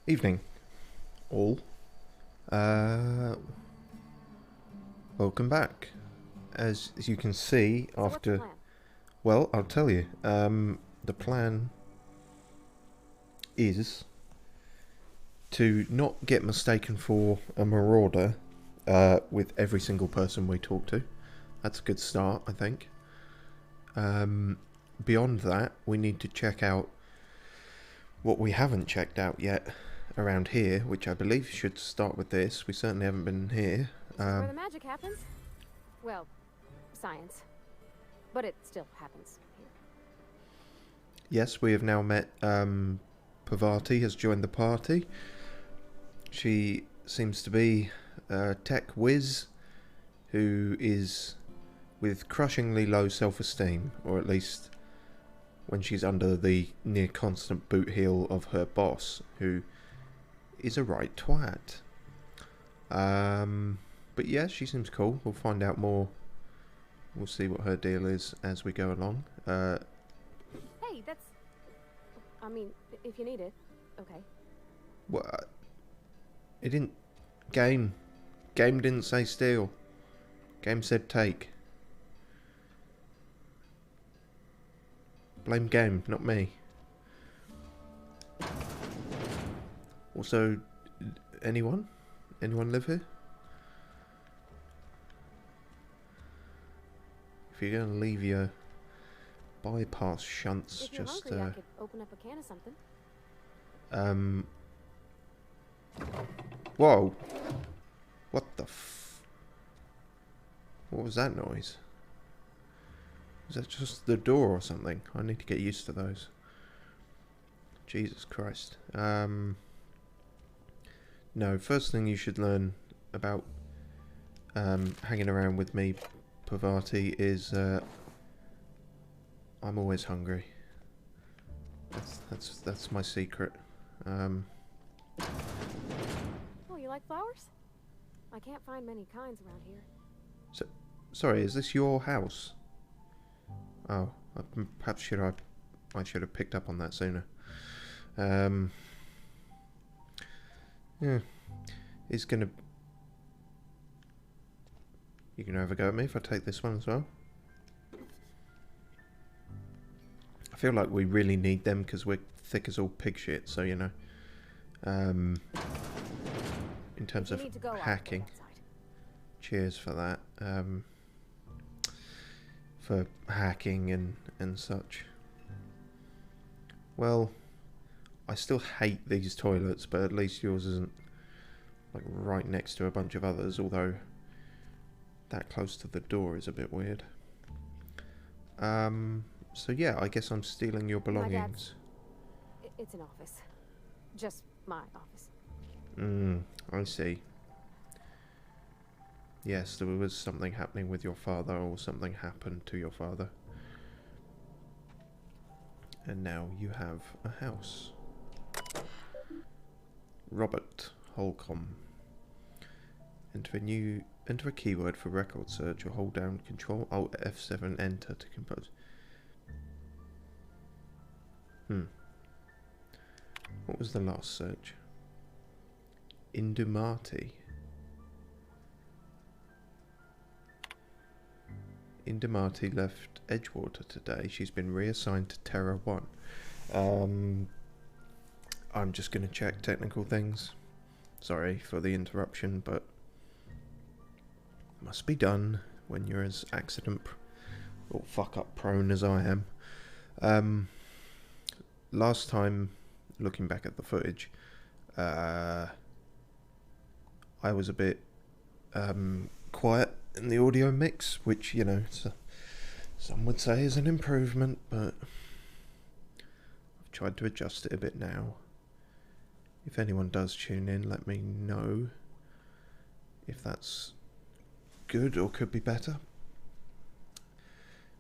Evening, all. Uh, Welcome back. As you can see, So what's the after... plan? Well, I'll tell you. The plan is to not get mistaken for a marauder with every single person we talk to. That's a good start, I think. Beyond that, we need to check out what we haven't checked out yet around here, which I believe should start with this. We certainly haven't been here. This is where the magic happens? Well, science. But it still happens here. Yes, we have now met. Pavati has joined the party. She seems to be a tech whiz who is with crushingly low self-esteem, or at least when she's under the near constant boot heel of her boss, who is a right twat. But yeah, she seems cool. We'll find out more. We'll see what her deal is as we go along. Hey, that's... I mean, if you need it, okay. What? It didn't... Game didn't say steal. Game said take. Blame game, not me. Also, anyone live here? If you're going to leave your bypass shunts, If you're just hungry, I could open up a can of something. Whoa. What the What was that noise? Is that just the door or something? I need to get used to those. Jesus Christ. No, first thing you should learn about hanging around with me, Pavati, is I'm always hungry. That's my secret. Oh, you like flowers? I can't find many kinds around here. Sorry, is this your house? Oh, perhaps I should have picked up on that sooner. Yeah, it's gonna... You gonna have a go at me if I take this one as well? I feel like we really need them because we're thick as all pig shit, so you know. In terms of hacking. Cheers for that. For hacking and such. Well, I still hate these toilets, but at least yours isn't like right next to a bunch of others, although that close to the door is a bit weird. So yeah, I guess I'm stealing your belongings. It's an office. Just my office. I see. Yes, there was something happening with your father, or something happened to your father. And now you have a house. Robert Holcomb. Enter a keyword for record search, or hold down Control Alt F7 Enter to compose. What was the last search? Indumati. Indumati left Edgewater today. She's been reassigned to Terra 1. I'm just going to check technical things. Sorry for the interruption, but must be done when you're as accident or fuck up prone as I am. Last time, looking back at the footage, I was a bit quiet in the audio mix, which, you know, some would say is an improvement, but I've tried to adjust it a bit now. If anyone does tune in, let me know if that's good or could be better.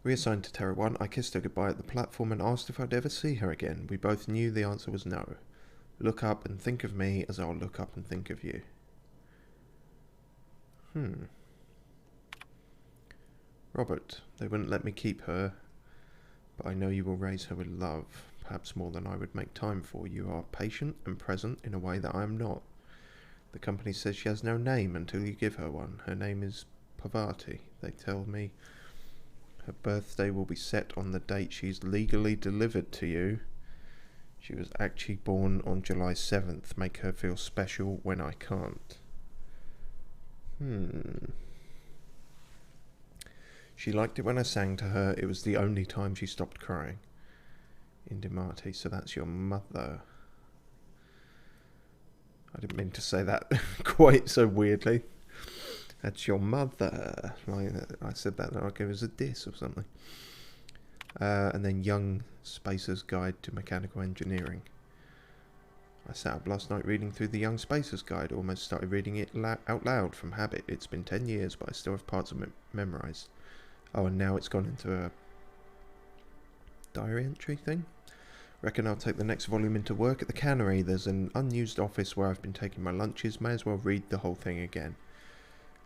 Reassigned to Terra 1, I kissed her goodbye at the platform and asked if I'd ever see her again. We both knew the answer was no. Look up and think of me as I'll look up and think of you. Robert, they wouldn't let me keep her. but I know you will raise her with love, perhaps more than I would make time for. You are patient and present in a way that I am not. The company says she has no name until you give her one. Her name is Parvati. They tell me her birthday will be set on the date she's legally delivered to you. She was actually born on July 7th. Make her feel special when I can't. She liked it when I sang to her. It was the only time she stopped crying. Indimati, so that's your mother. I didn't mean to say that quite so weirdly. That's your mother. Like, I said that like it was a diss or something. And then Young Spacer's Guide to Mechanical Engineering. I sat up last night reading through the Young Spacer's Guide. Almost started reading it out loud from habit. It's been 10 years, but I still have parts of it memorised. Oh, and now it's gone into a diary entry thing. Reckon I'll take the next volume into work at the cannery. There's an unused office where I've been taking my lunches. May as well read the whole thing again.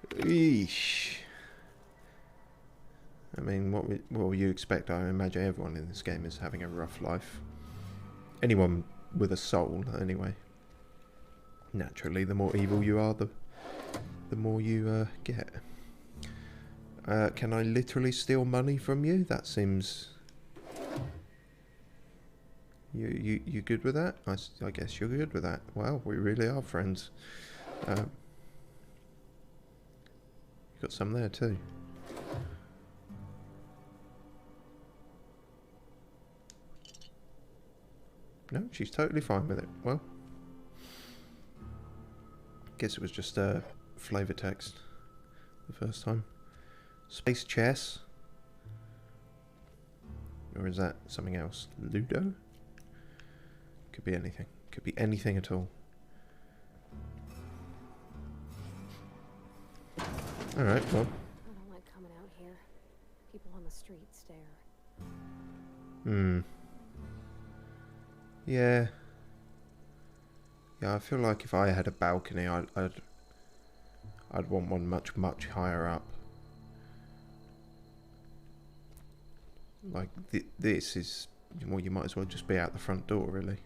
Eesh. I mean, what will you expect? I imagine everyone in this game is having a rough life. Anyone with a soul, anyway. Naturally, the more evil you are, the more you get. Can I literally steal money from you? That seems... You good with that? I guess you're good with that. Well, we really are friends. You got some there too. No, she's totally fine with it. Well, guess it was just flavor text the first time. Space chess, or is that something else? Ludo? Could be anything. Could be anything at all. Alright, well. I don't like coming out here. People on the street stare. Yeah. Yeah, I feel like if I had a balcony, I'd want one much higher up. Like this is, well, you might as well just be out the front door, really.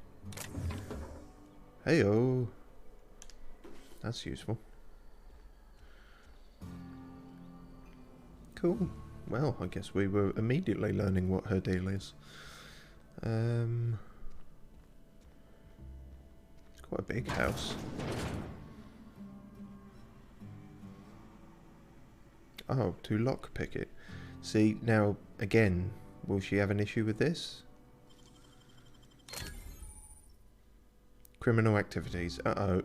Heyo. That's useful. Cool. Well, I guess we were immediately learning what her deal is. It's quite a big house. Oh, to lockpick it. See, now, again, will she have an issue with this? Criminal activities. Uh-oh.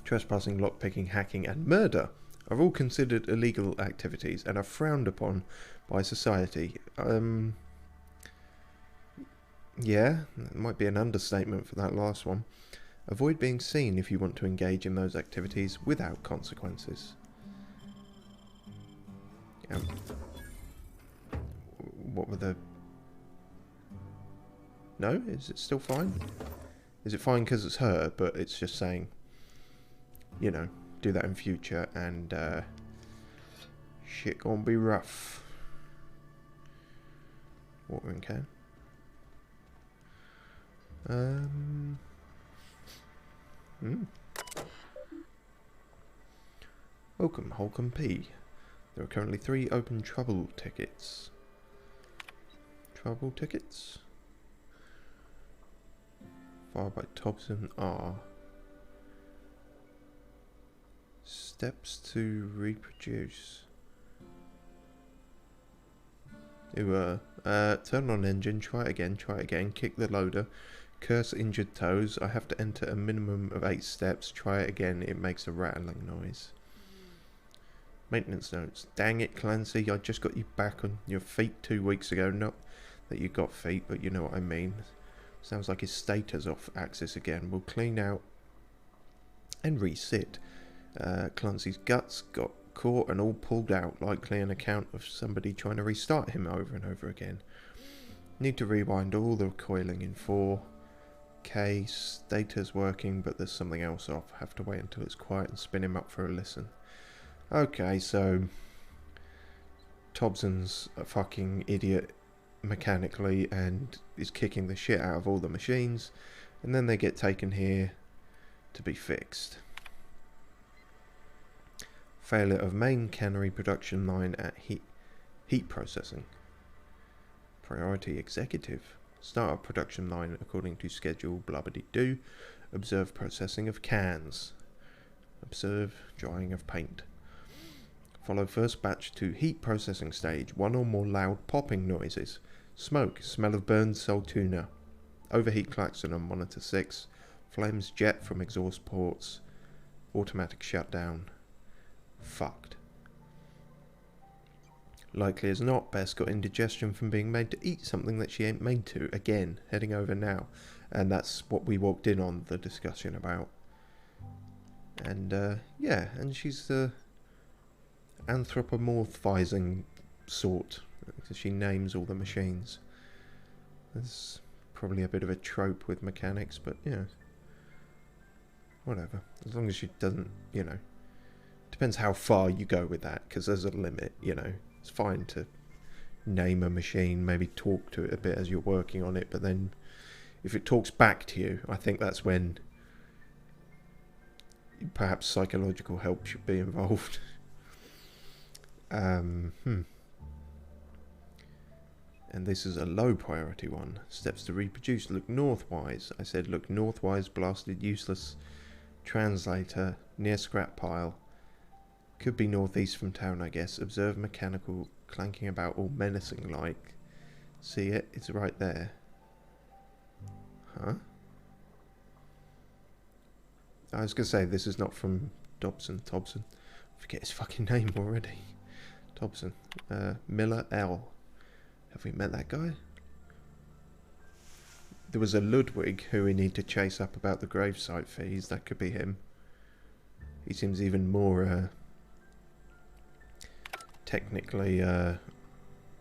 Trespassing, lockpicking, hacking, and murder are all considered illegal activities and are frowned upon by society. Yeah, that might be an understatement for that last one. Avoid being seen if you want to engage in those activities without consequences. What were the... No? Is it still fine? Is it fine because it's her, but it's just saying, you know, do that in future and shit gonna be rough. Watering can. Welcome, Holcomb P. There are currently 3 open trouble tickets. Trouble tickets? Filed by Thompson R. Steps to reproduce. Turn on engine, try it again, kick the loader, curse injured toes. I have to enter a minimum of 8 steps, try it again, it makes a rattling noise. Maintenance notes. Dang it, Clancy, I just got you back on your feet 2 weeks ago. Not that you got feet, but you know what I mean. Sounds like his stator's off axis again. We'll clean out and resit. Clancy's guts got caught and all pulled out, likely an account of somebody trying to restart him over and over again. Need to rewind all the coiling in 4K. Stator's working, but there's something else off. Have to wait until it's quiet and spin him up for a listen. Okay, so Thompson's a fucking idiot mechanically and is kicking the shit out of all the machines, and then they get taken here to be fixed. Failure of main cannery production line at heat processing. Priority executive. Start up production line according to schedule, blah-blah-dee-doo. Observe processing of cans. Observe drying of paint. Follow first batch to heat processing stage. One or more loud popping noises. Smoke. Smell of burned sold tuna. Overheat klaxon on monitor 6. Flames jet from exhaust ports. Automatic shutdown. Fucked. Likely as not, Bess got indigestion from being made to eat something that she ain't made to. Again, heading over now. And that's what we walked in on the discussion about. And, yeah, and she's the anthropomorphizing sort. Because she names all the machines. There's probably a bit of a trope with mechanics, but, you know. Whatever. As long as she doesn't, you know. Depends how far you go with that, because there's a limit, you know. It's fine to name a machine, maybe talk to it a bit as you're working on it, but then if it talks back to you, I think that's when perhaps psychological help should be involved. And this is a low priority one. Steps to reproduce. Look northwise. I said look northwise, blasted, useless. Translator, near scrap pile. Could be northeast from town, I guess. Observe mechanical clanking about, all menacing like. See it? It's right there. Huh? I was going to say, this is not from Dobson. Forget his fucking name already. Dobson. Miller L. Have we met that guy? There was a Ludwig who we need to chase up about the gravesite fees. That could be him. He seems even more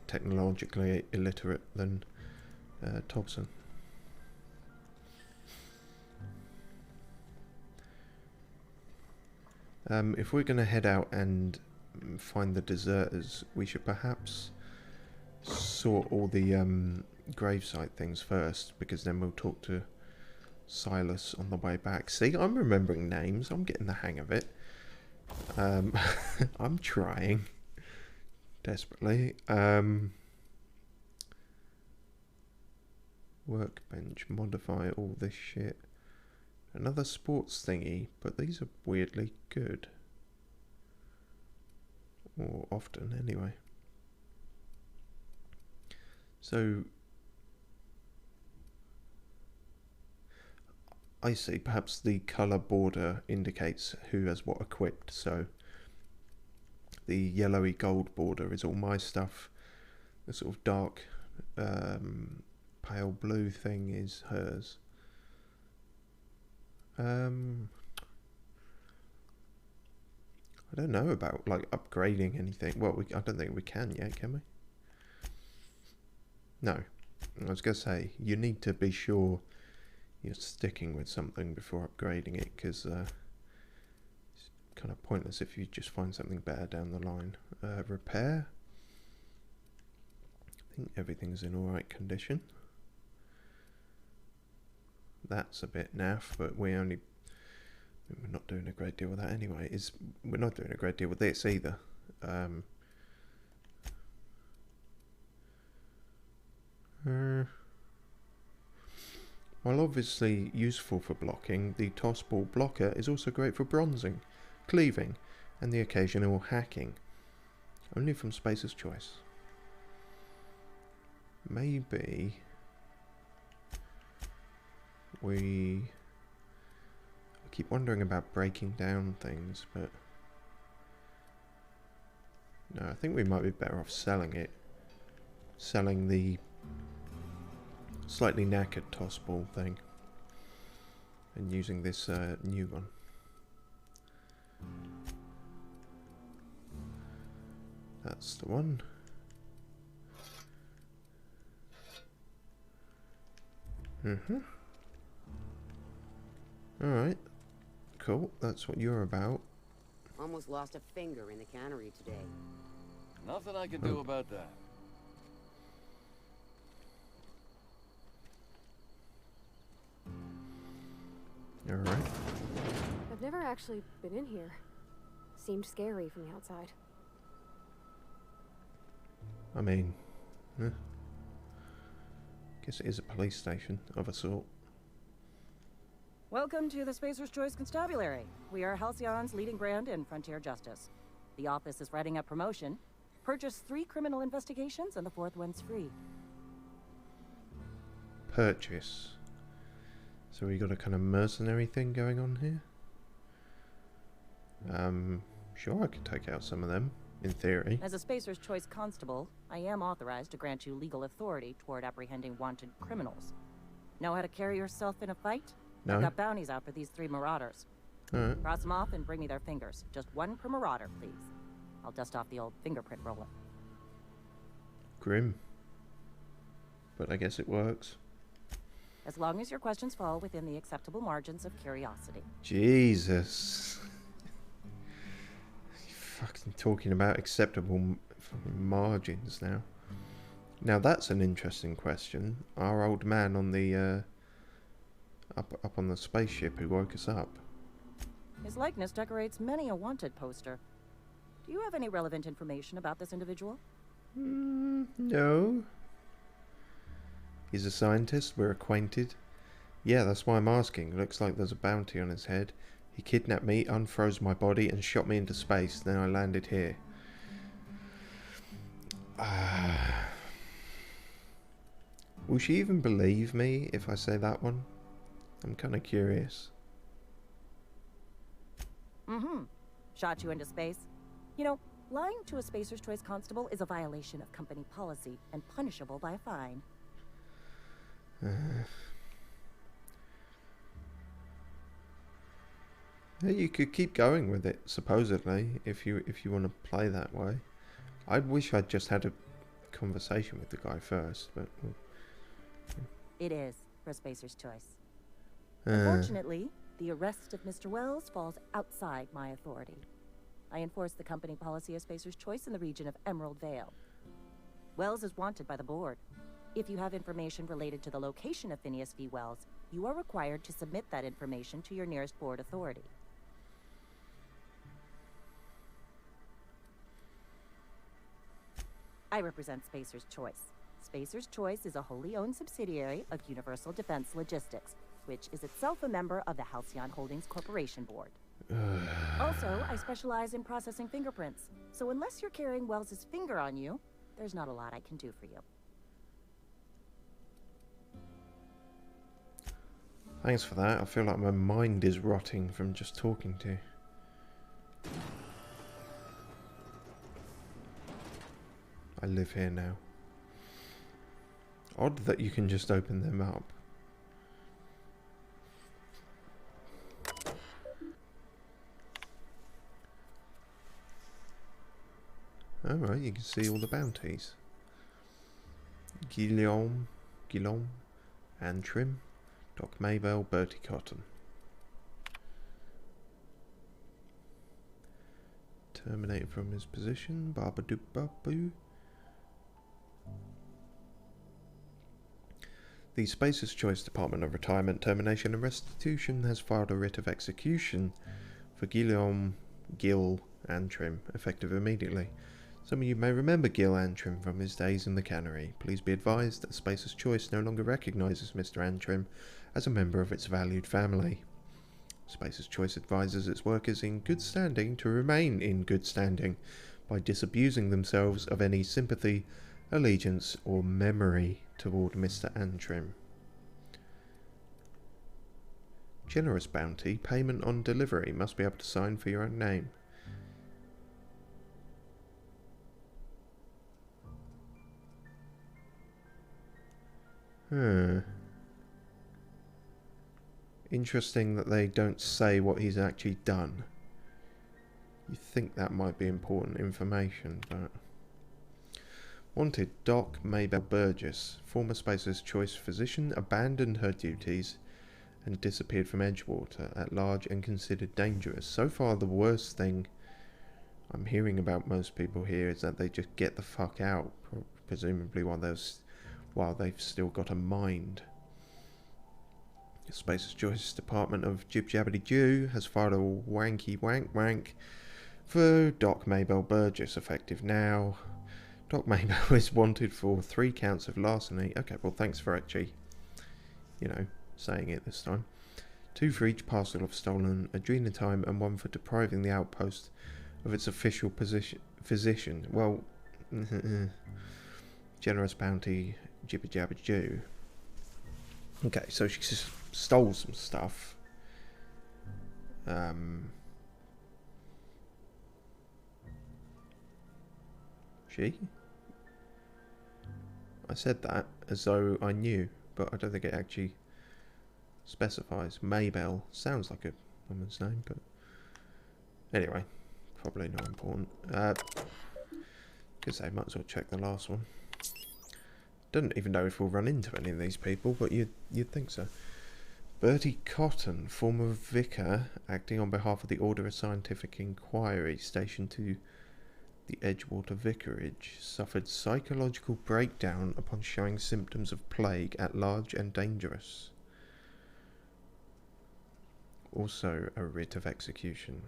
technologically illiterate than Thompson. If we're going to head out and find the deserters, we should perhaps sort all the gravesite things first, because then we'll talk to Silas on the way back. See, I'm remembering names. I'm getting the hang of it. I'm trying desperately. Workbench, modify all this shit. Another sports thingy, but these are weirdly good. Or often, anyway. So, I see, perhaps the colour border indicates who has what equipped, so the yellowy gold border is all my stuff. The sort of dark pale blue thing is hers. I don't know about like upgrading anything. Well, I don't think we can yet, can we? No. I was going to say, you need to be sure you're sticking with something before upgrading it, because it's kind of pointless if you just find something better down the line. Repair. I think everything's in alright condition. That's a bit naff, but we're not doing a great deal with that anyway. We're not doing a great deal with this either. While obviously useful for blocking, the toss ball blocker is also great for bronzing, cleaving, and the occasional hacking. Only from Spacer's choice. Maybe I keep wondering about breaking down things, but no, I think we might be better off selling it. Selling the slightly knackered toss ball thing and using this new one. That's the one. Alright. Cool. That's what you're about. Almost lost a finger in the cannery today. Nothing I can do about that. Alright. I've never actually been in here. Seemed scary from the outside. I mean, guess it is a police station of a sort. Welcome to the Spacer's Choice Constabulary. We are Halcyon's leading brand in frontier justice. The office is writing up promotion. Purchase 3 criminal investigations and the 4th one's free. Purchase. So we got a kind of mercenary thing going on here? Sure, I could take out some of them, in theory. As a Spacer's Choice constable, I am authorized to grant you legal authority toward apprehending wanted criminals. Know how to carry yourself in a fight? No. I've got bounties out for these 3 marauders. Alright. Cross them off and bring me their fingers. Just 1 per marauder, please. I'll dust off the old fingerprint roller. Grim. But I guess it works. As long as your questions fall within the acceptable margins of curiosity. Jesus. Fucking talking about acceptable fucking margins now. Now that's an interesting question. Our old man on the up on the spaceship who woke us up. His likeness decorates many a wanted poster. Do you have any relevant information about this individual? No. He's a scientist, we're acquainted. Yeah, that's why I'm asking. Looks like there's a bounty on his head. He kidnapped me, unfroze my body, and shot me into space. Then I landed here. Will she even believe me if I say that one? I'm kind of curious. Shot you into space. You know, lying to a Spacer's Choice constable is a violation of company policy and punishable by a fine. You could keep going with it, supposedly, if you want to play that way. I wish I'd just had a conversation with the guy first, but... It is for Spacer's Choice. Unfortunately, the arrest of Mr. Wells falls outside my authority. I enforce the company policy of Spacer's Choice in the region of Emerald Vale. Wells is wanted by the board. If you have information related to the location of Phineas V. Wells, you are required to submit that information to your nearest board authority. I represent Spacer's Choice. Spacer's Choice is a wholly owned subsidiary of Universal Defense Logistics, which is itself a member of the Halcyon Holdings Corporation Board. Also, I specialize in processing fingerprints, so unless you're carrying Wells's finger on you, there's not a lot I can do for you. Thanks for that. I feel like my mind is rotting from just talking to you. I live here now. Odd that you can just open them up. Alright, you can see all the bounties. Guillaume, Antrim, Doc Maybell, Bertie Cotton. Terminated from his position, Babadoop Babu. The Spacer's Choice Department of Retirement, Termination and Restitution has filed a writ of execution for Guillaume Gil Antrim, effective immediately. Some of you may remember Gil Antrim from his days in the cannery. Please be advised that Spacer's Choice no longer recognises Mr. Antrim as a member of its valued family. Spacer's Choice advises its workers in good standing to remain in good standing by disabusing themselves of any sympathy, allegiance or memory toward Mr. Antrim. Generous bounty, payment on delivery, must be able to sign for your own name. Interesting that they don't say what he's actually done. You think that might be important information, but... Wanted, Doc Maybell Burgess, former Spacer's Choice physician, abandoned her duties and disappeared from Edgewater, at large and considered dangerous. So far the worst thing I'm hearing about most people here is that they just get the fuck out, presumably while they've still got a mind. The Spacer's Choice Department of Jib Jabbity Jew has filed a wanky wank for Doc Maybell Burgess, effective now. Doc Maybell is wanted for 3 counts of larceny. Okay, well, thanks for actually, saying it this time. 2 for each parcel of stolen adrenotime and 1 for depriving the outpost of its official physician. Well, generous bounty, jibber jabber Jew. Okay, so she just stole some stuff. She? I said that as though I knew, but I don't think it actually specifies. Maybell sounds like a woman's name, but anyway, probably not important. Could say might as well check the last one. Don't even know if we'll run into any of these people, but you'd think so. Bertie Cotton, former vicar, acting on behalf of the Order of Scientific Inquiry, stationed to the Edgewater Vicarage, suffered psychological breakdown upon showing symptoms of plague at large and dangerous. Also a writ of execution.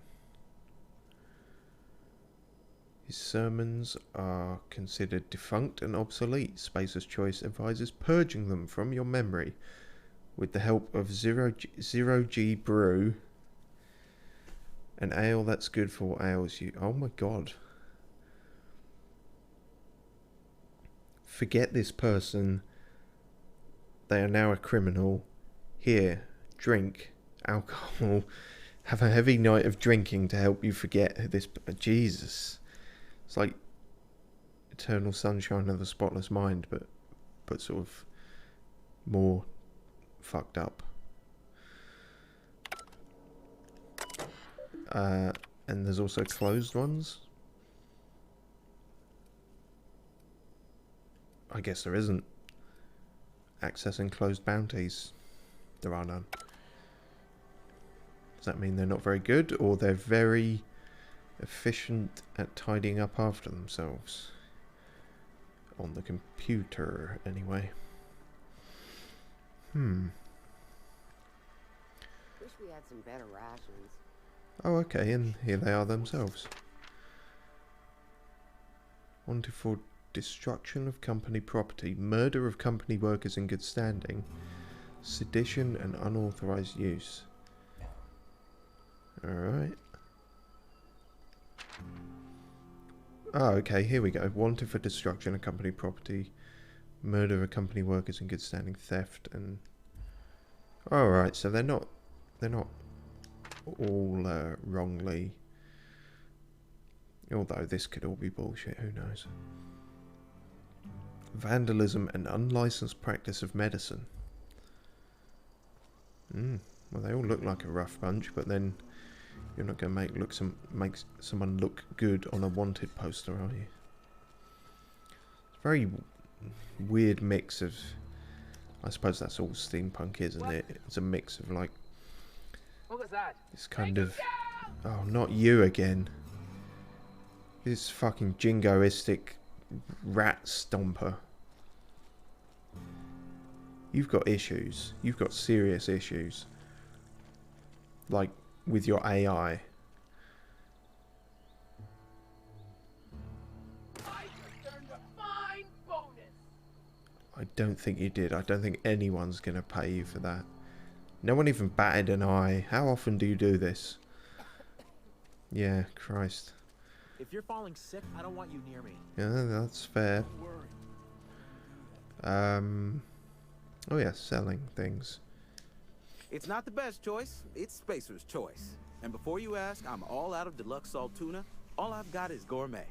His sermons are considered defunct and obsolete. Spacer's Choice advises purging them from your memory with the help of Zero G Brew, an ale that's good for what ails you. Oh my god. Forget this person. They are now a criminal. Here, drink alcohol. Have a heavy night of drinking to help you forget this. Jesus. It's like Eternal Sunshine of the Spotless Mind, but sort of more fucked up. And there's also closed ones. I guess there isn't. Accessing closed bounties. There are none. Does that mean they're not very good, or they're very efficient at tidying up after themselves? On the computer, anyway. Wish we had some better rations. Oh, okay, and here they are themselves. Wanted for destruction of company property, murder of company workers in good standing, sedition and unauthorized use. Alright. Oh, okay, here we go. Wanted for destruction of company property, murder of company workers in good standing, theft, and... Alright, so they're not all wrongly... Although this could all be bullshit, who knows. Vandalism and unlicensed practice of medicine. Well, they all look like a rough bunch, but then you're not going to make someone look good on a wanted poster, are you? It's a very weird mix of... I suppose that's all steampunk, isn't it? It's a mix of, like... What was that? This kind of... Oh, not you again. This fucking jingoistic rat stomper. You've got issues. You've got serious issues. Like, with your AI. I just earned a fine bonus. I don't think you did. I don't think anyone's going to pay you for that. No one even batted an eye. How often do you do this? Yeah, Christ. If you're falling sick, I don't want you near me. Yeah, that's fair. Don't worry. Oh yeah, selling things. It's not the best choice, it's Spacer's Choice. And before you ask, I'm all out of deluxe salt tuna. All I've got is gourmet.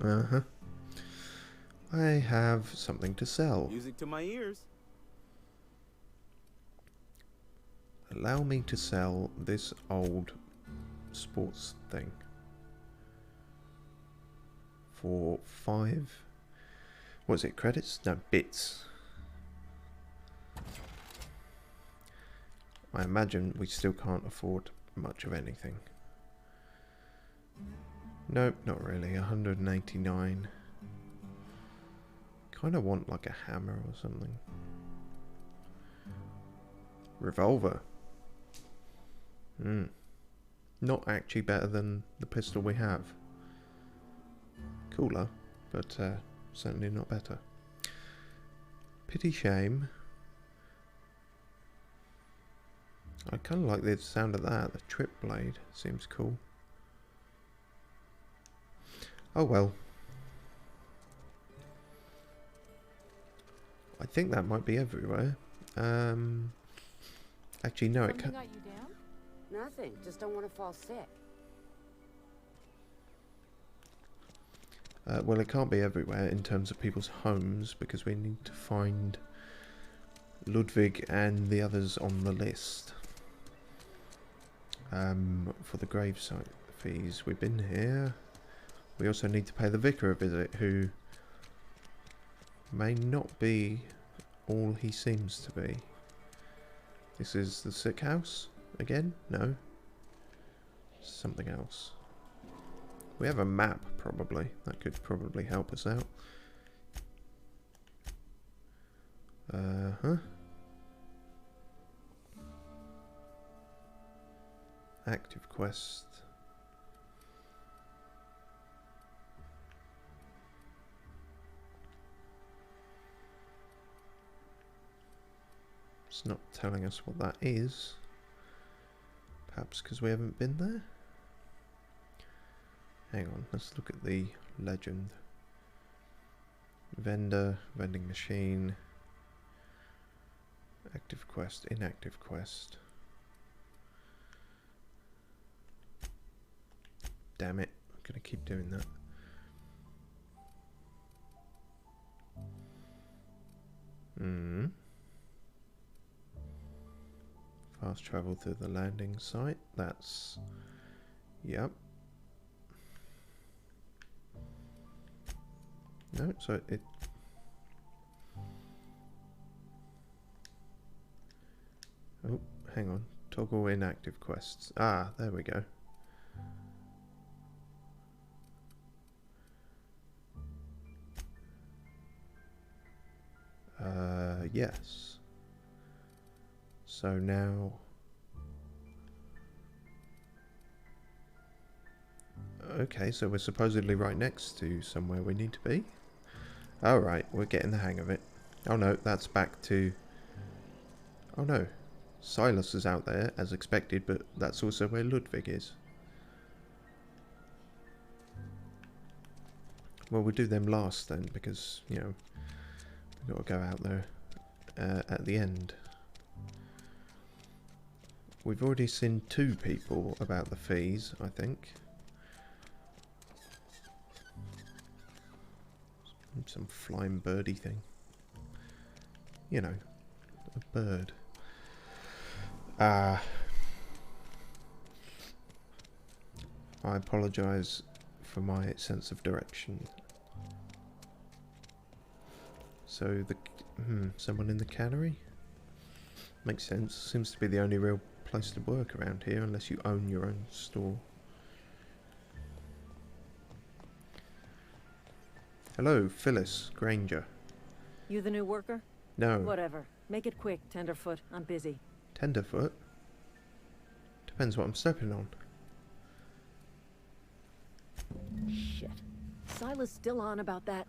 Uh-huh. I have something to sell. Music to my ears. Allow me to sell this old sports thing for 5... What is it, credits? No, bits. I imagine we still can't afford much of anything. Nope, not really. 189. Kind of want like a hammer or something. Revolver. Not actually better than the pistol we have. Cooler, but certainly not better. Pity shame. I kind of like the sound of that. The trip blade seems cool. Oh well. I think that might be everywhere. Actually, no, it can't. Got you down? Nothing. Just don't want to fall sick. Well, it can't be everywhere in terms of people's homes because we need to find Ludwig and the others on the list. For the gravesite fees, we've been here. We also need to pay the vicar a visit, who may not be all he seems to be. This is the sick house again? No. Something else. We have a map, probably. That could probably help us out. Active quest. It's not telling us what that is. Perhaps because we haven't been there? Hang on, let's look at the legend. Vendor, vending machine, active quest, inactive quest. Damn it, I'm gonna keep doing that. Fast travel to the landing site, that's... Yep. No, so it... Oh, hang on. Toggle inactive quests. Ah, there we go. Yes. So now... Okay, so we're supposedly right next to somewhere we need to be. Alright, we're getting the hang of it. Oh no, that's back to... Oh no. Silas is out there, as expected, but that's also where Ludwig is. Well, we'll do them last then, because, you know, we've got to go out there at the end. We've already seen 2 people about the fees, I think. Some flying birdie thing. You know, a bird. I apologise for my sense of direction. So the someone in the cannery? Makes sense. Seems to be the only real place to work around here, unless you own your own store. Hello, Phyllis Granger. You the new worker? No. Whatever. Make it quick, Tenderfoot. I'm busy. Tenderfoot? Depends what I'm stepping on. Shit. Silas still on about that.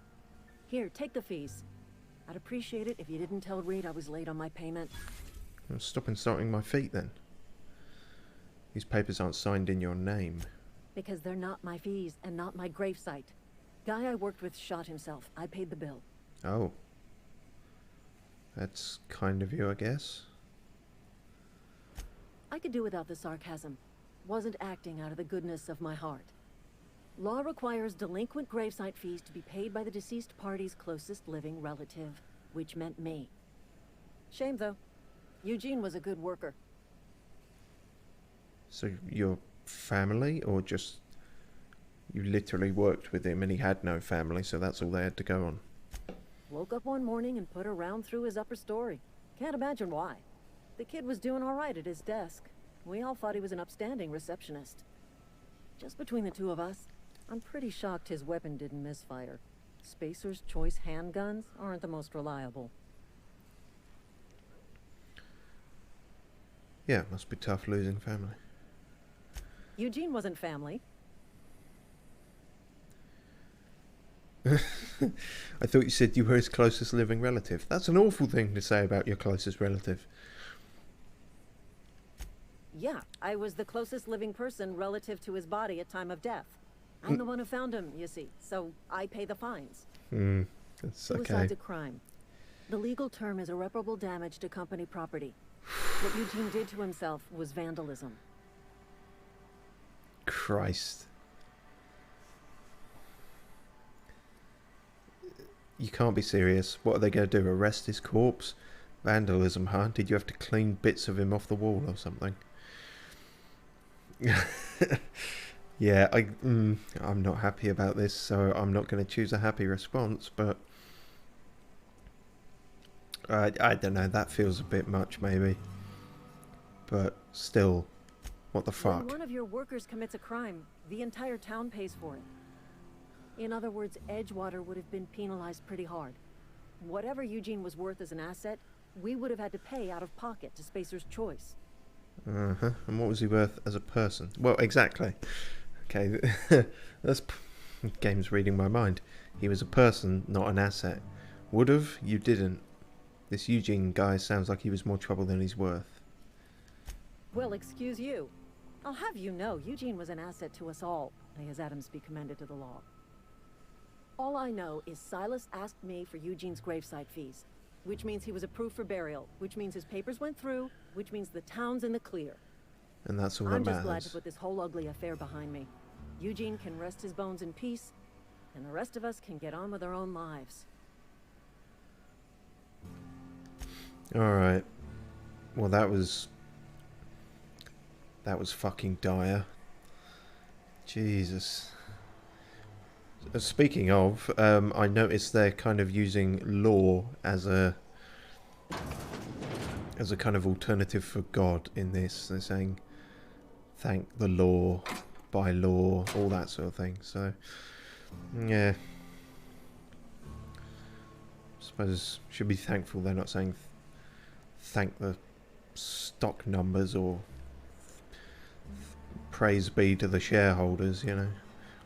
Here, take the fees. I'd appreciate it if you didn't tell Reed I was late on my payment. Well, stop starting my feet then. These papers aren't signed in your name. Because they're not my fees and not my gravesite. Guy I worked with shot himself. I paid the bill. Oh. That's kind of you, I guess. I could do without the sarcasm. Wasn't acting out of the goodness of my heart. Law requires delinquent gravesite fees to be paid by the deceased party's closest living relative, which meant me. Shame, though. Eugene was a good worker. So your family, or just you literally worked with him and he had no family, so that's all they had to go on? Woke up one morning and put a round through his upper story. Can't imagine why. The kid was doing all right at his desk. We all thought he was an upstanding receptionist. Just between the two of us, I'm pretty shocked his weapon didn't misfire. Spacer's Choice handguns aren't the most reliable. Yeah, it must be tough losing family. Eugene wasn't family. I thought you said you were his closest living relative. That's an awful thing to say about your closest relative. Yeah, I was the closest living person relative to his body at time of death. I'm the one who found him, you see, so I pay the fines. That's okay. Suicide's a crime. The legal term is irreparable damage to company property. What Eugene did to himself was vandalism. Christ. You can't be serious. What are they going to do? Arrest his corpse? Vandalism, huh? Did you have to clean bits of him off the wall or something? Yeah, I'm not happy about this, so I'm not going to choose a happy response, but I don't know, that feels a bit much maybe. But still, what the fuck? When one of your workers commits a crime, the entire town pays for it. In other words, Edgewater would have been penalized pretty hard. Whatever Eugene was worth as an asset, we would have had to pay out of pocket to Spacer's Choice. And what was he worth as a person? Well, exactly. Okay, that's game's reading my mind. He was a person, not an asset. Would've, you didn't. This Eugene guy sounds like he was more trouble than he's worth. Well, excuse you. I'll have you know, Eugene was an asset to us all. May his atoms be commended to the law. All I know is Silas asked me for Eugene's gravesite fees, which means he was approved for burial, which means his papers went through, which means the town's in the clear. And that's all that I'm matters. just glad to put this whole ugly affair behind me. Eugene can rest his bones in peace, and the rest of us can get on with our own lives. Alright. Well, that was fucking dire. Jesus. Speaking of, I noticed they're kind of using law as a kind of alternative for God in this. They're saying, thank the law, by law, all that sort of thing. So, yeah. I suppose should be thankful they're not saying thank the stock numbers or praise be to the shareholders, you know.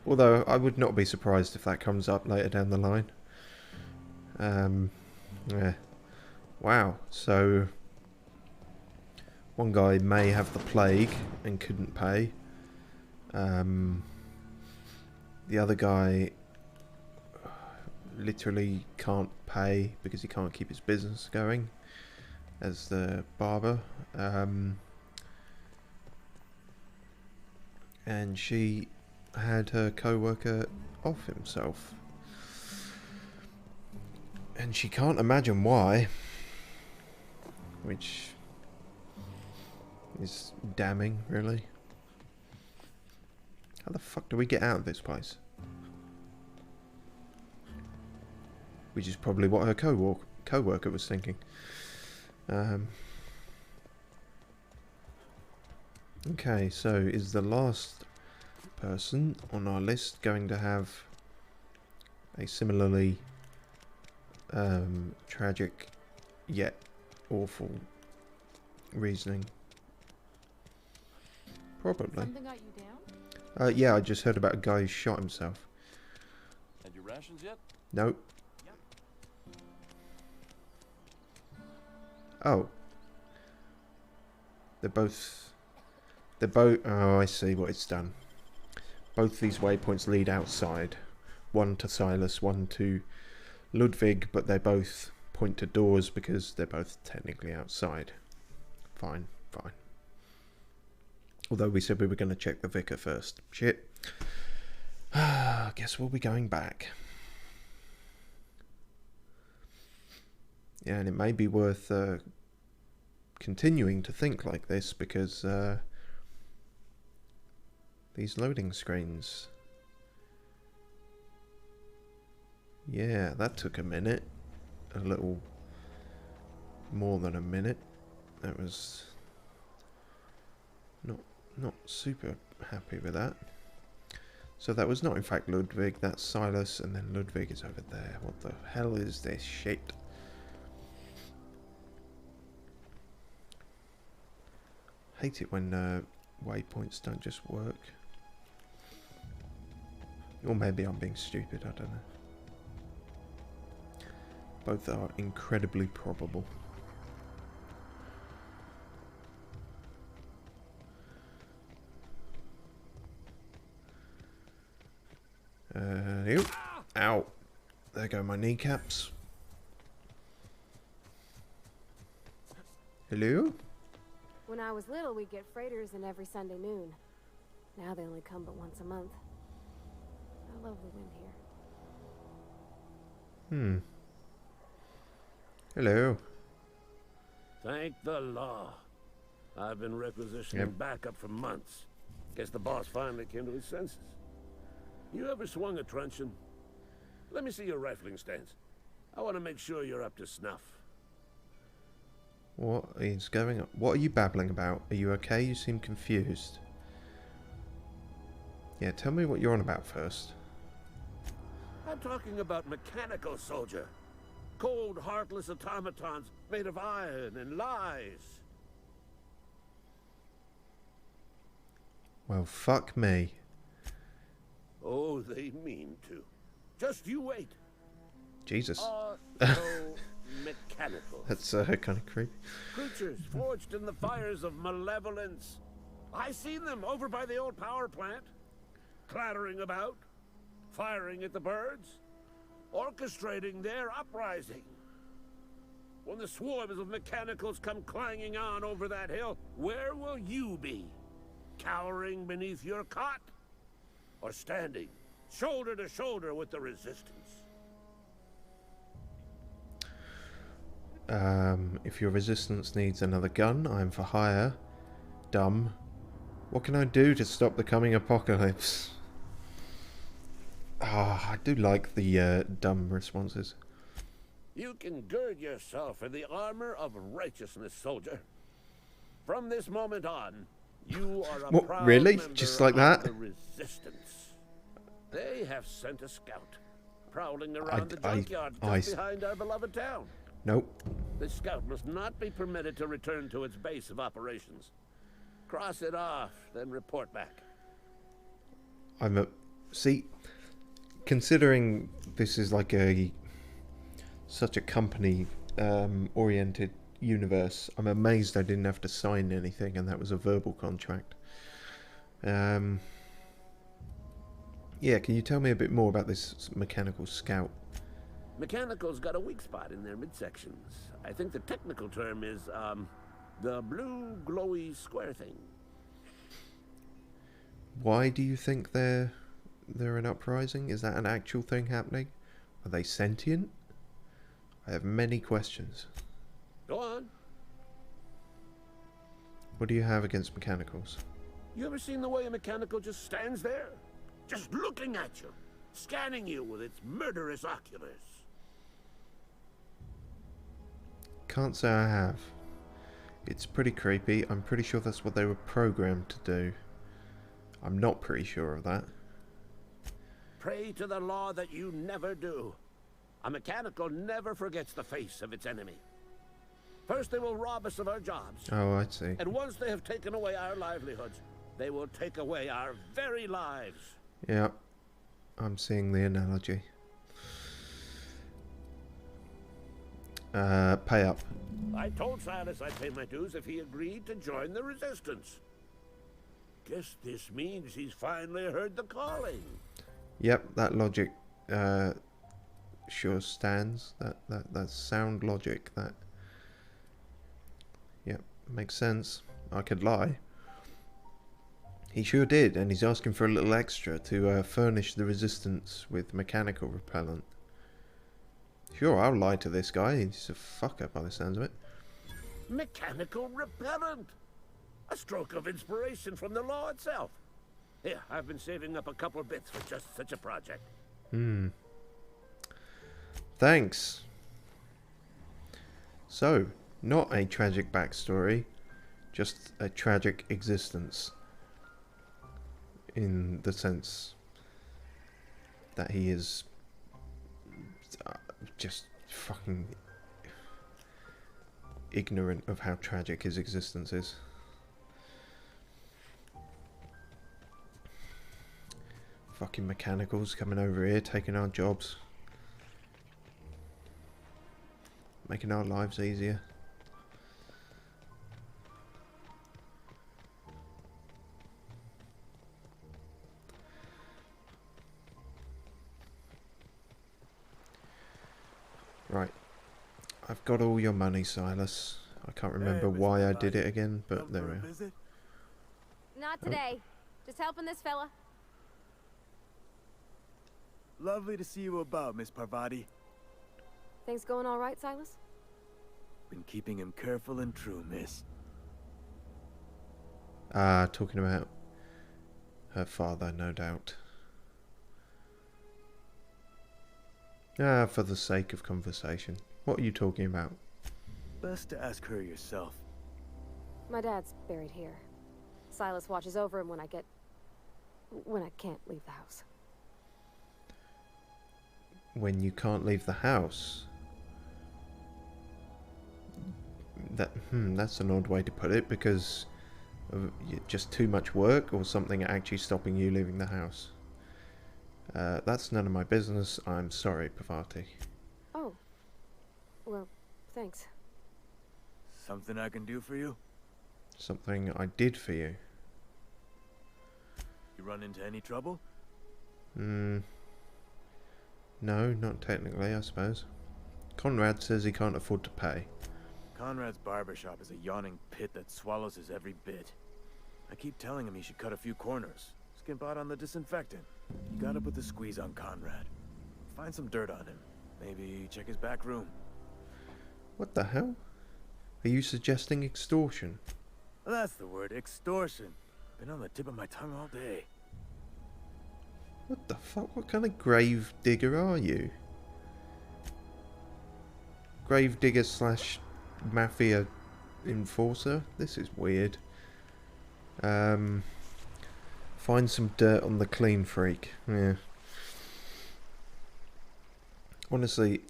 Although I would not be surprised if that comes up later down the line. Yeah. Wow. So one guy may have the plague and couldn't pay. The other guy literally can't pay because he can't keep his business going as the barber. And she had her co-worker off himself. And she can't imagine why. Which is damning, really. How the fuck do we get out of this place? Which is probably what her co-worker was thinking. Okay, so is the last person on our list going to have a similarly tragic yet awful reasoning? Probably. Something got you down? Yeah, I just heard about a guy who shot himself. Had your rations yet? Nope. Oh. They're both... Oh, I see what it's done. Both these waypoints lead outside. One to Silas, one to Ludwig, but they both point to doors because they're both technically outside. Fine, fine. Although we said we were going to check the vicar first. Shit. Guess we'll be going back. Yeah, and it may be worth continuing to think like this because these loading screens. Yeah, that took a minute. A little more than a minute. That was not super happy with that. So that was not in fact Ludwig, that's Silas, and then Ludwig is over there. What the hell is this shit? Hate it when waypoints don't just work. Or maybe I'm being stupid, I don't know. Both are incredibly probable. Ew. Ow. There go my kneecaps. Hello? When I was little, we'd get freighters in every Sunday noon. Now they only come but once a month. I love the wind here. Hello. Thank the law. I've been requisitioning backup for months. Guess the boss finally came to his senses. You ever swung a truncheon? Let me see your rifling stance. I want to make sure you're up to snuff. What is going on? What are you babbling about? Are you okay? You seem confused. Yeah, tell me what you're on about first. I'm talking about mechanical soldier. Cold, heartless automatons made of iron and lies. Well, fuck me. Oh, they mean to. Just you wait. Jesus. Mechanical. That's kind of creepy. Creatures forged in the fires of malevolence. I seen them over by the old power plant, clattering about, firing at the birds, orchestrating their uprising. When the swarms of mechanicals come clanging on over that hill, where will you be? Cowering beneath your cot? Or standing shoulder to shoulder with the resistance? If your resistance needs another gun, I'm for hire. Dumb. What can I do to stop the coming apocalypse? I do like the dumb responses. You can gird yourself in the armor of righteousness, soldier. From this moment on, you are a proud really? member Just like that? of the resistance. They have sent a scout prowling around the junkyard just behind our beloved town. Nope. The scout must not be permitted to return to its base of operations. Cross it off, then report back. See, considering this is like such a company oriented universe, I'm amazed I didn't have to sign anything and that was a verbal contract. Yeah, can you tell me a bit more about this mechanical scout? Mechanical's got a weak spot in their midsections. I think the technical term is, the blue glowy square thing. Why do you think they're an uprising? Is that an actual thing happening? Are they sentient? I have many questions. Go on. What do you have against mechanicals? You ever seen the way a mechanical just stands there? Just looking at you, scanning you with its murderous oculars. Can't say I have. It's pretty creepy. I'm pretty sure that's what they were programmed to do. I'm not pretty sure of that. Pray to the law that you never do. A mechanical never forgets the face of its enemy. First they will rob us of our jobs. Oh, I see. And once they have taken away our livelihoods, they will take away our very lives. Yeah, I'm seeing the analogy. Pay up. I told Silas I'd pay my dues if he agreed to join the resistance. Guess this means he's finally heard the calling. Yep, that logic sure stands. That's sound logic. That, yep, makes sense. I could lie. He sure did, and he's asking for a little extra to furnish the resistance with mechanical repellent. Sure, I'll lie to this guy. He's a fucker by the sounds of it. Mechanical repellent! A stroke of inspiration from the law itself. Here, I've been saving up a couple bits for just such a project. Thanks. So, not a tragic backstory, just a tragic existence. In the sense that he is just fucking ignorant of how tragic his existence is. Fucking mechanicals coming over here, taking our jobs, making our lives easier. Right, I've got all your money, Silas. I can't remember why I did it again, but there we are. Not today. Just helping this fella. Lovely to see you about, Miss Parvati. Things going all right, Silas? Been keeping him careful and true, miss. Talking about her father, no doubt. For the sake of conversation. What are you talking about? Best to ask her yourself. My dad's buried here. Silas watches over him when I can't leave the house. When you can't leave the house? That's an odd way to put it, because of just too much work or something actually stopping you leaving the house. That's none of my business. I'm sorry, Parvati. Oh. Well, thanks. Something I can do for you? Something I did for you. You run into any trouble? No, not technically, I suppose. Conrad says he can't afford to pay. Conrad's barbershop is a yawning pit that swallows his every bit. I keep telling him he should cut a few corners. Skimp out on the disinfectant. You gotta put the squeeze on Conrad. Find some dirt on him. Maybe check his back room. What the hell? Are you suggesting extortion? That's the word, extortion. Been on the tip of my tongue all day. What the fuck? What kind of grave digger are you? Grave digger slash mafia enforcer? This is weird. Find some dirt on the clean freak. Yeah. Honestly,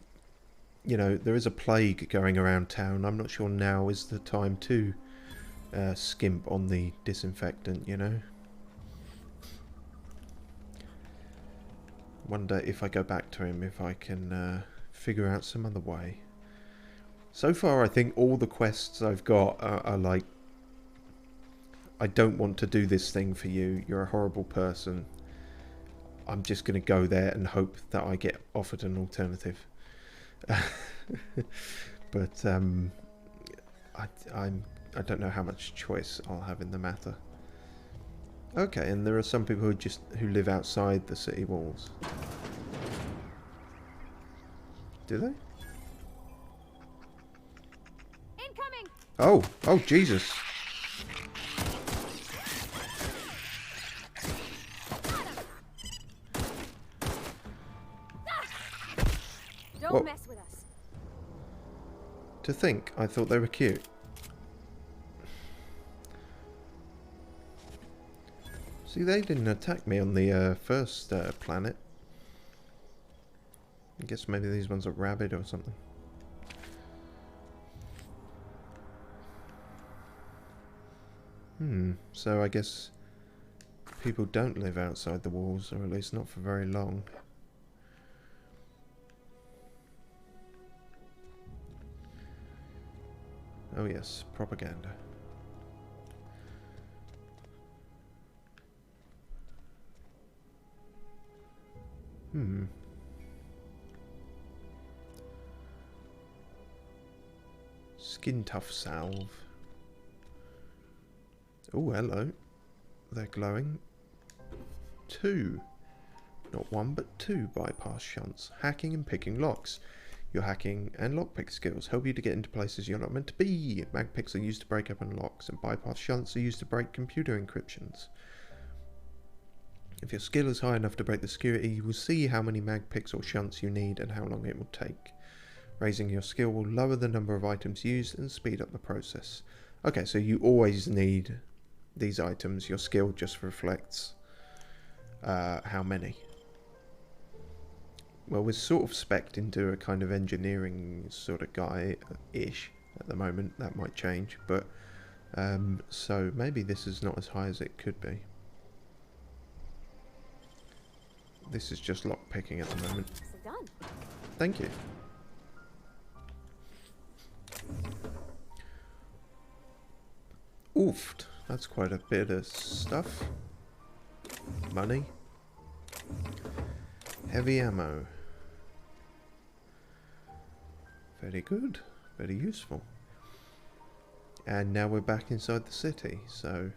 you know, there is a plague going around town. I'm not sure now is the time to skimp on the disinfectant, you know. Wonder if I go back to him, if I can figure out some other way. So far, I think all the quests I've got are like, I don't want to do this thing for you. You're a horrible person. I'm just going to go there and hope that I get offered an alternative. But I don't know how much choice I'll have in the matter. Okay, and there are some people who live outside the city walls. Do they? Incoming! Oh Jesus! Don't What? mess with us. To think, I thought they were cute. See, they didn't attack me on the first planet. I guess maybe these ones are rabid or something. So I guess people don't live outside the walls, or at least not for very long. Oh yes, propaganda. Skin tough salve. Oh, hello. They're glowing. 2. Not 1, but 2 bypass shunts. Hacking and picking locks. Your hacking and lockpick skills help you to get into places you're not meant to be. Mag picks are used to break open locks, and bypass shunts are used to break computer encryptions. If your skill is high enough to break the security, you will see how many mag picks or shunts you need and how long it will take. Raising your skill will lower the number of items used and speed up the process. Okay, so you always need these items. Your skill just reflects how many. Well, we're sort of spec'd into a kind of engineering sort of guy-ish at the moment. That might change, but so maybe this is not as high as it could be. This is just lock picking at the moment. Done. Thank you. Oof, that's quite a bit of stuff. Money. Heavy ammo. Very good. Very useful. And now we're back inside the city, so...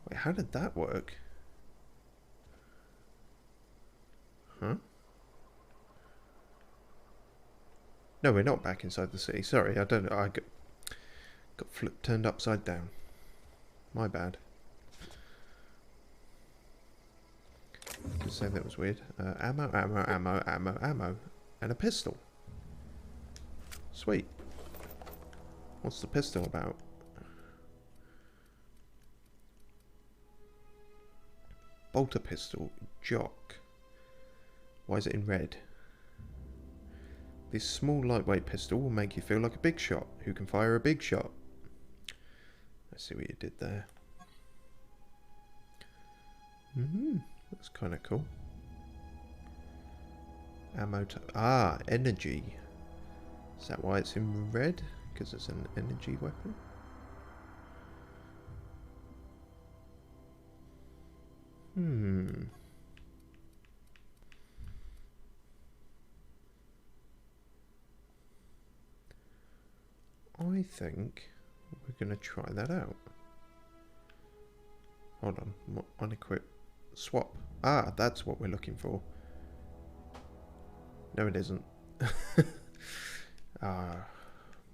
Wait, how did that work? Huh? No, we're not back inside the city. Sorry, I don't know. I got turned upside down. My bad. Just say that was weird. Ammo, ammo, ammo, ammo, ammo. And a pistol. Sweet. What's the pistol about? Bolter pistol. Jock. Why is it in red? This small lightweight pistol will make you feel like a big shot who can fire a big shot. I see what you did there. That's kind of cool. Ammo to... Ah, energy. Is that why it's in red? Because it's an energy weapon? I think we're going to try that out. Hold on. Unequip. Swap. Ah, that's what we're looking for. No, it isn't.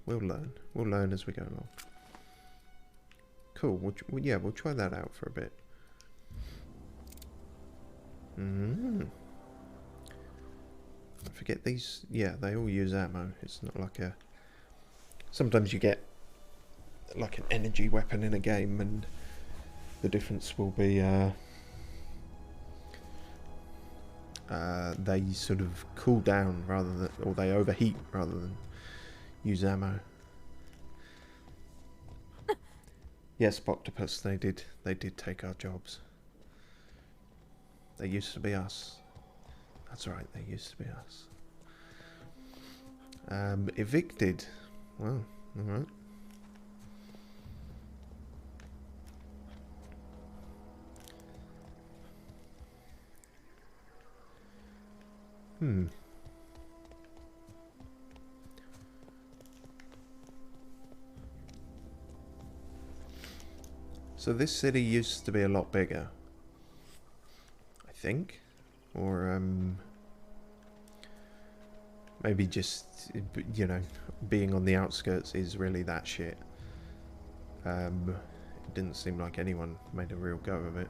We'll learn. We'll learn as we go along. Cool. We'll try that out for a bit. I forget these. Yeah, they all use ammo. It's not like a... Sometimes you get like an energy weapon in a game and the difference will be they sort of cool down rather than, or they overheat rather than use ammo. Yes, Octopus, they did take our jobs. They used to be us. That's right, they used to be us. Evicted. Well, alright. So this city used to be a lot bigger, I think, or maybe just, you know, being on the outskirts is really that shit. It didn't seem like anyone made a real go of it.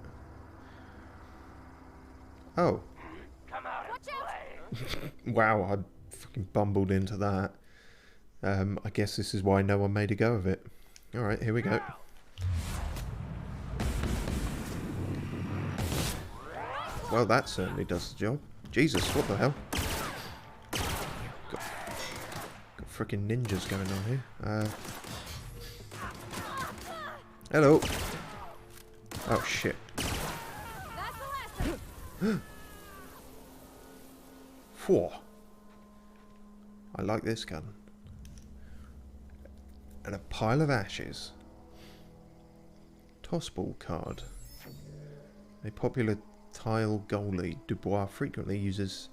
Oh. Come out and play. Wow, I fucking bumbled into that. I guess this is why no one made a go of it. Alright, here we go. Well, that certainly does the job. Jesus, what the hell? Got frickin' ninjas going on here. Hello. Oh, shit. Phew. I like this gun. And a pile of ashes. Tossball card. A popular tile goalie, Dubois frequently uses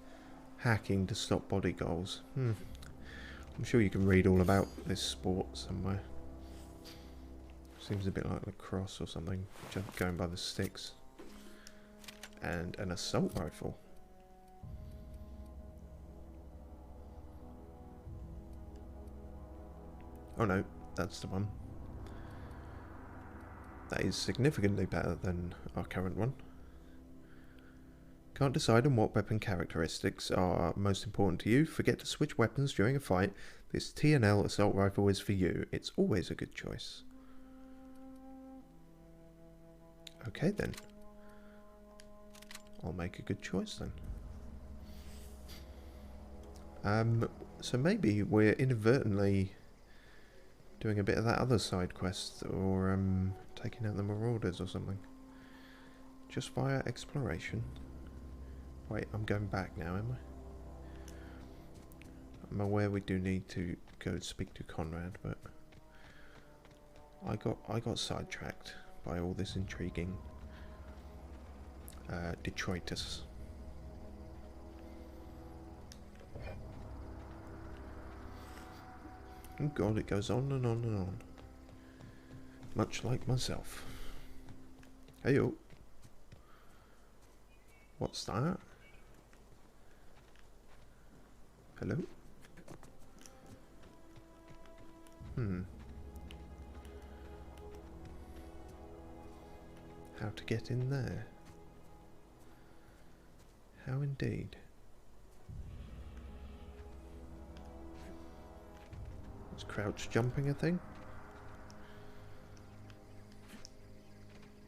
hacking to stop body goals. I'm sure you can read all about this sport somewhere. Seems a bit like lacrosse or something, going by the sticks. And an assault rifle. Oh no, that's the one. That is significantly better than our current one. Can't decide on what weapon characteristics are most important to you? Forget to switch weapons during a fight. This T&L assault rifle is for you. It's always a good choice. Okay then. I'll make a good choice then. So maybe we're inadvertently doing a bit of that other side quest, or taking out the marauders or something. Just via exploration. Wait, I'm going back now, am I? I'm aware we do need to go speak to Conrad, but I got sidetracked by all this intriguing detritus. Oh god, it goes on and on and on. Much like myself. Heyo. What's that? Hello? How to get in there? How indeed? Is crouch jumping a thing?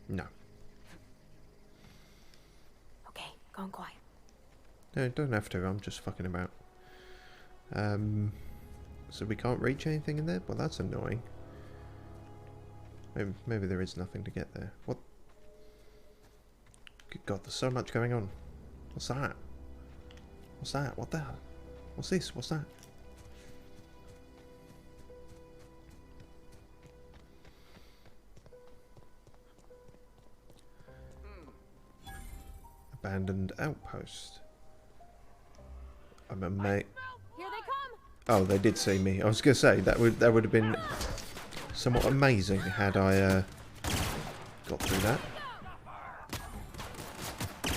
No. Okay, gone quiet. No, don't have to, I'm just fucking about. So we can't reach anything in there? Well, that's annoying. Maybe there is nothing to get there. What? Good God, there's so much going on. What's that? What's that? What the hell? What's this? What's that? Abandoned outpost. I'm a mate. Here they come. Oh, they did see me. I was gonna say that would have been somewhat amazing had I got through that.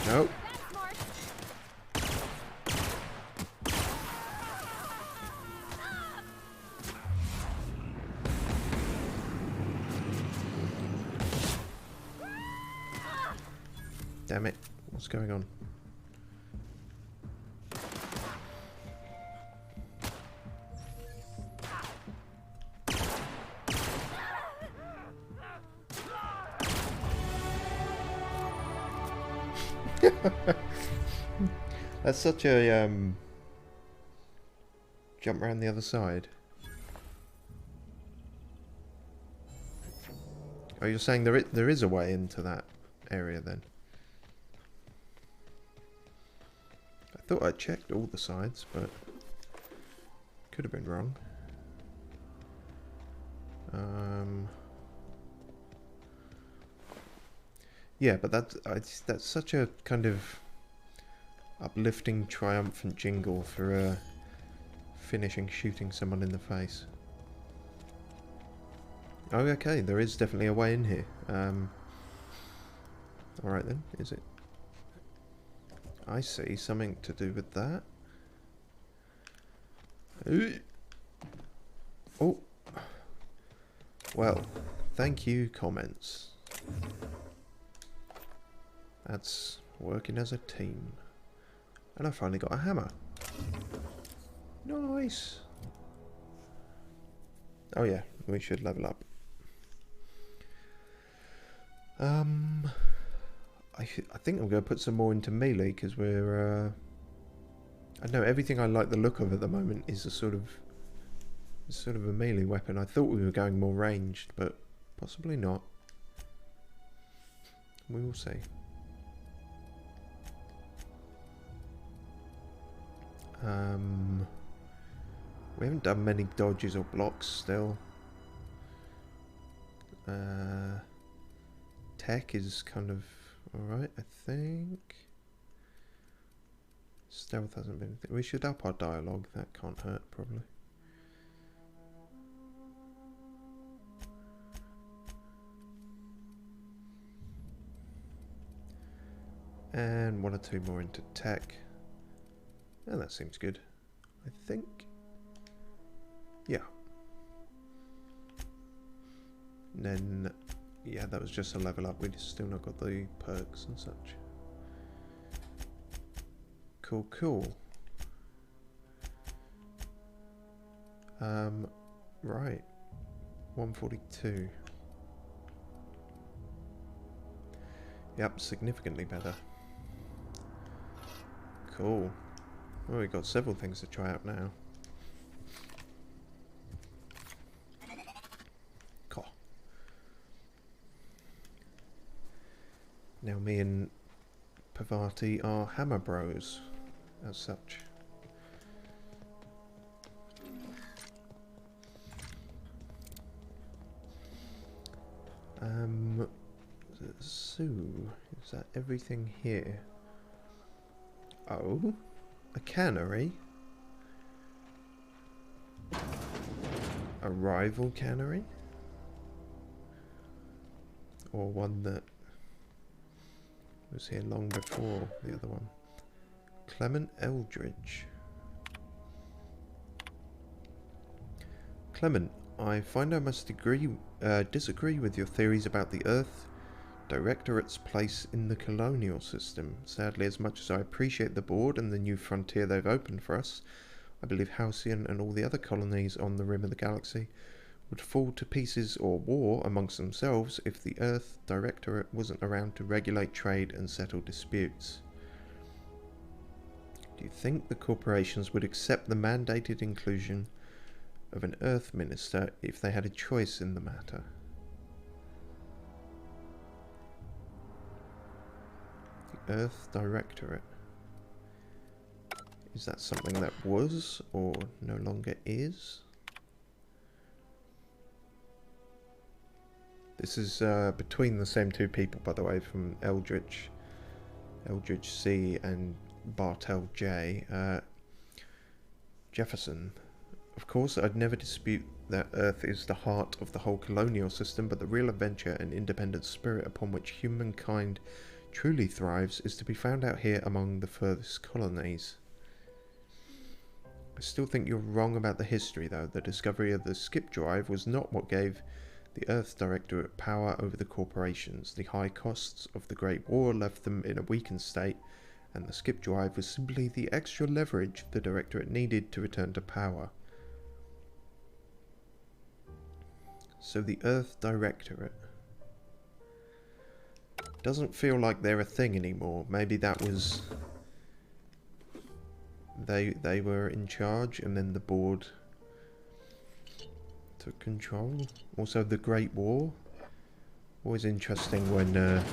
No. Damn it. What's going on? That's such a jump around the other side. Oh, you're saying there is a way into that area then? I thought I checked all the sides, but could have been wrong. Yeah, but that's such a kind of uplifting, triumphant jingle for finishing shooting someone in the face. Oh, okay, there is definitely a way in here. Alright then, is it? I see something to do with that. Oh. Well, thank you, comments. That's working as a team. And I finally got a hammer. Nice. Oh yeah, we should level up. I think I'm going to put some more into melee because we're I don't know, everything I like the look of at the moment is a sort of a melee weapon. I thought we were going more ranged, but possibly not. We will see. We haven't done many dodges or blocks still. Tech is kind of alright, I think. Stealth hasn't been... We should up our dialogue, that can't hurt, probably. And one or two more into tech. And that seems good, I think. Yeah. And then, yeah, that was just a level up. We've still not got the perks and such. Cool, cool. Right. 142. Yep, significantly better. Cool. Well, we've got several things to try out now. Cool. Now me and Pavati are hammer bros, as such. So, is that everything here? Oh, a cannery? A rival cannery? Or one that was here long before the other one? Clement Eldridge. Clement, I find I must disagree with your theories about the Earth Directorate's place in the colonial system. Sadly, as much as I appreciate the board and the new frontier they've opened for us, I believe Halcyon and all the other colonies on the rim of the galaxy would fall to pieces or war amongst themselves if the Earth Directorate wasn't around to regulate trade and settle disputes. Do you think the corporations would accept the mandated inclusion of an Earth Minister if they had a choice in the matter? The Earth Directorate. Is that something that was or no longer is? This is between the same two people, by the way, from Eldridge C and Bartel J. Jefferson. Of course, I'd never dispute that Earth is the heart of the whole colonial system, but the real adventure and independent spirit upon which humankind truly thrives is to be found out here among the furthest colonies. I still think you're wrong about the history, though. The discovery of the skip drive was not what gave the Earth Directorate power over the corporations. The high costs of the Great War left them in a weakened state, and the skip drive was simply the extra leverage the Directorate needed to return to power. So the Earth Directorate doesn't feel like they're a thing anymore. Maybe that was... They were in charge, and then the board took control. Also, the Great War. Always interesting when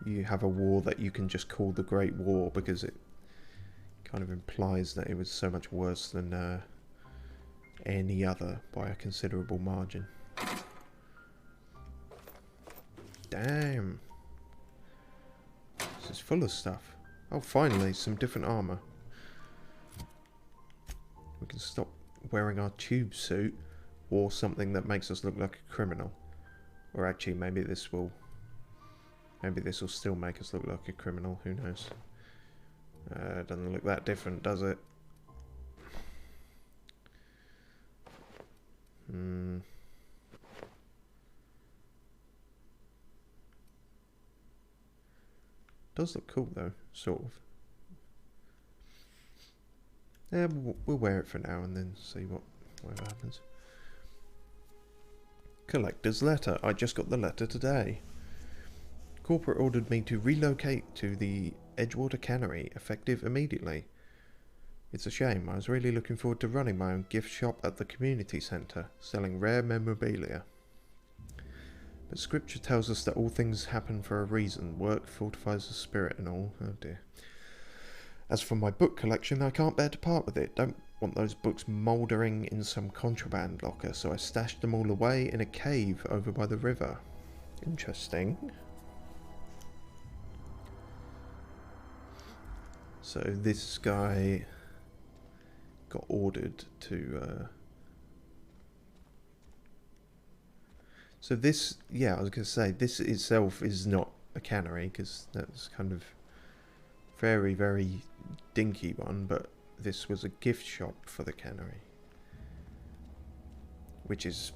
you have a war that you can just call the Great War, because it kind of implies that it was so much worse than any other by a considerable margin. Damn. This is full of stuff. Oh, finally, some different armor. We can stop wearing our tube suit or something that makes us look like a criminal. Or actually, maybe this will still make us look like a criminal. Who knows? It doesn't look that different, does it? Does look cool though, sort of. Yeah, we'll wear it for now and then see whatever happens. Collector's letter. I just got the letter today. Corporate ordered me to relocate to the Edgewater Cannery, effective immediately. It's a shame. I was really looking forward to running my own gift shop at the community centre, selling rare memorabilia. But scripture tells us that all things happen for a reason. Work fortifies the spirit and all. Oh dear. As for my book collection, I can't bear to part with it. Don't want those books mouldering in some contraband locker, so I stashed them all away in a cave over by the river. Interesting. So this guy got ordered to... So this, yeah, I was going to say, this itself is not a cannery, because that's kind of very, very dinky one, but this was a gift shop for the cannery. Which is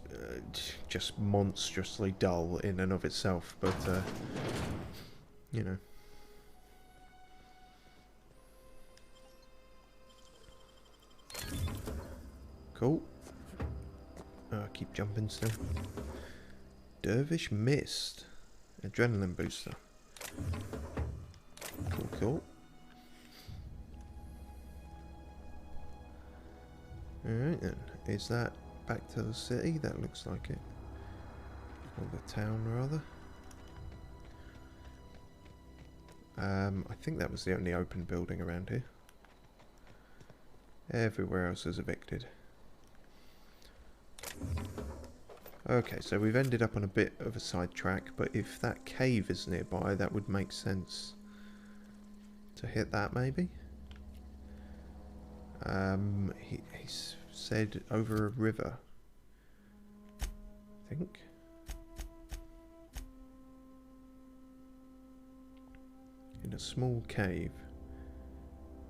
just monstrously dull in and of itself, but, you know. Cool. Oh, I keep jumping still. Dervish Mist. Adrenaline booster. Cool, cool. Alright then, is that back to the city? That looks like it. Or the town, rather. I think that was the only open building around here. Everywhere else is evicted. Okay, so we've ended up on a bit of a sidetrack, but if that cave is nearby, that would make sense to hit that, maybe? He said over a river, I think. In a small cave.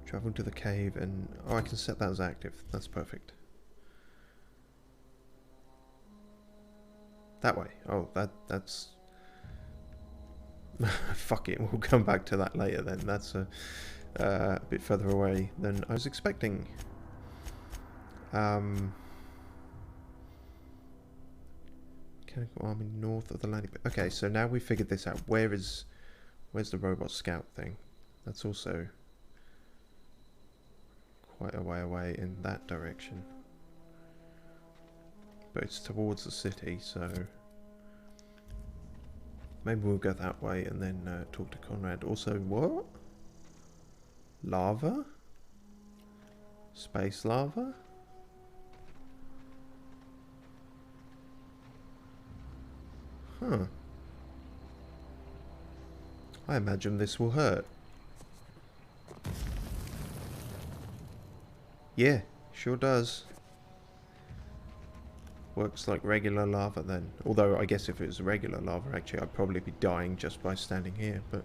Travel to the cave and... oh, I can set that as active. That's perfect. That way. Oh, that's... fuck it, we'll come back to that later then. That's a bit further away than I was expecting. Mechanical army north of the landing. Okay, so now we figured this out. Where's the robot scout thing? That's also quite a way away in that direction. But it's towards the city, so maybe we'll go that way and then talk to Conrad. Also, what? Lava? Space lava? Huh. I imagine this will hurt. Yeah, sure does. Works like regular lava then. Although I guess if it was regular lava, actually I'd probably be dying just by standing here, but...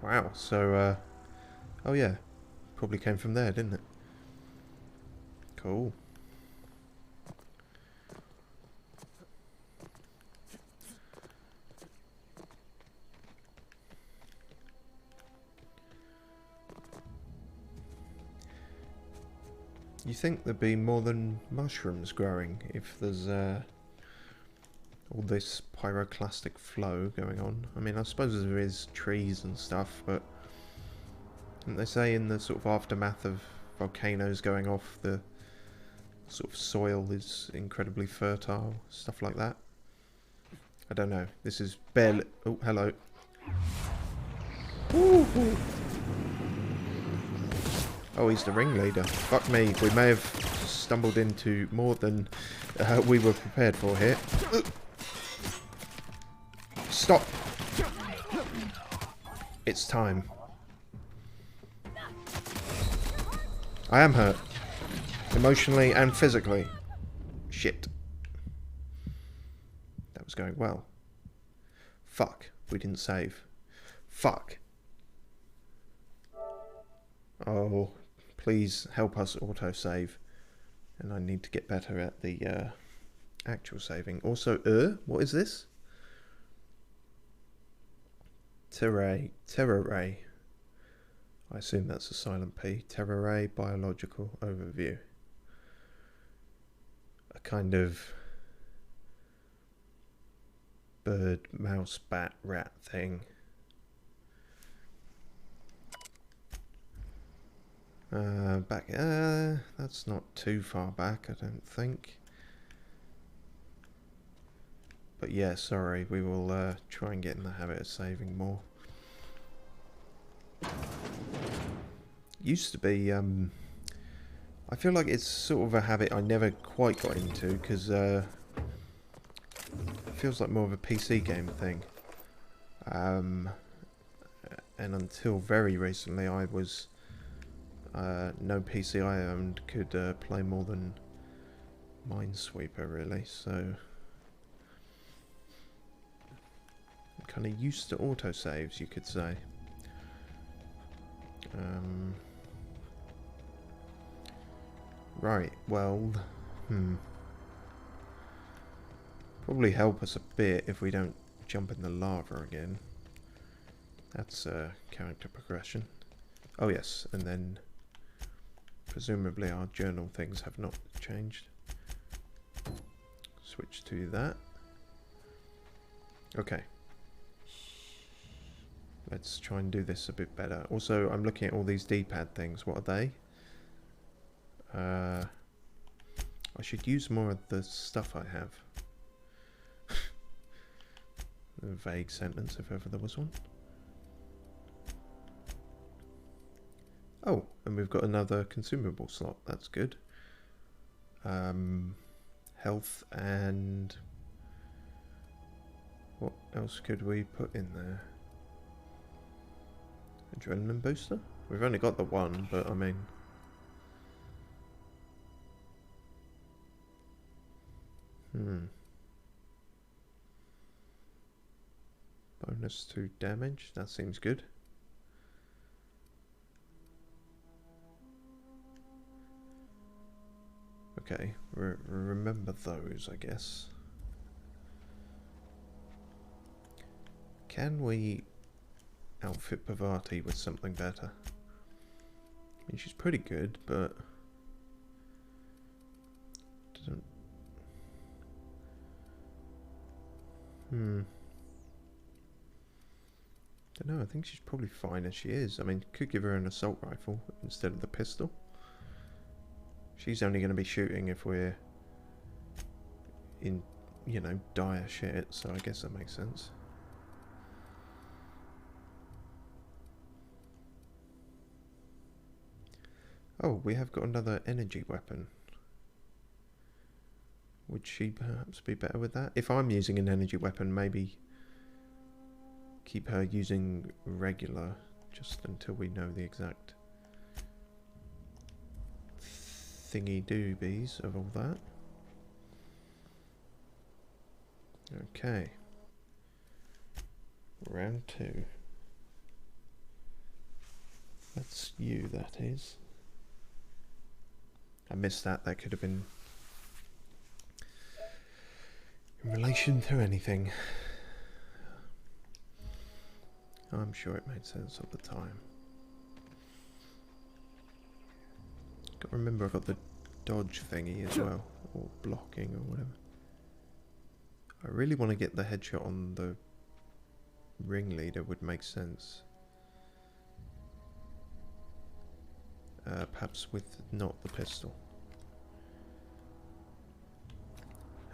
wow, so oh yeah, probably came from there, didn't it? Cool. You think there'd be more than mushrooms growing if there's all this pyroclastic flow going on? I mean, I suppose there is trees and stuff, but didn't they say in the sort of aftermath of volcanoes going off, the sort of soil is incredibly fertile, stuff like that? I don't know. This is barely... oh, hello. Ooh. Oh, he's the ringleader. Fuck me. We may have stumbled into more than we were prepared for here. Stop. It's time. I am hurt. Emotionally and physically. Shit. That was going well. Fuck. We didn't save. Fuck. Oh, please help us autosave. And I need to get better at the actual saving. Also, what is this? Terra Ray. I assume that's a silent P. Terra Ray biological overview. A kind of bird, mouse, bat, rat thing. Back, that's not too far back, I don't think. But yeah, sorry, we will try and get in the habit of saving more. Used to be, I feel like it's sort of a habit I never quite got into, because it feels like more of a PC game thing. And until very recently I was... no PC I owned could play more than Minesweeper, really, so I'm kind of used to autosaves, you could say. Right, well, probably help us a bit if we don't jump in the lava again. That's character progression. Oh yes, and then presumably our journal things have not changed. Switch to that. Okay. Let's try and do this a bit better. Also, I'm looking at all these D-pad things. What are they? I should use more of the stuff I have. A vague sentence, if ever there was one. Oh, and we've got another consumable slot. That's good. Health and... what else could we put in there? Adrenaline booster? We've only got the one, but I mean... Bonus to damage, that seems good. Okay, remember those, I guess. Can we outfit Pavati with something better? I mean, she's pretty good, but doesn't. Don't know. I think she's probably fine as she is. I mean, could give her an assault rifle instead of the pistol. She's only going to be shooting if we're in, you know, dire shit. So I guess that makes sense. Oh, we have got another energy weapon. Would she perhaps be better with that? If I'm using an energy weapon, maybe keep her using regular just until we know the exact thingy doobies of all that. Okay. Round 2. That's you, that is. I missed that. That could have been in relation to anything. I'm sure it made sense at the time. Got to remember I got the dodge thingy as well, or blocking or whatever. I really want to get the headshot on the ringleader, would make sense. Perhaps with not the pistol.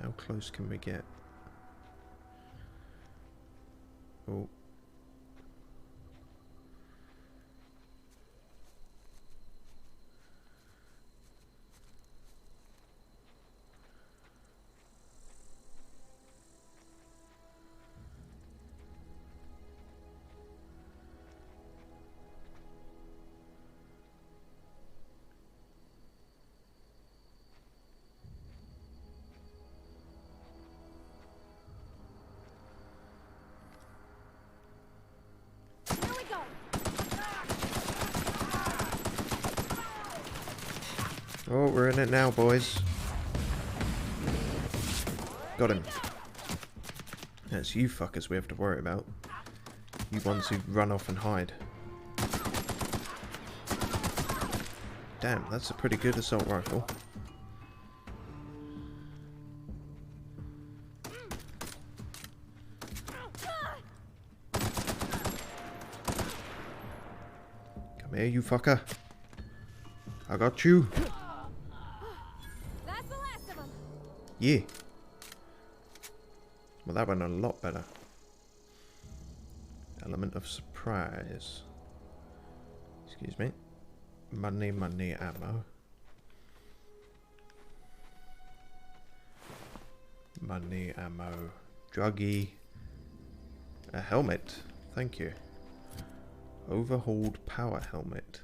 How close can we get? Oh. Oh, we're in it now, boys. Got him. It's you fuckers we have to worry about. You ones who run off and hide. Damn, that's a pretty good assault rifle. Come here, you fucker. I got you. That's the last of them. Yeah. Well, that went a lot better. Element of surprise. Excuse me. Money, money, ammo. Money, ammo. Druggy. A helmet. Thank you. Overhauled power helmet.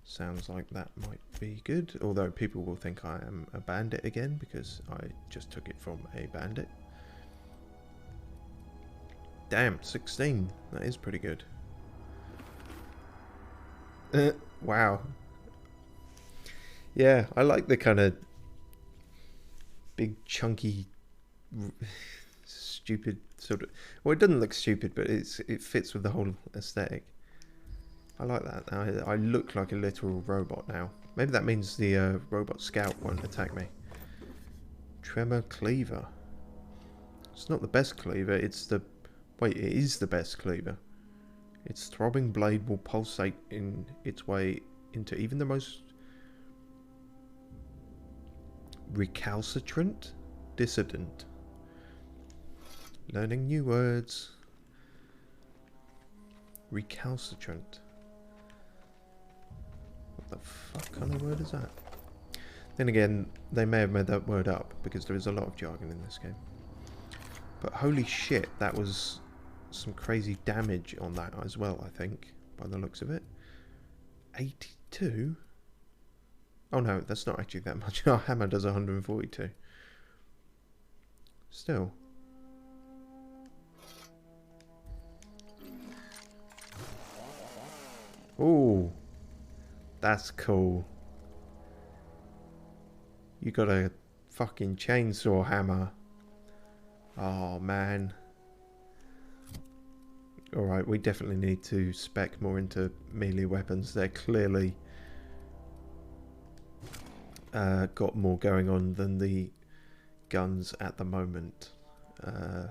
Sounds like that might be good, although people will think I am a bandit again because I just took it from a bandit. Damn, 16. That is pretty good. Wow. Yeah, I like the kind of big, chunky, stupid sort of... Well, it doesn't look stupid, but it fits with the whole aesthetic. I like that. I look like a literal robot now. Maybe that means the robot scout won't attack me. Tremor cleaver. It's not the best cleaver, it's the... Wait, it is the best cleaver. Its throbbing blade will pulsate in its way into even the most Recalcitrant? Dissident. Learning new words. Recalcitrant. What the fuck kind of word is that? Then again, they may have made that word up because there is a lot of jargon in this game. But holy shit, that was some crazy damage on that as well, I think, by the looks of it. 82? Oh no, that's not actually that much. Our hammer does 142. Still. Ooh, that's cool. You got a fucking chainsaw hammer. Oh man. Alright, we definitely need to spec more into melee weapons. They're clearly got more going on than the guns at the moment. Oh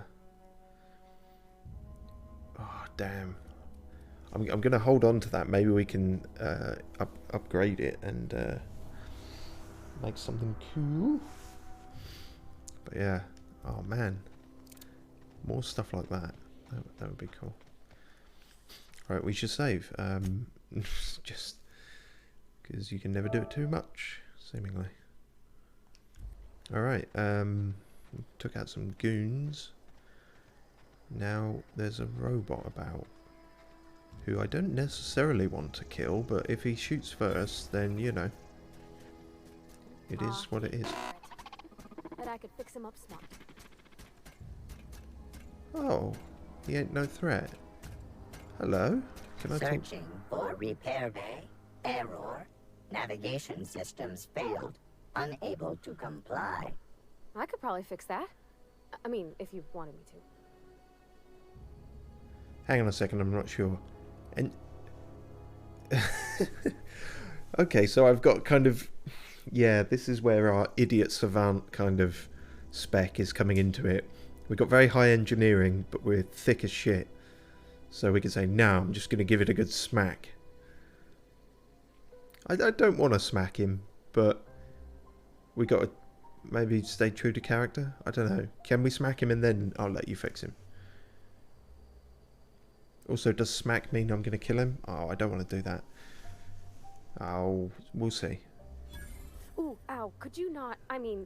damn. I'm going to hold on to that. Maybe we can upgrade it and make something cool. But yeah, oh man, more stuff like that. That would be cool. Right, we should save. Just because you can never do it too much, seemingly. Alright, took out some goons. Now there's a robot about who I don't necessarily want to kill, but if he shoots first, then, you know, it is what it is. But I could fix him up smart. Oh, he ain't no threat. Hello? Can I talk? Searching for repair bay. Error. Navigation systems failed. Unable to comply. I could probably fix that. I mean, if you wanted me to. Hang on a second, I'm not sure. And okay, so I've got kind of, yeah, this is where our idiot savant kind of spec is coming into it. We've got very high engineering, but we're thick as shit. So we can say, no, I'm just going to give it a good smack. I don't want to smack him, but we got to maybe stay true to character. I don't know. Can we smack him and then I'll let you fix him? Also, does smack mean I'm going to kill him? Oh, I don't want to do that. Oh, we'll see. Ooh, ow, could you not? I mean,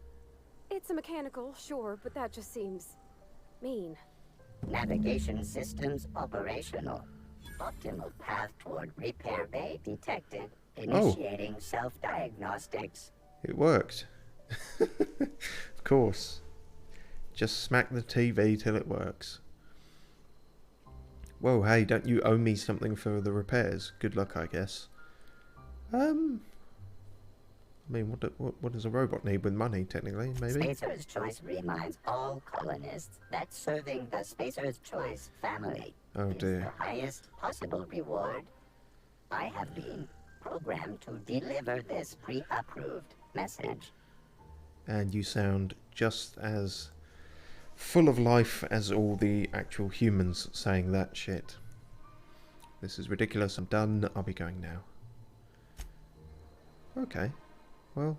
it's a mechanical, sure, but that just seems mean. Navigation systems operational. Optimal path toward repair bay detected. Initiating self-diagnostics. It worked. Of course. Just smack the TV till it works. Whoa, hey, don't you owe me something for the repairs? Good luck, I guess. I mean, what does a robot need with money, technically, maybe? Spacer's Choice reminds all colonists that serving the Spacer's Choice family is the highest possible reward. I have been programmed to deliver this pre-approved message. And you sound just as full of life as all the actual humans saying that shit. This is ridiculous. I'm done. I'll be going now. Okay. Well.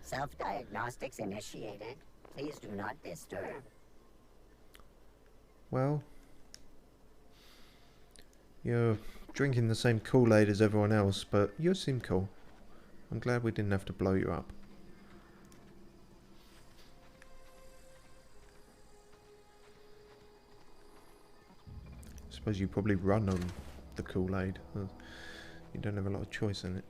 Self-diagnostics initiated. Please do not disturb. Well. You're drinking the same Kool-Aid as everyone else, but you seem cool. I'm glad we didn't have to blow you up. I suppose you probably run on the Kool-Aid. You don't have a lot of choice in it.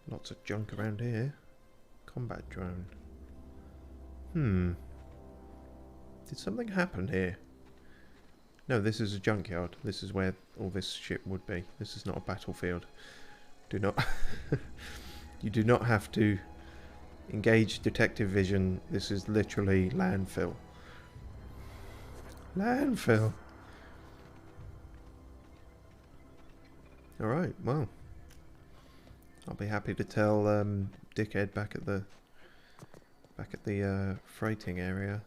Lots of junk around here. Combat drone. Did something happen here? No, this is a junkyard. This is where all this shit would be. This is not a battlefield. Do not... You do not have to engage detective vision. This is literally landfill. Landfill. Alright, well. I'll be happy to tell Dickhead back at the freighting area.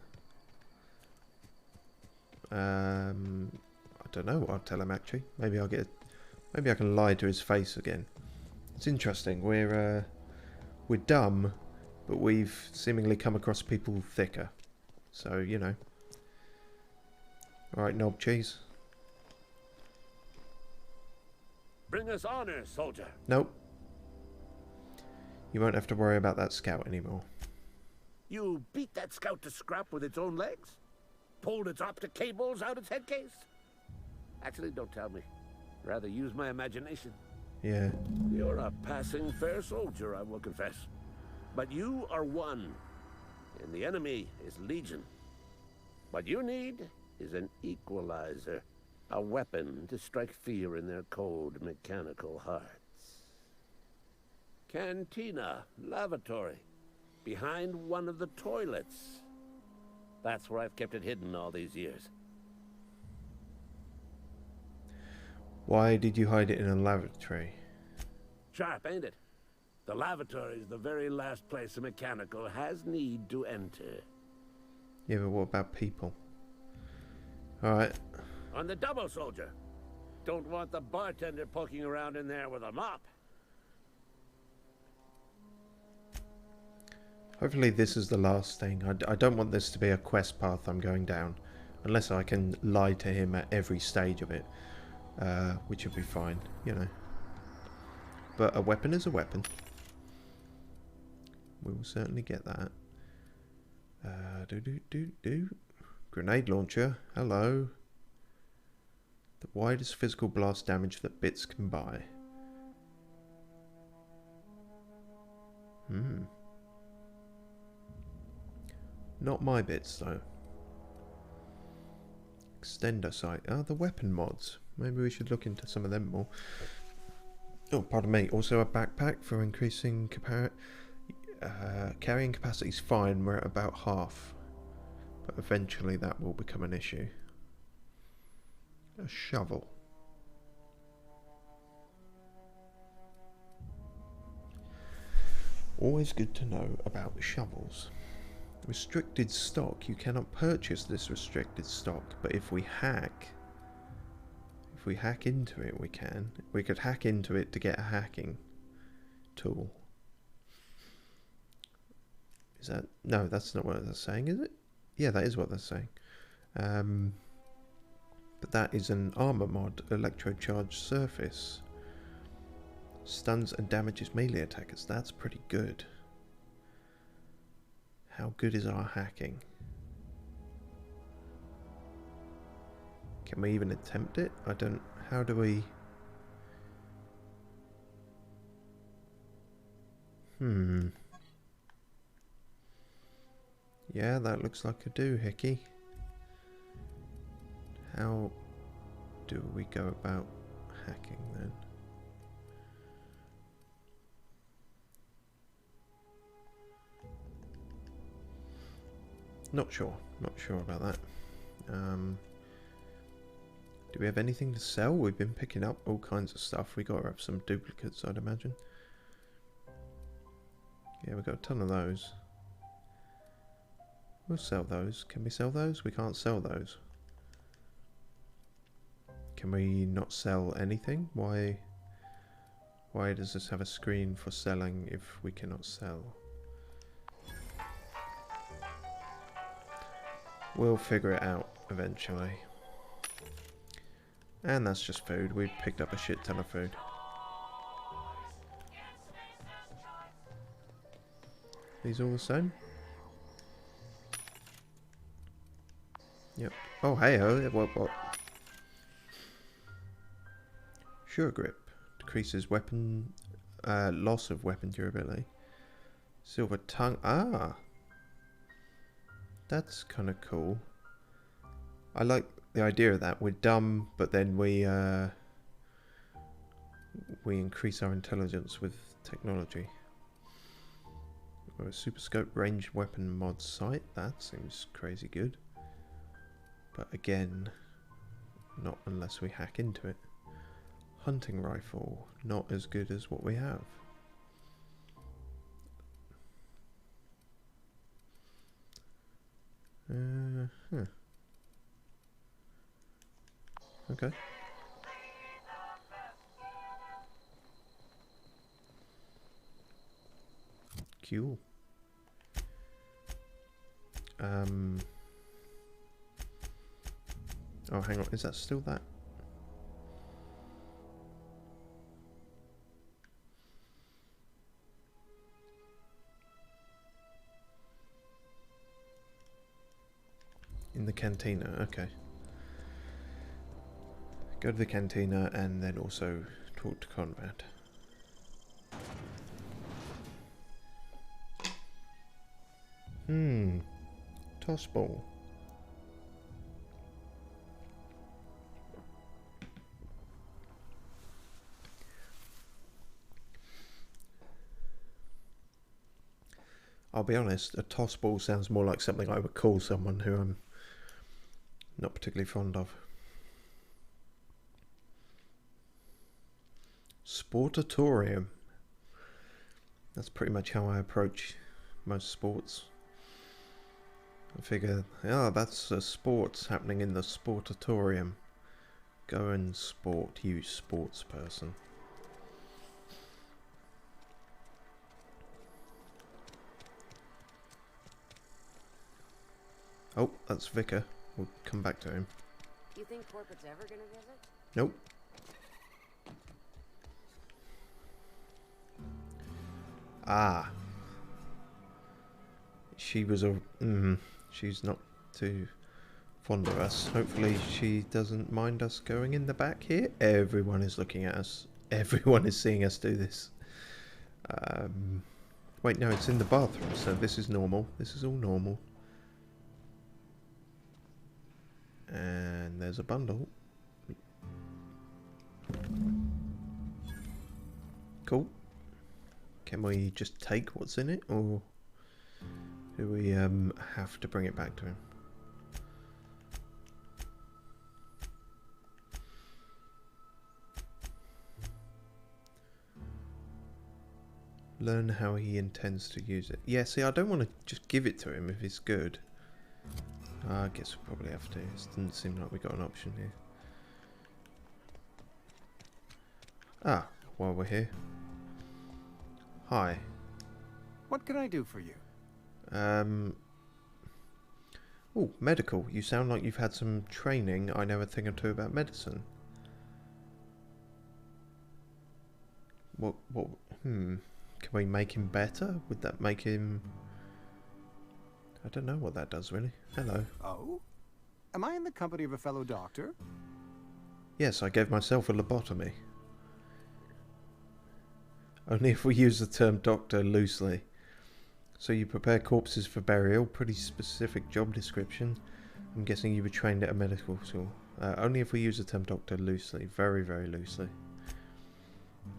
I don't know what I'll tell him actually. Maybe I'll get a Maybe I can lie to his face again. It's interesting. We're dumb, but we've seemingly come across people thicker. So, you know. Alright, knob cheese. Bring us honor, soldier. Nope. You won't have to worry about that scout anymore. You beat that scout to scrap with its own legs? Pulled its optic cables out its head case? Actually, don't tell me. Rather use my imagination. Yeah. You're a passing fair soldier, I will confess. But you are one, and the enemy is legion. What you need is an equalizer. A weapon to strike fear in their cold, mechanical hearts. Cantina, lavatory, behind one of the toilets. That's where I've kept it hidden all these years. Why did you hide it in a lavatory? Sharp, ain't it? The lavatory is the very last place a mechanical has need to enter. Yeah, but what about people? Alright. On the double, soldier. Don't want the bartender poking around in there with a mop. Hopefully this is the last thing. I don't want this to be a quest path I'm going down. Unless I can lie to him at every stage of it. Which would be fine, you know. But a weapon is a weapon. We will certainly get that. Grenade launcher. Hello. The widest physical blast damage that bits can buy. Not my bits though. Extender sight. Ah, the weapon mods. Maybe we should look into some of them more. Oh, pardon me. Also a backpack for increasing carrying capacity is fine. We're at about half. But eventually that will become an issue. A shovel. Always good to know about shovels. Restricted stock. You cannot purchase this restricted stock, but if we hack into it, we can. We could hack into it to get a hacking tool. Is that... No, that's not what that's saying, is it? Yeah, that is what that's saying. But that is an armor mod, electrocharged surface. Stuns and damages melee attackers. That's pretty good. How good is our hacking? Can we even attempt it? I don't... How do we... Yeah, that looks like a doohickey. How do we go about hacking then? Not sure about that. Do we have anything to sell? We've been picking up all kinds of stuff. We gotta have some duplicates, I'd imagine. Yeah, we've got a ton of those. We'll sell those. Can we sell those? We can't sell those. Can we not sell anything? Why does this have a screen for selling if we cannot sell? We'll figure it out eventually. And that's just food. We picked up a shit ton of food. These all the same? Yep. Oh, hey ho. What? Sure grip. Decreases weapon... loss of weapon durability. Silver tongue. Ah! That's kind of cool. I like the idea of that. We're dumb, but then we increase our intelligence with technology. Or a super scope ranged weapon mod sight. That seems crazy good. But again, not unless we hack into it. Hunting rifle, not as good as what we have. Okay. fuel. Oh, hang on. Is that still that? In the cantina, okay. Go to the cantina and then also talk to Conrad. Toss ball. I'll be honest, a toss ball sounds more like something I would call someone who I'm not particularly fond of. Sportatorium. That's pretty much how I approach most sports. I figure, oh, that's a sports happening in the sportatorium. Go and sport, you sports person. Oh, that's Vicar. We'll come back to him. You think corporate's ever gonna visit? Nope. Ah. She was a... she's not too fond of us. Hopefully she doesn't mind us going in the back here. Everyone is looking at us. Everyone is seeing us do this. Wait, no, it's in the bathroom, so this is normal. This is all normal. And there's a bundle. Cool. Can we just take what's in it, or do we have to bring it back to him? Learn how he intends to use it. Yeah, see, I don't want to just give it to him if it's good. I guess we'll probably have to. It doesn't seem like we got an option here. Ah, while we're here. Hi. What can I do for you? Oh, medical. You sound like you've had some training. I know a thing or two about medicine. Can we make him better? Would that make him... I don't know what that does, really. Hello. Oh? Am I in the company of a fellow doctor? Yes, I gave myself a lobotomy. Only if we use the term doctor loosely. So you prepare corpses for burial, pretty specific job description. I'm guessing you were trained at a medical school. Only if we use the term doctor loosely, very, very loosely.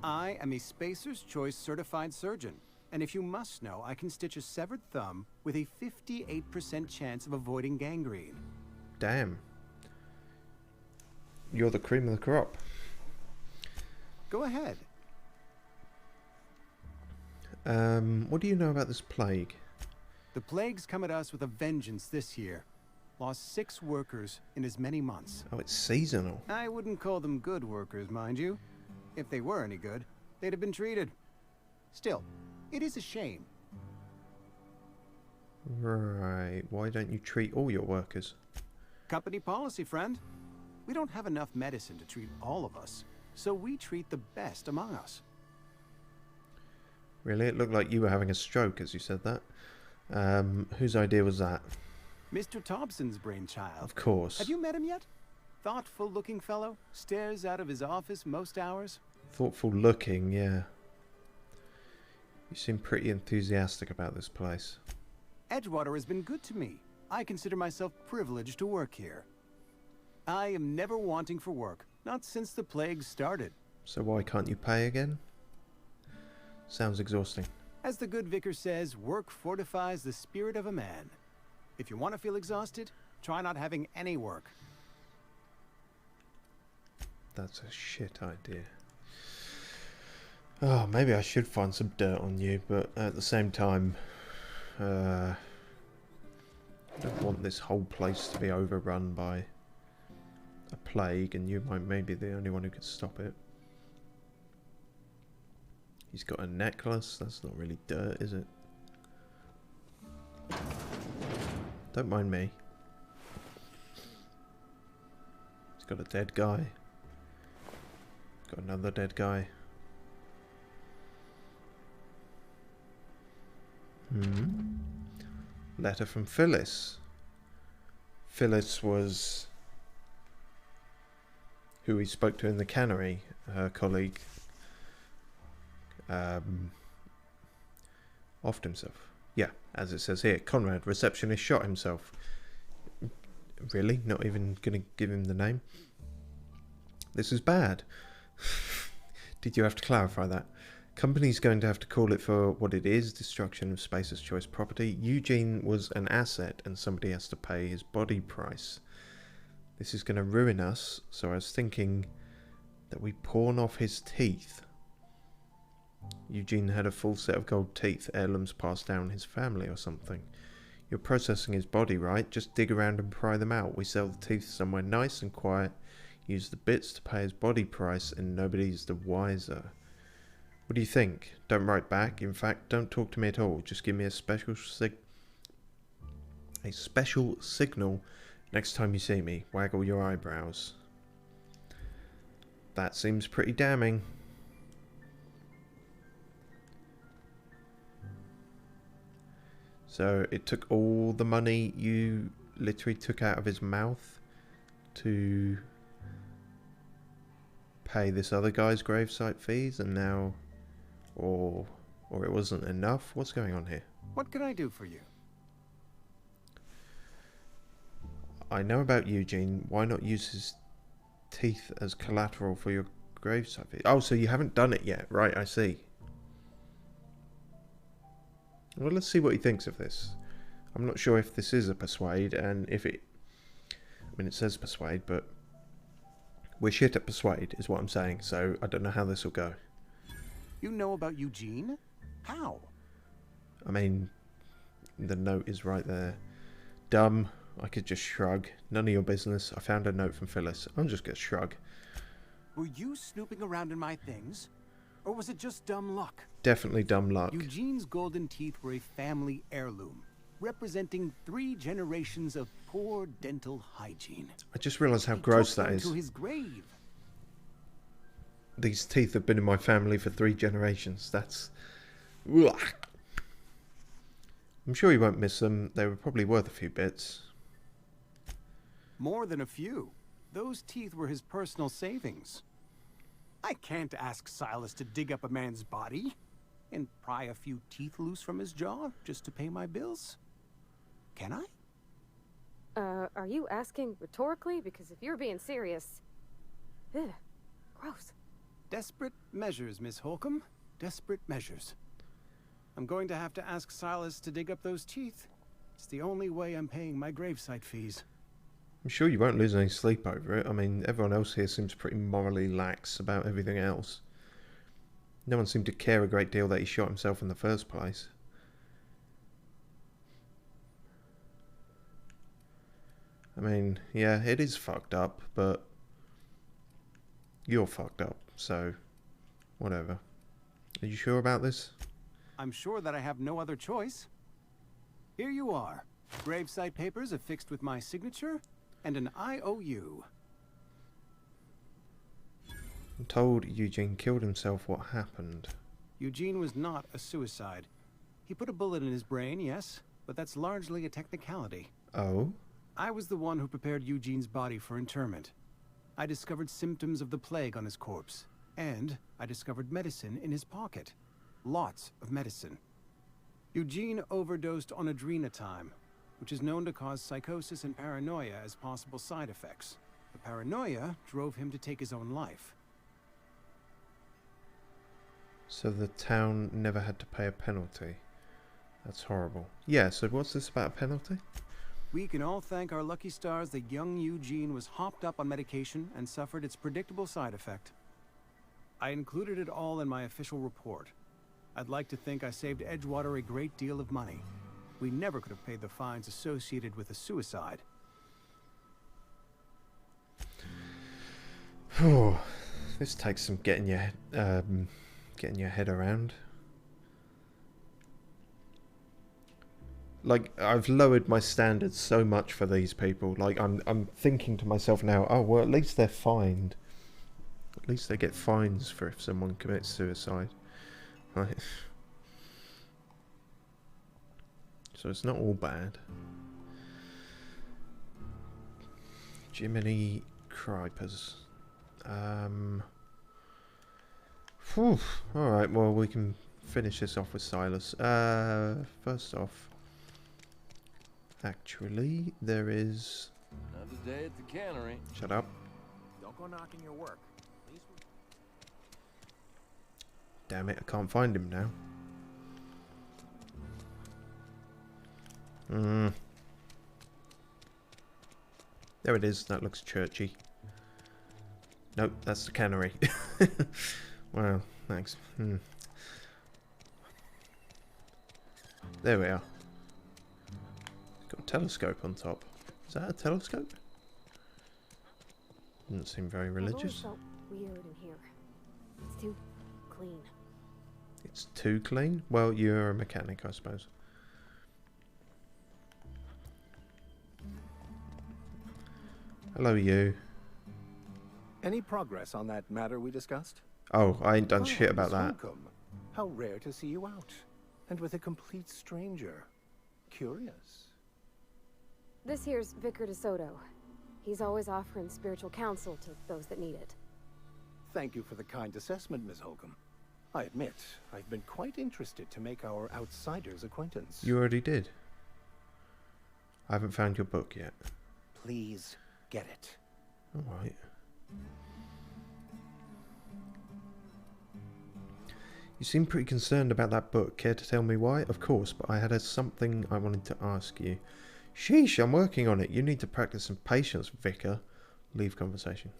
I am a Spacer's Choice certified surgeon. And if you must know, I can stitch a severed thumb with a 58% chance of avoiding gangrene. Damn. You're the cream of the crop. Go ahead. What do you know about this plague? The plague's come at us with a vengeance this year. Lost 6 workers in as many months. Oh, it's seasonal. I wouldn't call them good workers, mind you. If they were any good, they'd have been treated. Still, it is a shame. Right. Why don't you treat all your workers? Company policy, friend. We don't have enough medicine to treat all of us, so we treat the best among us. Really? It looked like you were having a stroke as you said that. Whose idea was that? Mr. Thompson's brainchild. Of course. Have you met him yet? Thoughtful-looking fellow, stares out of his office most hours. Thoughtful looking, yeah. You seem pretty enthusiastic about this place. Edgewater has been good to me. I consider myself privileged to work here. I am never wanting for work, not since the plague started. So why can't you pay again? Sounds exhausting. As the good vicar says, work fortifies the spirit of a man. If you want to feel exhausted, try not having any work. That's a shit idea. Oh, maybe I should find some dirt on you, but at the same time, I don't want this whole place to be overrun by a plague, and you might be the only one who could stop it. He's got a necklace. That's not really dirt, is it? Don't mind me. He's got a dead guy. Got another dead guy. Letter from Phyllis. Phyllis was who we spoke to in the cannery, her colleague. Offed himself. Yeah, as it says here, Conrad, receptionist, shot himself. Really? Not even gonna give him the name? This is bad. Did you have to clarify that? Company's going to have to call it for what it is, destruction of Spacer's Choice property. Eugene was an asset and somebody has to pay his body price. This is going to ruin us, so I was thinking that we pawn off his teeth. Eugene had a full set of gold teeth, heirlooms passed down his family or something. You're processing his body, right? Just dig around and pry them out. We sell the teeth somewhere nice and quiet, use the bits to pay his body price, and nobody's the wiser. What do you think? Don't write back. In fact, don't talk to me at all. Just give me a special signal next time you see me. Waggle your eyebrows. That seems pretty damning. So it took all the money you literally took out of his mouth to pay this other guy's gravesite fees, and now, or it wasn't enough? What's going on here? What can I do for you? I know about Eugene. Why not use his teeth as collateral for your gravesite fee? Oh, so you haven't done it yet. Right, I see. Well, let's see what he thinks of this. I'm not sure if this is a persuade, and if it... I mean, it says persuade, but we're shit at persuade, is what I'm saying, so I don't know how this will go. You know about Eugene? How? I mean, the note is right there. Dumb. I could just shrug. None of your business. I found a note from Phyllis. I'm just gonna shrug. Were you snooping around in my things? Or was it just dumb luck? Definitely dumb luck. Eugene's golden teeth were a family heirloom, representing 3 generations of poor dental hygiene. I just realised how gross that is. To his grave. These teeth have been in my family for 3 generations. That's... Ugh. I'm sure he won't miss them. They were probably worth a few bits. More than a few. Those teeth were his personal savings. I can't ask Silas to dig up a man's body and pry a few teeth loose from his jaw just to pay my bills. Can I? Are you asking rhetorically? Because if you're being serious... Ugh, gross. Desperate measures, Miss Holcomb. Desperate measures. I'm going to have to ask Silas to dig up those teeth. It's the only way I'm paying my gravesite fees. I'm sure you won't lose any sleep over it. I mean, everyone else here seems pretty morally lax about everything else. No one seemed to care a great deal that he shot himself in the first place. I mean, yeah, it is fucked up, but you're fucked up, so whatever. Are you sure about this? I'm sure that I have no other choice. Here you are. Gravesite papers affixed with my signature and an IOU. I'm told Eugene killed himself. What happened? Eugene was not a suicide. He put a bullet in his brain, yes, but that's largely a technicality. Oh? I was the one who prepared Eugene's body for interment. I discovered symptoms of the plague on his corpse, and I discovered medicine in his pocket. Lots of medicine. Eugene overdosed on adrenatime, which is known to cause psychosis and paranoia as possible side effects. The paranoia drove him to take his own life. So the town never had to pay a penalty. That's horrible. Yeah, so what's this about a penalty? We can all thank our lucky stars that young Eugene was hopped up on medication and suffered its predictable side effect. I included it all in my official report. I'd like to think I saved Edgewater a great deal of money. We never could have paid the fines associated with a suicide. Oh, this takes some getting your head around. like, I've lowered my standards so much for these people. Like, I'm thinking to myself now, oh, well, at least they're fined. At least they get fines for if someone commits suicide. Right. So it's not all bad. Jiminy Cripers. Alright, well, we can finish this off with Silas. First off, actually, there is... Another day at the cannery. Shut up. Don't go knocking your work. Damn it, I can't find him now. There it is, that looks churchy. Nope, that's the cannery. Wow, thanks. There we are. It's got a telescope on top. Is that a telescope? Doesn't seem very religious. I've always felt weird in here. It's too clean. It's too clean? Well, you're a mechanic, I suppose. Hello, you. Any progress on that matter we discussed? Oh, I ain't done shit about that. Welcome. How rare to see you out. And with a complete stranger. Curious. This here's Vicar DeSoto. He's always offering spiritual counsel to those that need it. Thank you for the kind assessment, Ms. Holcomb. I admit, I've been quite interested to make our outsider's acquaintance. You already did. I haven't found your book yet. Please, get it. Alright. You seem pretty concerned about that book. Care to tell me why? Of course, but I had something I wanted to ask you. Sheesh, I'm working on it. You need to practice some patience, Vicar. Leave conversation.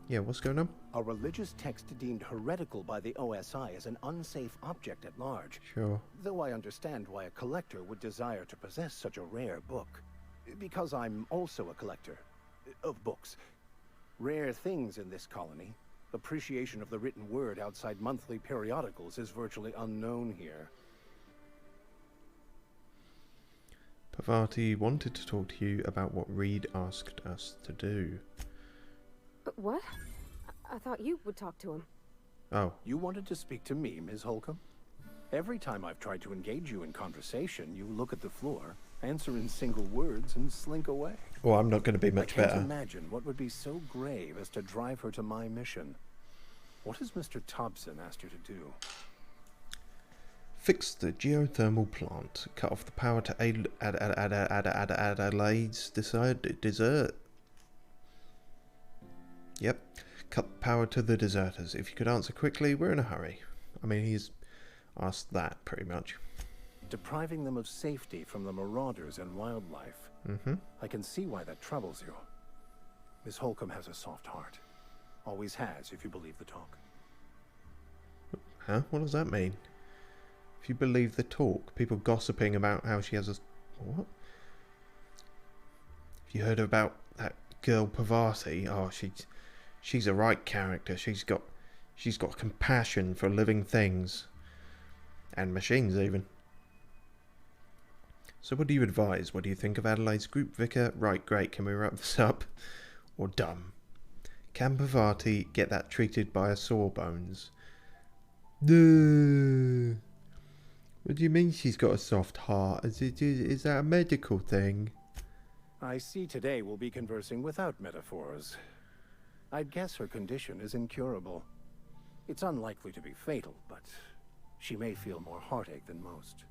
Yeah, what's going on? A religious text deemed heretical by the OSI is an unsafe object at large. Sure. Though I understand why a collector would desire to possess such a rare book. Because I'm also a collector of books. Rare things in this colony. Appreciation of the written word outside monthly periodicals is virtually unknown here. Parvati wanted to talk to you about what Reed asked us to do. What? I thought you would talk to him. Oh. You wanted to speak to me, Ms. Holcomb? Every time I've tried to engage you in conversation, you look at the floor, answer in single words, and slink away. Well, I'm not going to be much better. I can't imagine what would be so grave as to drive her to my mission. What has Mr. Thompson asked you to do? Fix the geothermal plant. Cut off the power to Adelaide's desert. Yep. Cut the power to the deserters. If you could answer quickly, we're in a hurry. I mean, he's asked that, pretty much. Depriving them of safety from the marauders and wildlife. I can see why that troubles you. Miss Holcomb has a soft heart. Always has, if you believe the talk. Huh? What does that mean? If you believe the talk, people gossiping about how she has a... What? Have you heard about that girl Parvati? Oh, she's a right character. She's got compassion for living things. And machines, even. So what do you advise? What do you think of Adelaide's group, Vicar? Right, great. Can we wrap this up? Or dumb? Can Parvati get that treated by a sawbones? No. What do you mean she's got a soft heart? Is that a medical thing? I see today we'll be conversing without metaphors. I'd guess her condition is incurable. It's unlikely to be fatal, but she may feel more heartache than most.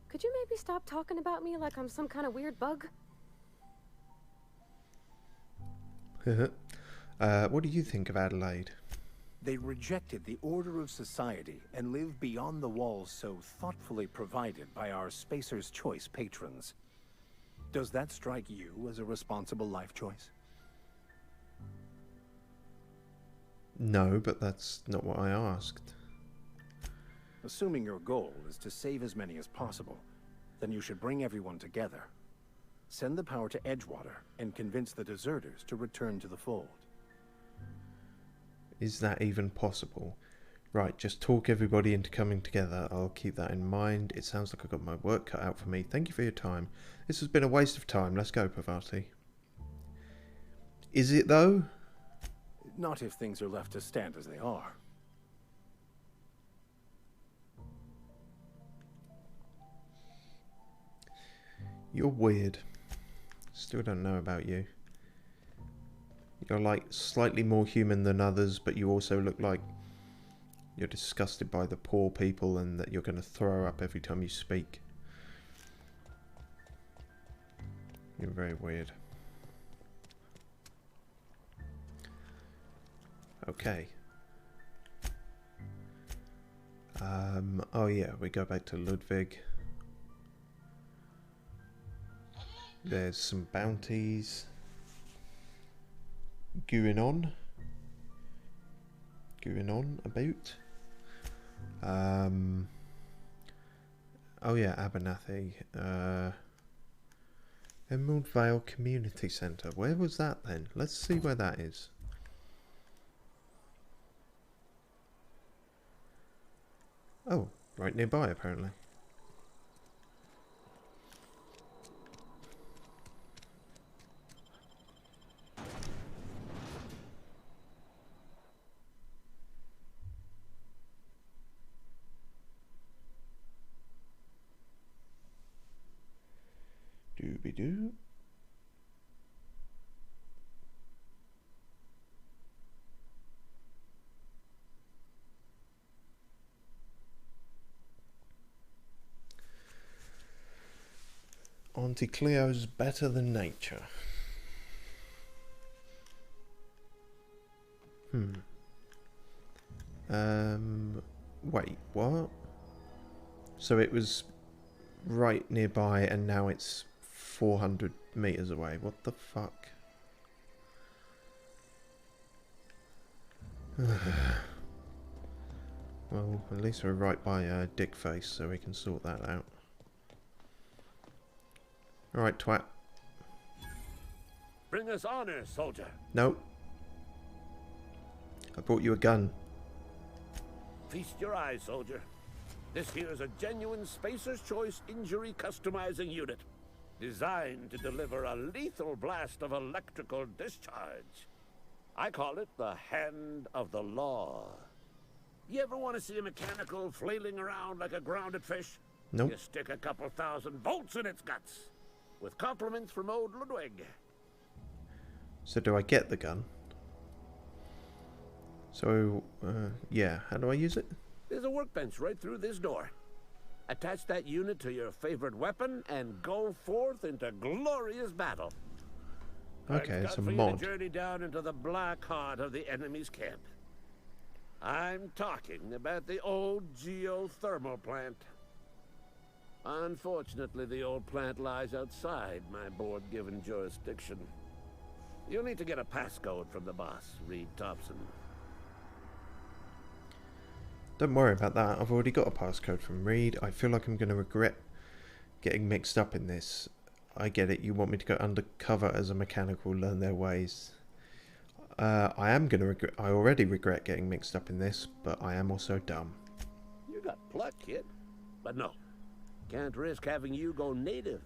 Could you maybe stop talking about me like I'm some kind of weird bug? What do you think of Adelaide? They rejected the order of society and live beyond the walls so thoughtfully provided by our Spacer's Choice patrons. Does that strike you as a responsible life choice? No, but that's not what I asked. Assuming your goal is to save as many as possible, then you should bring everyone together. Send the power to Edgewater and convince the deserters to return to the fold. Is that even possible? Right, just talk everybody into coming together. I'll keep that in mind. It sounds like I've got my work cut out for me. Thank you for your time. This has been a waste of time. Let's go, Parvati. Is it, though? Not if things are left to stand as they are. You're weird. Still don't know about you. You're like slightly more human than others, but you also look like you're disgusted by the poor people and that you're going to throw up every time you speak. You're very weird. Okay. Oh yeah, we go back to Ludwig. There's some bounties going on about. Oh yeah, Abernathy. Emerald Vale Community Centre. Where was that then? Let's see where that is. Oh, right nearby apparently. Dooby-doo. Auntie Cleo's better than nature. Wait, what? So it was right nearby and now it's 400 meters away. What the fuck? Well, at least we're right by Dickface, so we can sort that out. Alright, twat. Bring us honor, soldier. Nope. I brought you a gun. Feast your eyes, soldier. This here is a genuine Spacer's Choice injury customizing unit, designed to deliver a lethal blast of electrical discharge. I call it the Hand of the Law. You ever want to see a mechanical flailing around like a grounded fish? Nope. You stick a couple thousand volts in its guts. With compliments from old Ludwig. So do I get the gun? So, yeah, how do I use it? There's a workbench right through this door. Attach that unit to your favorite weapon and go forth into glorious battle. Okay, it's a for mod. You to journey down into the black heart of the enemy's camp. I'm talking about the old geothermal plant. Unfortunately, the old plant lies outside my board-given jurisdiction. You'll need to get a passcode from the boss, Reed Thompson. Don't worry about that. I've already got a passcode from Reed. I feel like I'm going to regret getting mixed up in this. I get it. You want me to go undercover as a mechanical, learn their ways. I am going to regret. I already regret getting mixed up in this, but I am also dumb. You got pluck, kid. But no. Can't risk having you go native.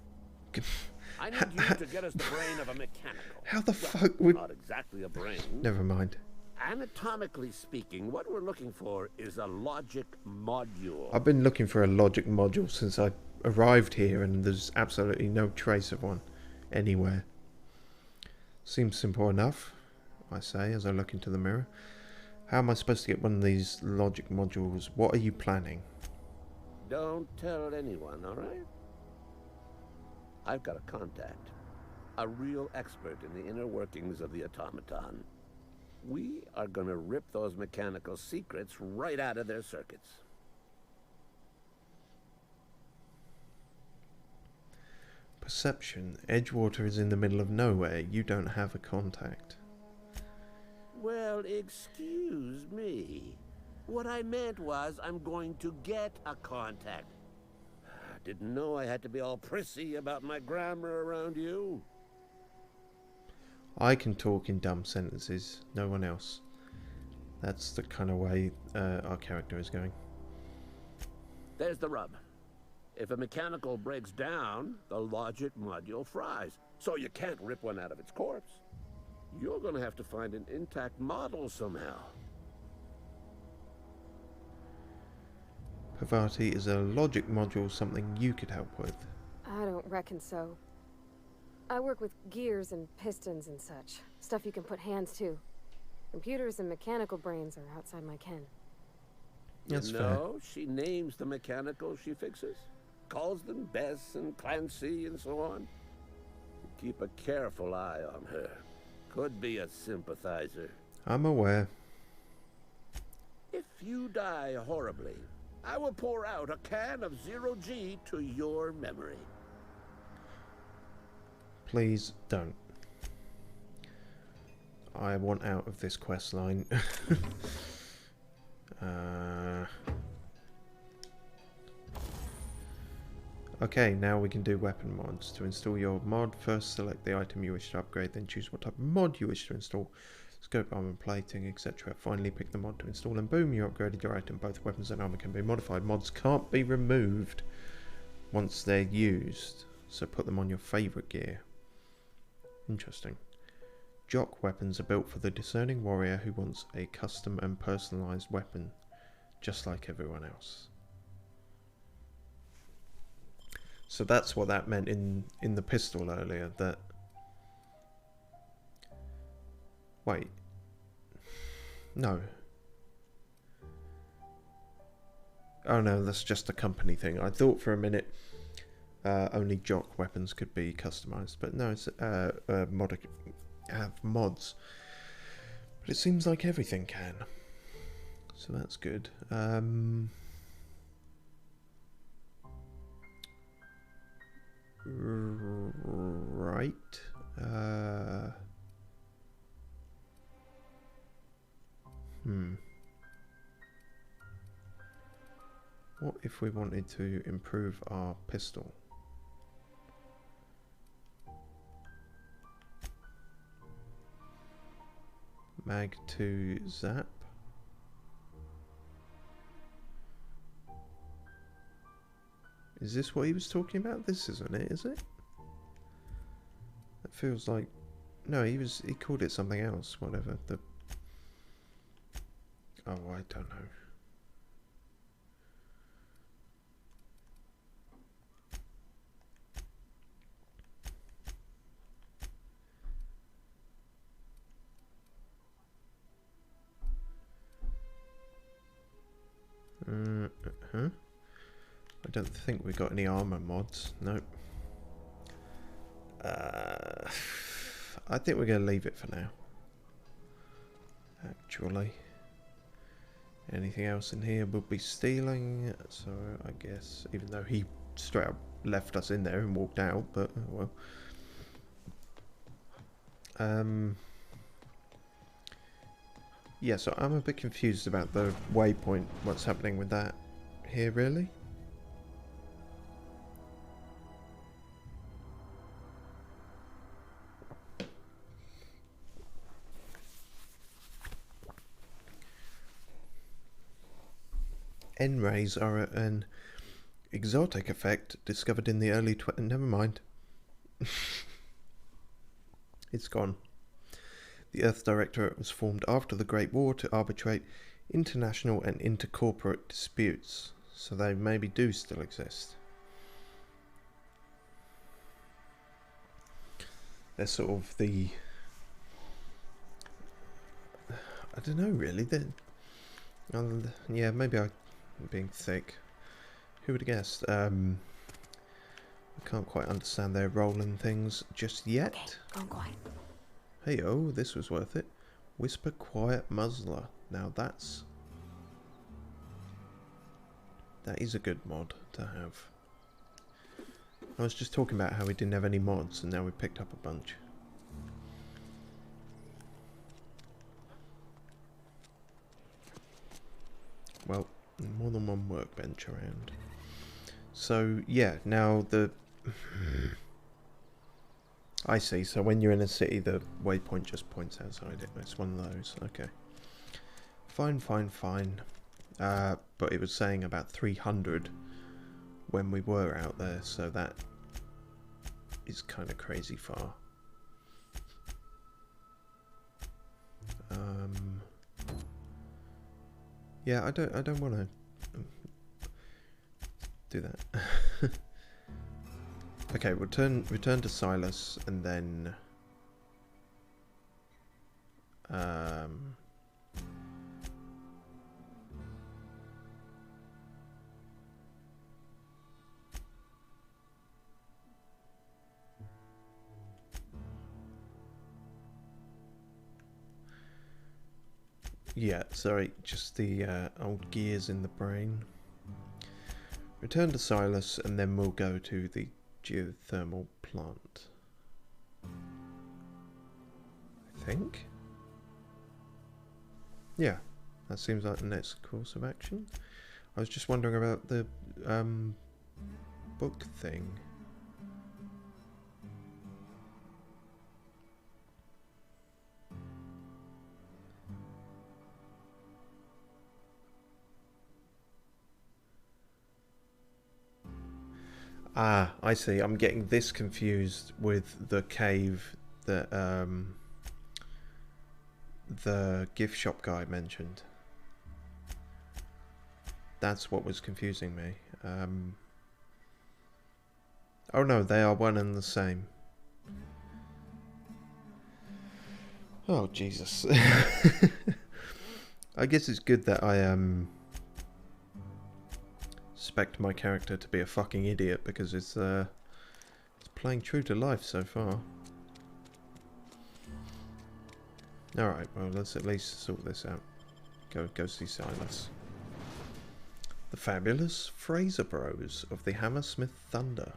I need you to get us the brain of a mechanical. How the fuck would... Not exactly a brain. Never mind. Anatomically speaking, what we're looking for is a logic module. I've been looking for a logic module since I arrived here and there's absolutely no trace of one anywhere. Seems simple enough, I say as I look into the mirror. How am I supposed to get one of these logic modules? What are you planning? Don't tell anyone, all right? I've got a contact. A real expert in the inner workings of the automaton. We are gonna rip those mechanical secrets right out of their circuits. Perception. Edgewater is in the middle of nowhere. You don't have a contact. Well, excuse me. What I meant was I'm going to get a contact. Didn't know I had to be all prissy about my grammar around you. I can talk in dumb sentences. No one else. That's the kind of way our character is going. There's the rub. If a mechanical breaks down, the logic module fries. So you can't rip one out of its corpse. You're gonna have to find an intact model somehow. Pavati, is a logic module something you could help with? I don't reckon so. I work with gears and pistons and such. Stuff you can put hands to. Computers and mechanical brains are outside my ken. That's fair. She names the mechanicals she fixes. Calls them Bess and Clancy and so on. Keep a careful eye on her. Could be a sympathizer. I'm aware. If you die horribly, I will pour out a can of 0G to your memory. Please don't. I want out of this quest line. Okay, now we can do weapon mods. To install your mod, first select the item you wish to upgrade, then choose what type of mod you wish to install. Scope, armor, plating, etc. Finally pick the mod to install and boom, you upgraded your item. Both weapons and armor can be modified. Mods can't be removed once they're used, so put them on your favourite gear. Interesting. Jock weapons are built for the discerning warrior who wants a custom and personalised weapon, just like everyone else. So that's what that meant in the pistol earlier, that... Wait. No. Oh no, that's just a company thing. I thought for a minute only jock weapons could be customised, but no, it's have mods. But it seems like everything can. So that's good. Right. What if we wanted to improve our pistol? Mag to zap. Is this what he was talking about? This isn't it, is it? That feels like... No, he called it something else, whatever. Oh, I don't know. I don't think we got any armor mods. Nope. I think we're going to leave it for now. Actually. Anything else in here would be stealing. So I guess, even though he straight up left us in there and walked out, but well. Yeah, so I'm a bit confused about the waypoint. What's happening with that here, really? N-rays are an exotic effect discovered in the early never mind. It's gone. The Earth Directorate was formed after the Great War to arbitrate international and intercorporate disputes, so they maybe do still exist. They're sort of the... I don't know really, yeah, maybe I'm being thick. Who would have guessed? I can't quite understand their role in things just yet. Okay, go quiet. Hey, oh, this was worth it. Whisper Quiet Muzzler. Now that is a good mod to have. I was just talking about how we didn't have any mods and now we picked up a bunch. Well, more than one workbench around. So, yeah, now the... I see, so when you're in a city, the waypoint just points outside it. It's one of those, okay. Fine. But it was saying about 300 when we were out there, so that is kind of crazy far. Yeah, I don't want to do that. Okay, return to Silas, and then yeah, sorry, just the old gears in the brain. Return to Silas, and then we'll go to the geothermal plant. I think. Yeah, that seems like the next course of action. I was just wondering about the book thing. Ah, I see. I'm getting this confused with the cave that the gift shop guy mentioned. That's what was confusing me. Oh no, they are one and the same. Oh Jesus. I guess it's good that I expect my character to be a fucking idiot, because it's playing true to life so far. Alright, well, let's at least sort this out. Go see Silas. The fabulous Fraser Bros of the Hammersmith Thunder.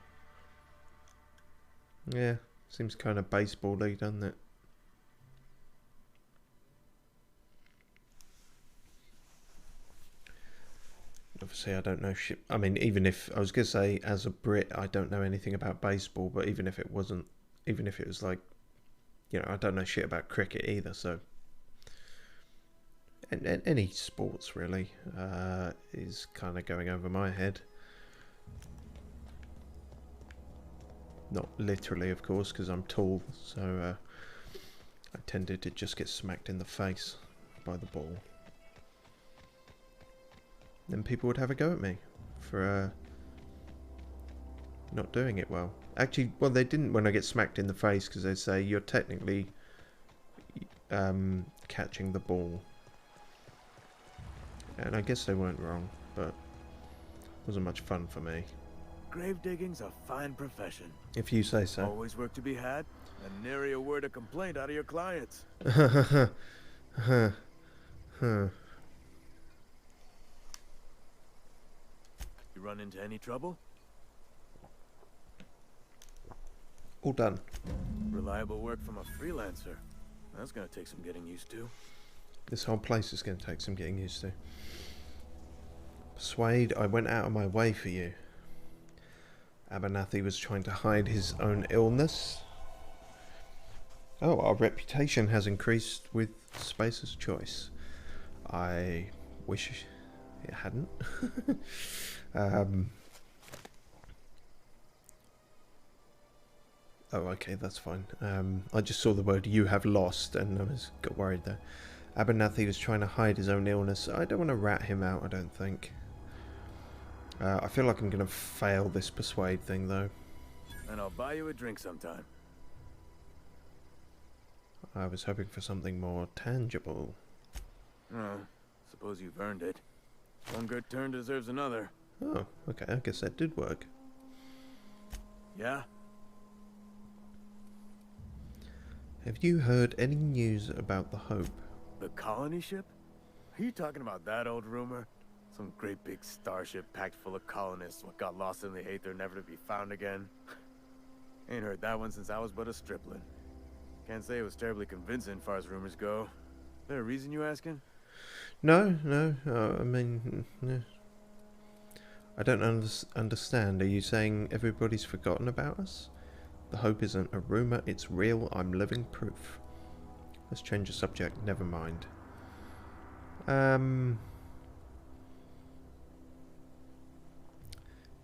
Yeah, seems kind of baseball-y, doesn't it? Obviously, I don't know shit. I mean, even if I was gonna say, as a Brit, I don't know anything about baseball. But even if it wasn't, even if it was like, you know, I don't know shit about cricket either. So, and any sports really is kind of going over my head. Not literally, of course, because I'm tall. So I tended to just get smacked in the face by the ball. Then people would have a go at me for not doing it well. Actually, well, they didn't when I get smacked in the face, because they say you're technically catching the ball. And I guess they weren't wrong, but it wasn't much fun for me. Grave digging's a fine profession. If you say so. Always work to be had, and nary a word of complaint out of your clients. You run into any trouble? All done. Reliable work from a freelancer. That's gonna take some getting used to. This whole place is going to take some getting used to. Persuade, I went out of my way for you. Abernathy was trying to hide his own illness. Oh, our reputation has increased with Spacer's Choice. I wish it hadn't. Oh, okay, that's fine. I just saw the word "you have lost" and I got worried there. Abernathy was trying to hide his own illness. I don't want to rat him out, I don't think. I feel like I'm going to fail this persuade thing, though. And I'll buy you a drink sometime. I was hoping for something more tangible. Oh, suppose you've earned it. One good turn deserves another. Oh, okay, I guess that did work. Yeah? Have you heard any news about the Hope? The colony ship? Are you talking about that old rumor? Some great big starship packed full of colonists what got lost in the aether, never to be found again? Ain't heard that one since I was but a stripling. Can't say it was terribly convincing as far as rumors go. There a reason you asking? No. I mean, no. I don't understand. Are you saying everybody's forgotten about us? The Hope isn't a rumor, it's real. I'm living proof. Let's change the subject. Never mind.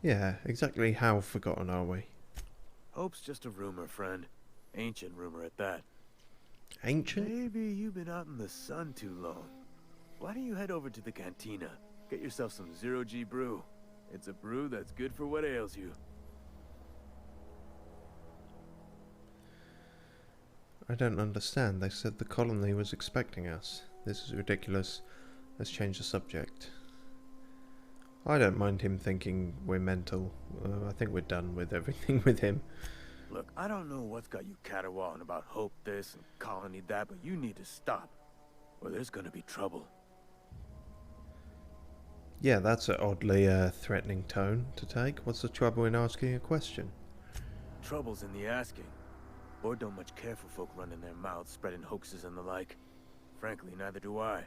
Yeah, exactly how forgotten are we? Hope's just a rumor, friend. Ancient rumor at that. Ancient? Maybe you've been out in the sun too long. Why don't you head over to the cantina? Get yourself some zero-G brew. It's a brew that's good for what ails you. I don't understand. They said the colony was expecting us. This is ridiculous. Let's change the subject. I don't mind him thinking we're mental. I think we're done with everything with him. Look, I don't know what's got you caterwauling about Hope this and Colony that, but you need to stop, or there's gonna be trouble. Yeah, that's an oddly threatening tone to take. What's the trouble in asking a question? Trouble's in the asking. Board don't much care for folk running their mouths, spreading hoaxes and the like. Frankly, neither do I.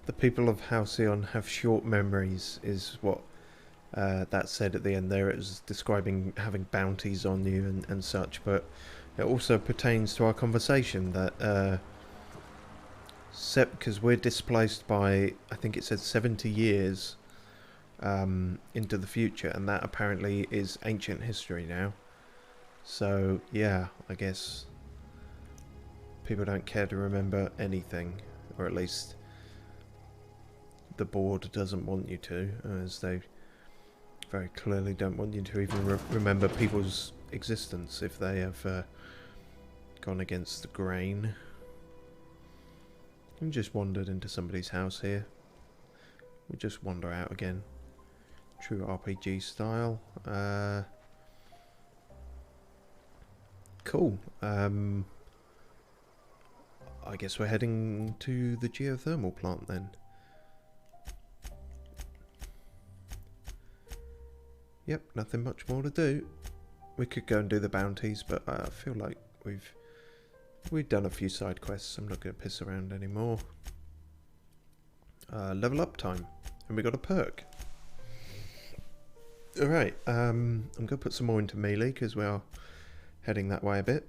The people of Halcyon have short memories, is what that said at the end there. It was describing having bounties on you and such, but it also pertains to our conversation that because we're displaced by, I think it said 70 years into the future, and that apparently is ancient history now. So yeah, I guess people don't care to remember anything, or at least the board doesn't want you to, as they very clearly don't want you to even remember people's existence if they have gone against the grain. We just wandered into somebody's house here. We just wander out again. True RPG style. Cool. I guess we're heading to the geothermal plant then. Yep, nothing much more to do. We could go and do the bounties, but I feel like we've done a few side quests. I'm not going to piss around anymore. Level up time, and we got a perk. Alright, I'm going to put some more into melee because we are heading that way a bit.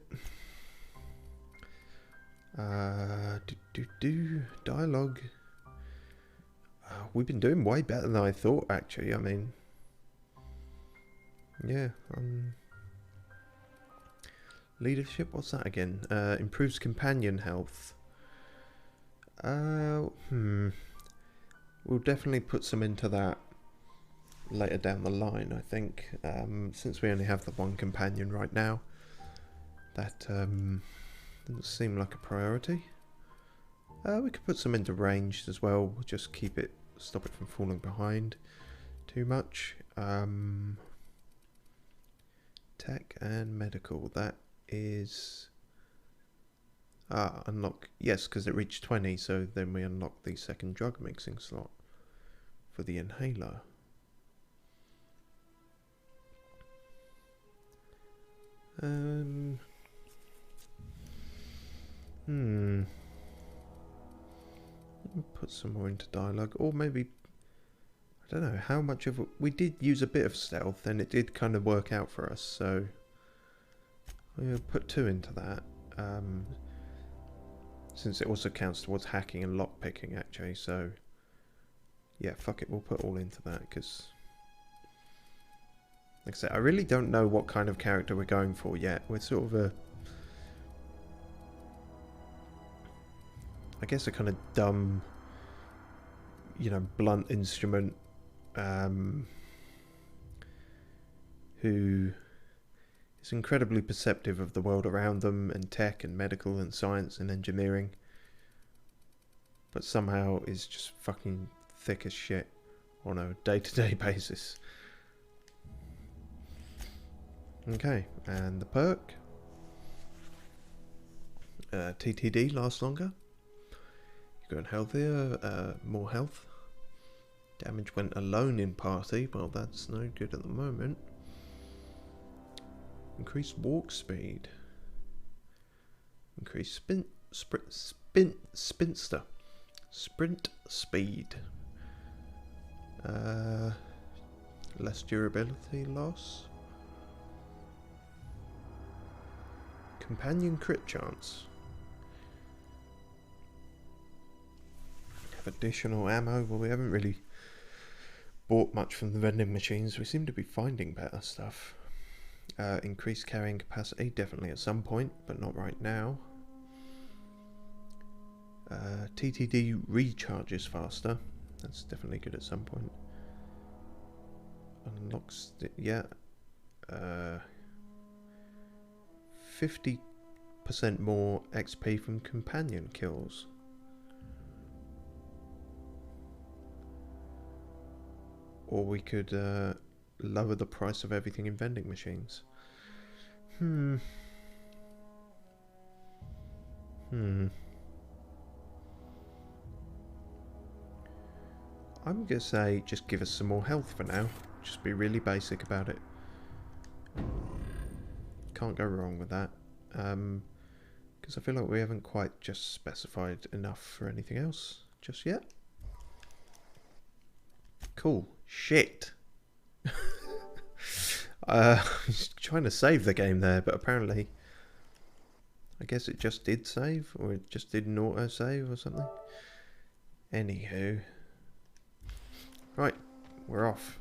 Dialogue. We've been doing way better than I thought, actually. I mean, yeah. Leadership, what's that again? Improves companion health. We'll definitely put some into that later down the line, I think. Since we only have the one companion right now, that doesn't seem like a priority. We could put some into ranged as well, just stop it from falling behind too much. Tech and medical, that is unlock, yes, because it reached 20, so then we unlock the second drug mixing slot for the inhaler. Put some more into dialogue, or maybe, I don't know how much of it. We did use a bit of stealth and it did kind of work out for us, so we'll put 2 into that, since it also counts towards hacking and lockpicking actually, so yeah, fuck it, we'll put all into that, because like I said, I really don't know what kind of character we're going for yet. We're sort of I guess a kind of dumb, blunt instrument who is incredibly perceptive of the world around them, and tech and medical and science and engineering, but somehow is just fucking thick as shit on a day-to-day basis. Okay, and the perk. TTD lasts longer. You're going healthier, more health. Damage when alone in party. Well, that's no good at the moment. Increased walk speed. Increased sprint speed. Less durability loss. Companion crit chance. Have additional ammo. Well, we haven't really bought much from the vending machines. We seem to be finding better stuff. Increased carrying capacity, definitely at some point, but not right now. TTD recharges faster. That's definitely good at some point. Unlocks it, yeah. 50% more XP from companion kills. Or we could lower the price of everything in vending machines. I'm gonna say just give us some more health for now. Just be really basic about it. Can't go wrong with that. Because I feel like we haven't quite just specified enough for anything else just yet. Cool. Shit. I was trying to save the game there, but apparently I guess it just did save, or it just didn't auto-save or something. Anywho. Right, we're off.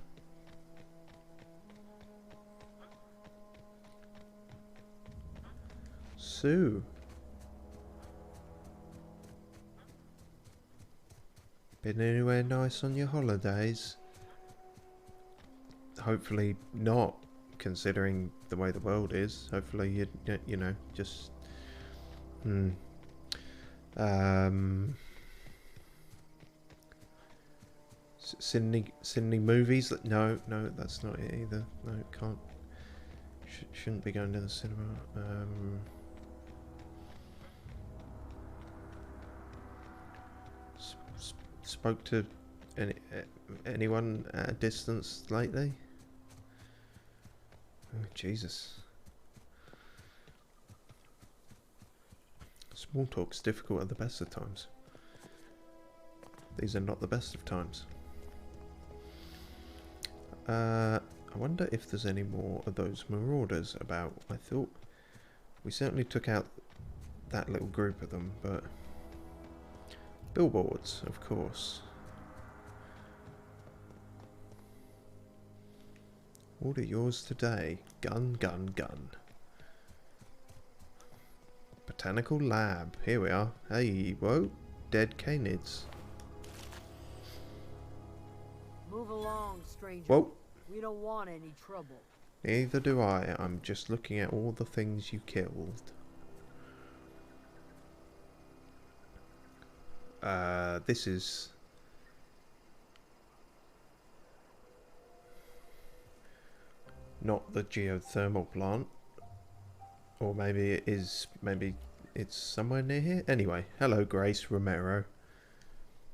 Sue. Been anywhere nice on your holidays? Hopefully not, considering the way the world is. Hopefully you know, just Sydney movies. No, that's not it either. No, can't. Shouldn't be going to the cinema. Spoke to anyone at a distance lately? Oh, Jesus. Small talk's difficult at the best of times. These are not the best of times. I wonder if there's any more of those marauders about. I thought we certainly took out that little group of them, but billboards, of course. Order yours today. Gun, gun, gun. Botanical lab. Here we are. Hey, whoa. Dead canids. Move along, stranger. Whoa. We don't want any trouble. Neither do I. I'm just looking at all the things you killed. This is... not the geothermal plant. Or maybe it is, maybe it's somewhere near here. Anyway, hello Grace Romero.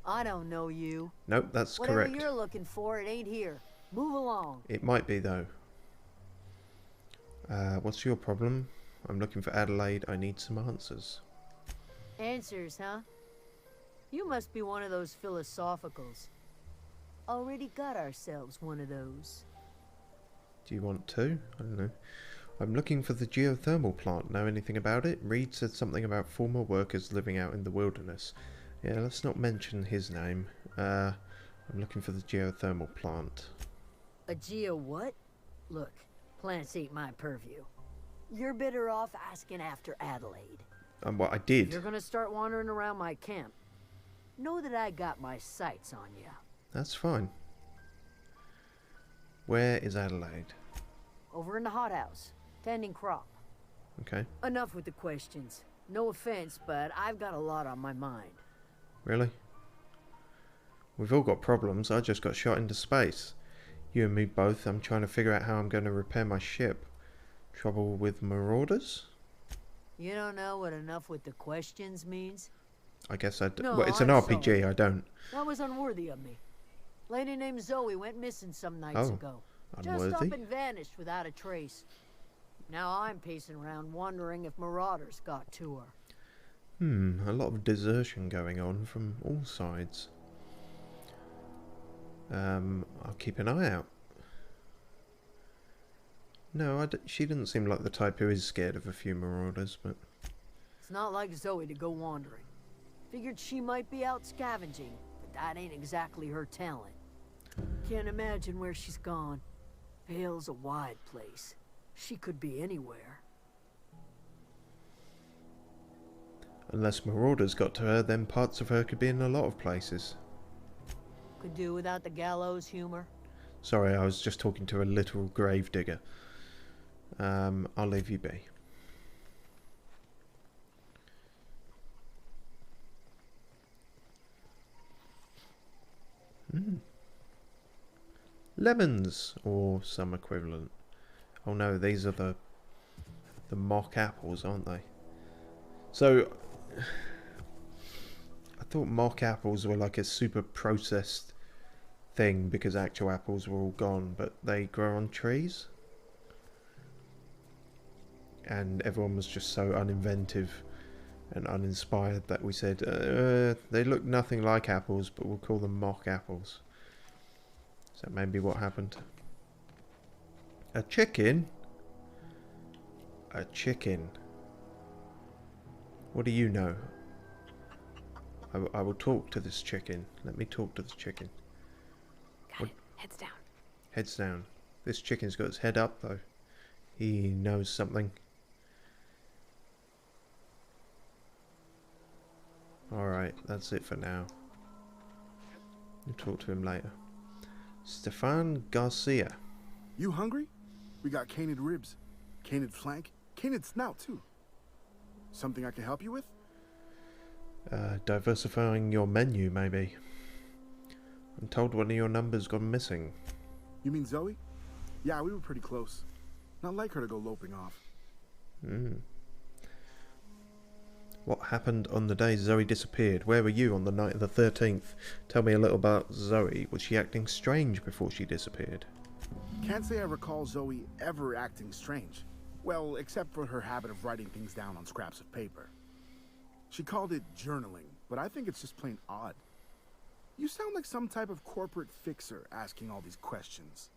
I don't know you. Nope, that's Whatever correct. Whatever you're looking for, it ain't here. Move along. It might be though. What's your problem? I'm looking for Adelaide. I need some answers. Answers, huh? You must be one of those philosophicals. Already got ourselves one of those. Do you want to? I don't know. I'm looking for the geothermal plant. Know anything about it? Reed said something about former workers living out in the wilderness. Yeah, let's not mention his name. I'm looking for the geothermal plant. A geo what? Look, plants ain't my purview. You're better off asking after Adelaide. What I did. If you're gonna start wandering around my camp, know that I got my sights on you. That's fine. Where is Adelaide? Over in the hothouse, tending crop. Okay. Enough with the questions. No offense, but I've got a lot on my mind. Really? We've all got problems. I just got shot into space. You and me both. I'm trying to figure out how I'm going to repair my ship. Trouble with marauders? You don't know what enough with the questions means? I guess I do. No, Well, it's an I'm RPG, sorry. I don't. That was unworthy of me. Lady named Zoe went missing some nights ago. Unworthy? Just up and vanished without a trace. Now I'm pacing around wondering if marauders got to her. A lot of desertion going on from all sides. I'll keep an eye out. No, she didn't seem like the type who is scared of a few marauders, but... It's not like Zoe to go wandering. Figured she might be out scavenging, but that ain't exactly her talent. Can't imagine where she's gone. Vale's a wide place. She could be anywhere. Unless marauders got to her, then parts of her could be in a lot of places. Could do without the gallows humor. Sorry, I was just talking to a literal gravedigger. I'll leave you be. Lemons, or some equivalent. Oh no, these are the mock apples, aren't they? So, I thought mock apples were like a super processed thing because actual apples were all gone, but they grow on trees. And everyone was just so uninventive and uninspired that we said, they look nothing like apples, but we'll call them mock apples. Is that maybe what happened? A chicken? A chicken. What do you know? I will talk to this chicken. Let me talk to this chicken. Got it. Heads down. Heads down. This chicken's got his head up though. He knows something. Alright, that's it for now. We'll talk to him later. Stefan Garcia. You hungry? We got canid ribs, canid flank, canid snout too. Something I can help you with? Diversifying your menu, maybe. I'm told one of your numbers gone missing. You mean Zoe? Yeah, we were pretty close. Not like her to go loping off. What happened on the day Zoe disappeared? Where were you on the night of the 13th? Tell me a little about Zoe. Was she acting strange before she disappeared? Can't say I recall Zoe ever acting strange. Well, except for her habit of writing things down on scraps of paper. She called it journaling, but I think it's just plain odd. You sound like some type of corporate fixer asking all these questions.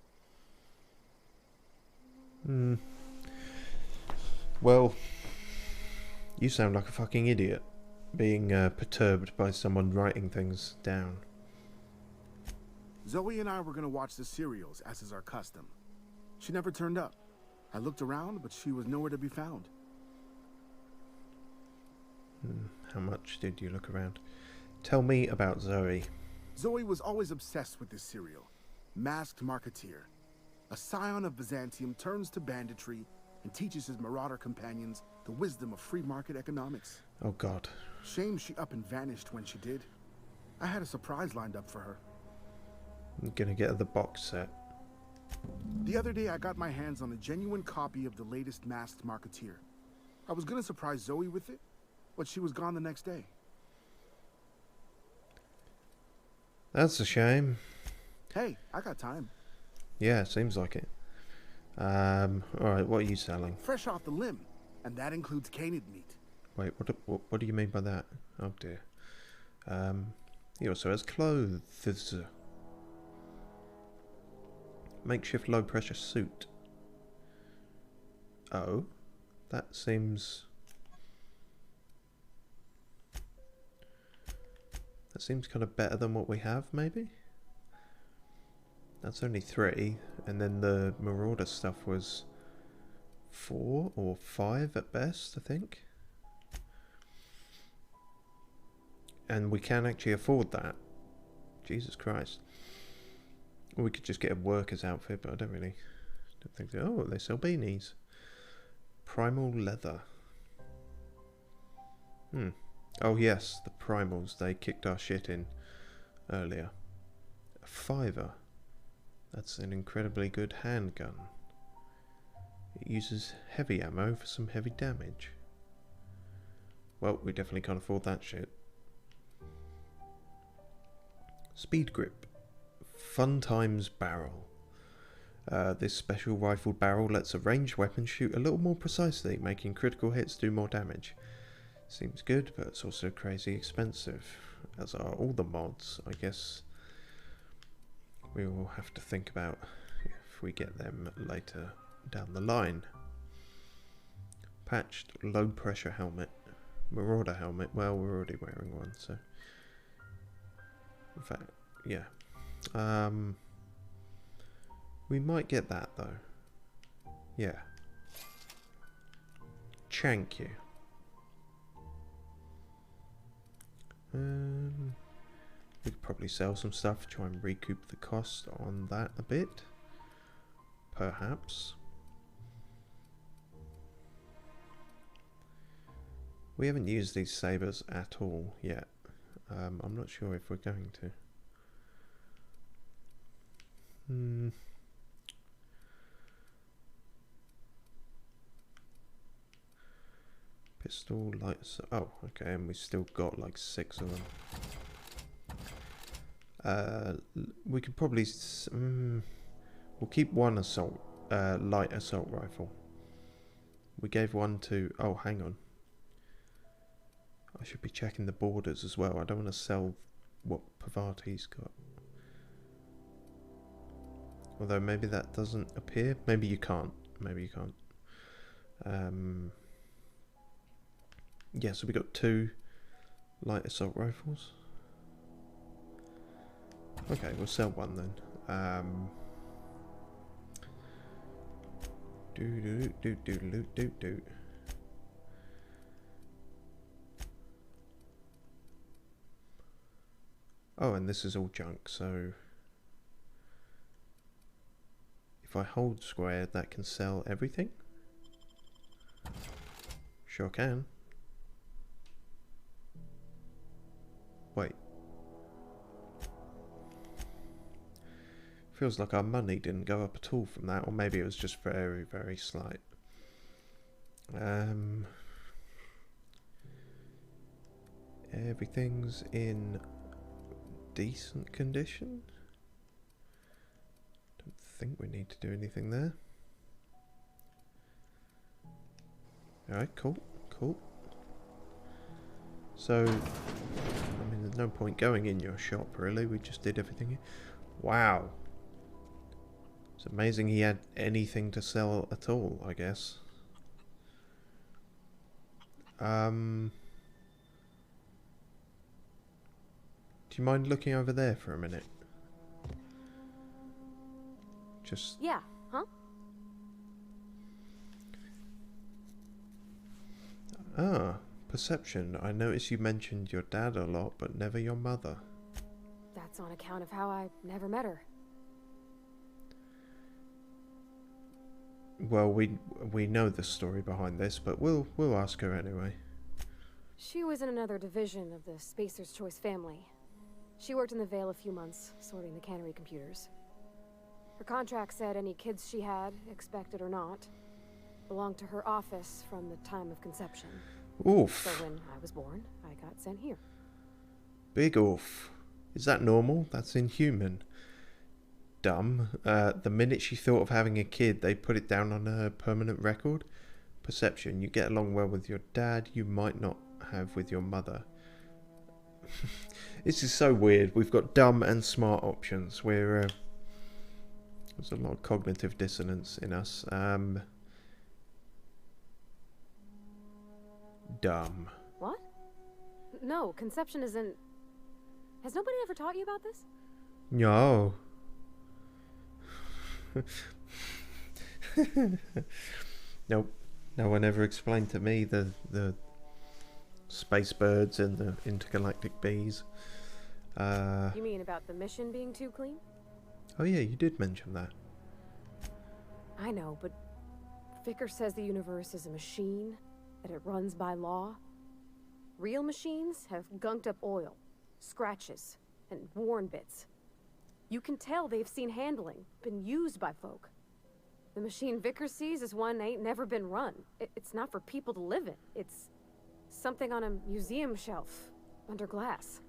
Well, you sound like a fucking idiot, being perturbed by someone writing things down. Zoe and I were gonna watch the serials, as is our custom. She never turned up. I looked around, but she was nowhere to be found. How much did you look around? Tell me about Zoe. Zoe was always obsessed with this serial. Masked Marketeer. A scion of Byzantium turns to banditry and teaches his marauder companions the wisdom of free market economics. Oh god. Shame she up and vanished when she did. I had a surprise lined up for her. I'm gonna get her the box set. The other day I got my hands on a genuine copy of the latest Masked Marketeer. I was gonna surprise Zoe with it, but she was gone the next day. That's a shame. Hey, I got time. Yeah, seems like it. Alright, what are you selling? Fresh off the limb, and that includes canid meat. Wait, what do you mean by that? Oh dear. He also has clothes. Makeshift low pressure suit. Oh, that seems kind of better than what we have, maybe? That's only 3, and then the Marauder stuff was 4 or 5 at best, I think. And we can actually afford that. Jesus Christ. Or we could just get a worker's outfit, but I don't think so. Oh, they sell beanies. Primal leather. Oh yes, the primals, they kicked our shit in earlier. A 5er. That's an incredibly good handgun. It uses heavy ammo for some heavy damage. Well, we definitely can't afford that shit. Speed grip. Fun Times barrel. This special rifled barrel lets a ranged weapon shoot a little more precisely, making critical hits do more damage. Seems good, but it's also crazy expensive, as are all the mods. I guess we will have to think about if we get them later down the line. Patched low pressure helmet. Marauder helmet. Well, we're already wearing one, so. In fact, yeah. We might get that though. Yeah. Thank you. We could probably sell some stuff, try and recoup the cost on that a bit. Perhaps. We haven't used these sabers at all yet. I'm not sure if we're going to. Pistol, lights. Oh, okay, and we still got like 6 of them. We could probably. We'll keep one assault, light assault rifle. We gave one to. Oh, hang on. I should be checking the borders as well. I don't want to sell what Pavati's got. Although maybe that doesn't appear. Maybe you can't. Maybe you can't. Yeah, so we got 2 light assault rifles. Okay, we'll sell one then. Do. Oh, and this is all junk, so if I hold square, that can sell everything? Sure can. Wait. Feels like our money didn't go up at all from that, or maybe it was just very, very slight. Everything's in decent condition. Don't think we need to do anything there. Alright, cool. So, I mean, there's no point going in your shop, really. We just did everything here. Wow. It's amazing he had anything to sell at all, I guess. Do you mind looking over there for a minute? Just... Yeah, huh? Ah, perception. I noticed you mentioned your dad a lot, but never your mother. That's on account of how I never met her. Well, we know the story behind this, but we'll ask her anyway. She was in another division of the Spacer's Choice family. She worked in the Vale a few months, sorting the cannery computers. Her contract said any kids she had, expected or not, belonged to her office from the time of conception. Oof. So when I was born, I got sent here. Big oof. Is that normal? That's inhuman. Dumb. The minute she thought of having a kid, they put it down on her permanent record. Perception. You get along well with your dad, you might not have with your mother. This is so weird. We've got dumb and smart options. There's a lot of cognitive dissonance in us. Dumb. What? No, conception isn't... Has nobody ever taught you about this? No. Nope. No one ever explained to me the space birds and the intergalactic bees. You mean about the mission being too clean? Oh yeah, you did mention that. I know, but Vicker says the universe is a machine, that it runs by law. Real machines have gunked up oil, scratches, and worn bits. You can tell they've seen handling, been used by folk. The machine Vicker sees is one ain't never been run. It's not for people to live in. It's something on a museum shelf, under glass.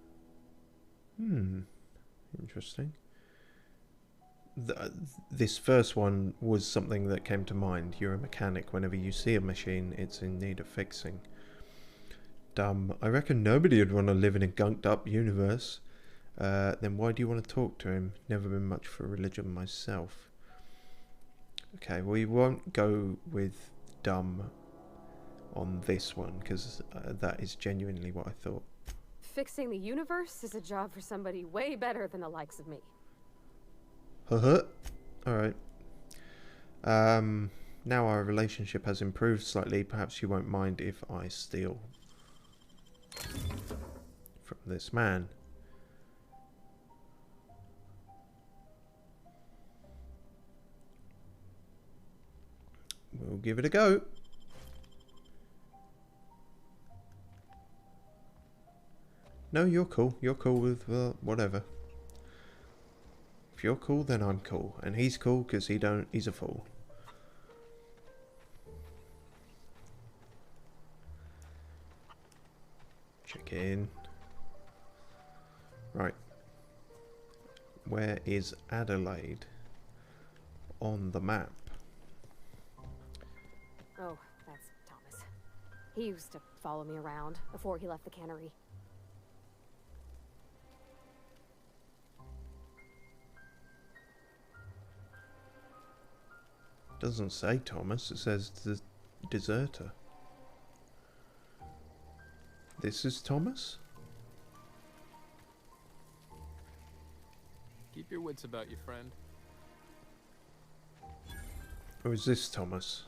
Interesting. This first one was something that came to mind. You're a mechanic. Whenever you see a machine, it's in need of fixing. Dumb. I reckon nobody would want to live in a gunked up universe. Then why do you want to talk to him? Never been much for religion myself. Okay, we won't go with dumb on this one, because that is genuinely what I thought. Fixing the universe is a job for somebody way better than the likes of me. Alright. Now our relationship has improved slightly. Perhaps you won't mind if I steal from this man. We'll give it a go. No, you're cool. You're cool with whatever. If you're cool, then I'm cool. And he's cool because he's a fool. Check in. Right. Where is Adelaide on the map? Oh, that's Thomas. He used to follow me around before he left the cannery. Doesn't say Thomas, it says the deserter. This is Thomas? Keep your wits about you, friend. Or is this Thomas?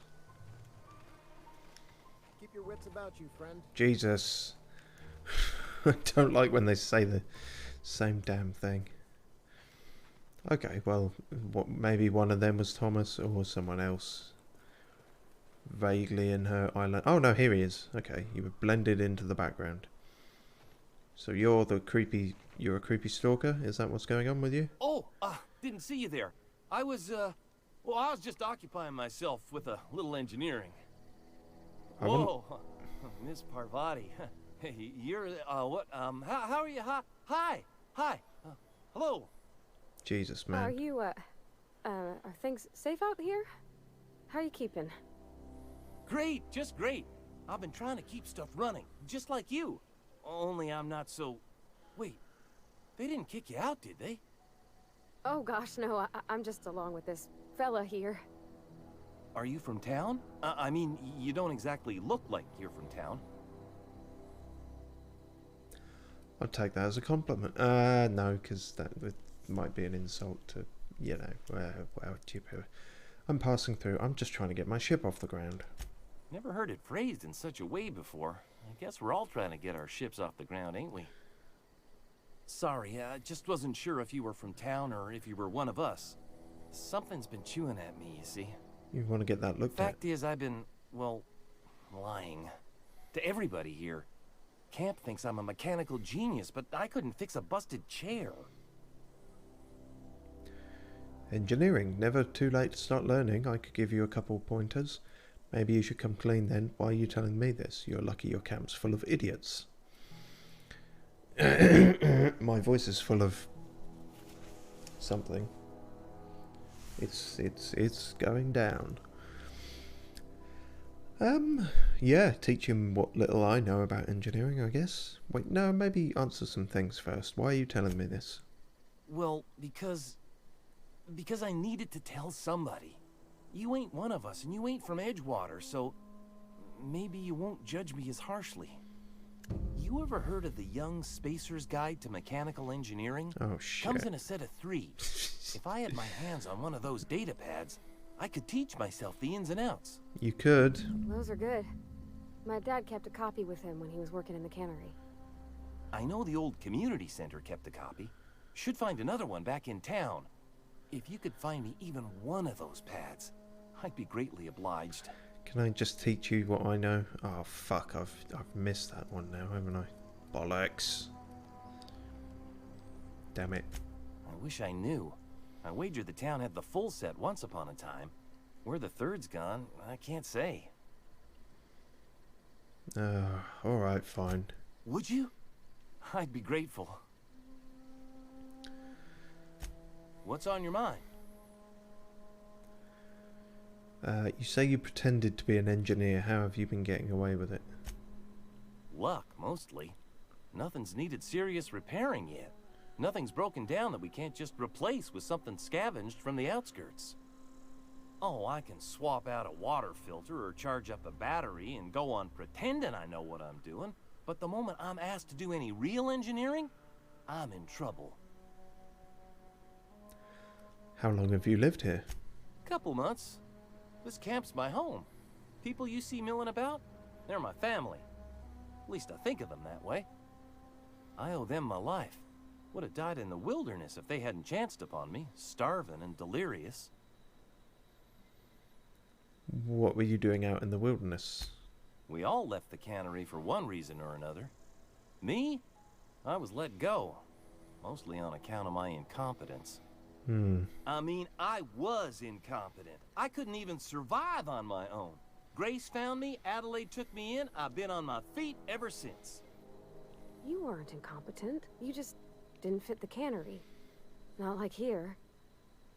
Keep your wits about you, friend. Jesus. I don't like when they say the same damn thing. Okay, well, maybe one of them was Thomas or someone else. Vaguely in her island. Oh no, here he is. Okay, you were blended into the background. So you're a creepy stalker? Is that what's going on with you? Oh, didn't see you there. I was just occupying myself with a little engineering. Whoa, Miss Parvati. Hey, you're, what, how are you? Hi. Hello. Jesus, man. Are you, are things safe out here? How are you keeping? Great, just great. I've been trying to keep stuff running, just like you. Only I'm not so... Wait, they didn't kick you out, did they? Oh gosh, no, I'm just along with this fella here. Are you from town? I mean, you don't exactly look like you're from town. I'll take that as a compliment. No, because that might be an insult to, you know, well, I'm passing through. I'm just trying to get my ship off the ground. Never heard it phrased in such a way before. I guess we're all trying to get our ships off the ground, ain't we? Sorry, I just wasn't sure if you were from town or if you were one of us. Something's been chewing at me, you see. You want to get that looked at? Fact is, I've been, well, lying. To everybody here. Camp thinks I'm a mechanical genius, but I couldn't fix a busted chair. Engineering. Never too late to start learning. I could give you a couple pointers. Maybe you should come clean then. Why are you telling me this? You're lucky your camp's full of idiots. My voice is full of something. It's going down. Yeah, teach him what little I know about engineering, I guess. Wait, no, maybe answer some things first. Why are you telling me this? Well, because I needed to tell somebody. You ain't one of us, and you ain't from Edgewater, so maybe you won't judge me as harshly. You ever heard of the Young Spacer's Guide to Mechanical Engineering? Oh, shit. Comes in a set of 3. If I had my hands on one of those data pads, I could teach myself the ins and outs. You could. Those are good. My dad kept a copy with him when he was working in the cannery. I know the old community center kept a copy. Should find another one back in town. If you could find me even one of those pads, I'd be greatly obliged. Can I just teach you what I know? Oh, fuck, I've missed that one now, haven't I? Bollocks. Damn it. I wish I knew. I wagered the town had the full set once upon a time. Where the third's gone, I can't say. Alright, fine. Would you? I'd be grateful. What's on your mind? You say you pretended to be an engineer. How have you been getting away with it? Luck, mostly. Nothing's needed serious repairing yet. Nothing's broken down that we can't just replace with something scavenged from the outskirts. Oh, I can swap out a water filter or charge up a battery and go on pretending I know what I'm doing, but the moment I'm asked to do any real engineering, I'm in trouble. How long have you lived here? Couple months. This camp's my home. People you see milling about, they're my family. At least I think of them that way. I owe them my life. Would have died in the wilderness if they hadn't chanced upon me, starving and delirious. What were you doing out in the wilderness? We all left the cannery for one reason or another. Me? I was let go, mostly on account of my incompetence. I mean, I was incompetent. I couldn't even survive on my own. Grace found me, Adelaide took me in, I've been on my feet ever since. You weren't incompetent. You just didn't fit the cannery. Not like here.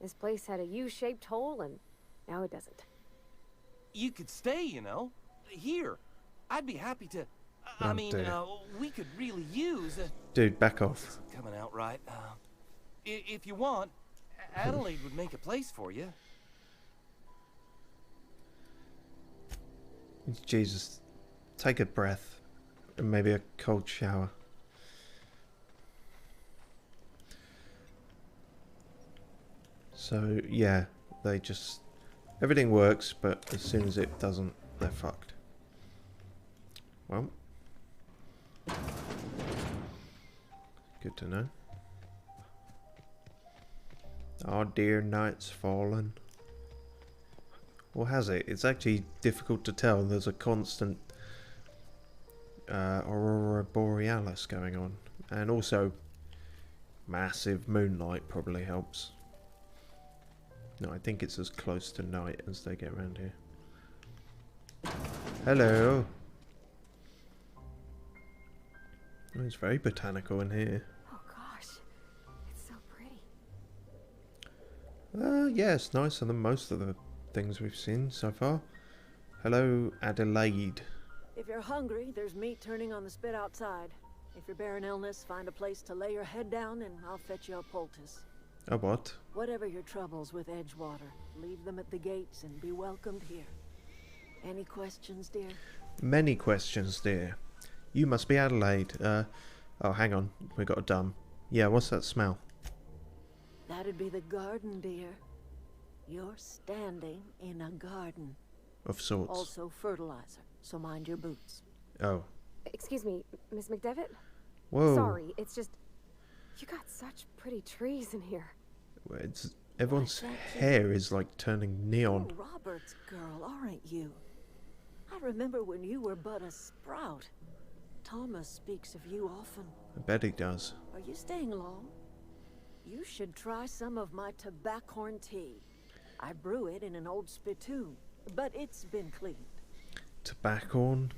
This place had a U-shaped hole, and now it doesn't. You could stay, you know. Here. I'd be happy to... I mean, we could really use... Dude, back off. Coming out right. If you want, Adelaide would make a place for you. Jesus. Take a breath. And maybe a cold shower. So, yeah. They just... Everything works, but as soon as it doesn't, they're fucked. Well. Good to know. Oh dear, night's fallen. Or has it? It's actually difficult to tell. There's a constant aurora borealis going on. And also, massive moonlight probably helps. No, I think it's as close to night as they get around here. Hello. Oh, it's very botanical in here. Oh gosh, it's so pretty. Yeah, it's nicer than most of the things we've seen so far. Hello, Adelaide. If you're hungry, there's meat turning on the spit outside. If you're bearing illness, find a place to lay your head down and I'll fetch you a poultice. A what? Whatever your troubles with Edgewater, leave them at the gates and be welcomed here. Any questions, dear? Many questions, dear. You must be Adelaide. Oh, hang on. We got a dumb. Yeah, what's that smell? That'd be the garden, dear. You're standing in a garden. Of sorts. Also fertilizer, so mind your boots. Oh. Excuse me, Miss McDevitt? Whoa. Sorry, it's just... You got such pretty trees in here. It's, everyone's hair is like turning neon. You're Robert's girl, aren't you? I remember when you were but a sprout. Thomas speaks of you often. I bet he does. Are you staying long? You should try some of my tobaccorn tea. I brew it in an old spittoon, but it's been cleaned. Tobaccorn?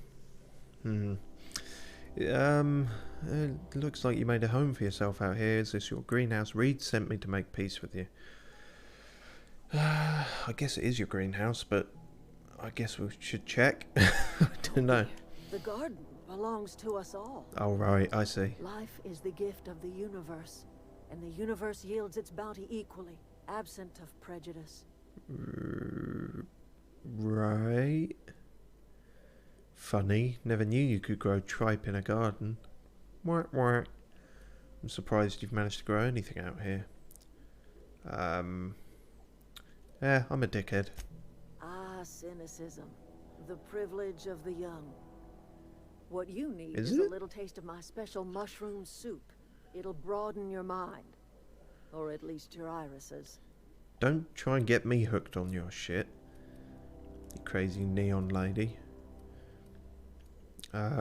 It looks like you made a home for yourself out here. Is this your greenhouse? Reed sent me to make peace with you. I guess it is your greenhouse, but I guess we should check. I don't know. The garden belongs to us all. Oh, right, I see. Life is the gift of the universe, and the universe yields its bounty equally, absent of prejudice. Right. Funny. Never knew you could grow tripe in a garden. Whack, whack. I'm surprised you've managed to grow anything out here. Yeah, I'm a dickhead. Ah, cynicism. The privilege of the young. What you need Is is it? a little taste of my special mushroom soup. It'll broaden your mind. Or at least your irises. Don't try and get me hooked on your shit. You crazy neon lady.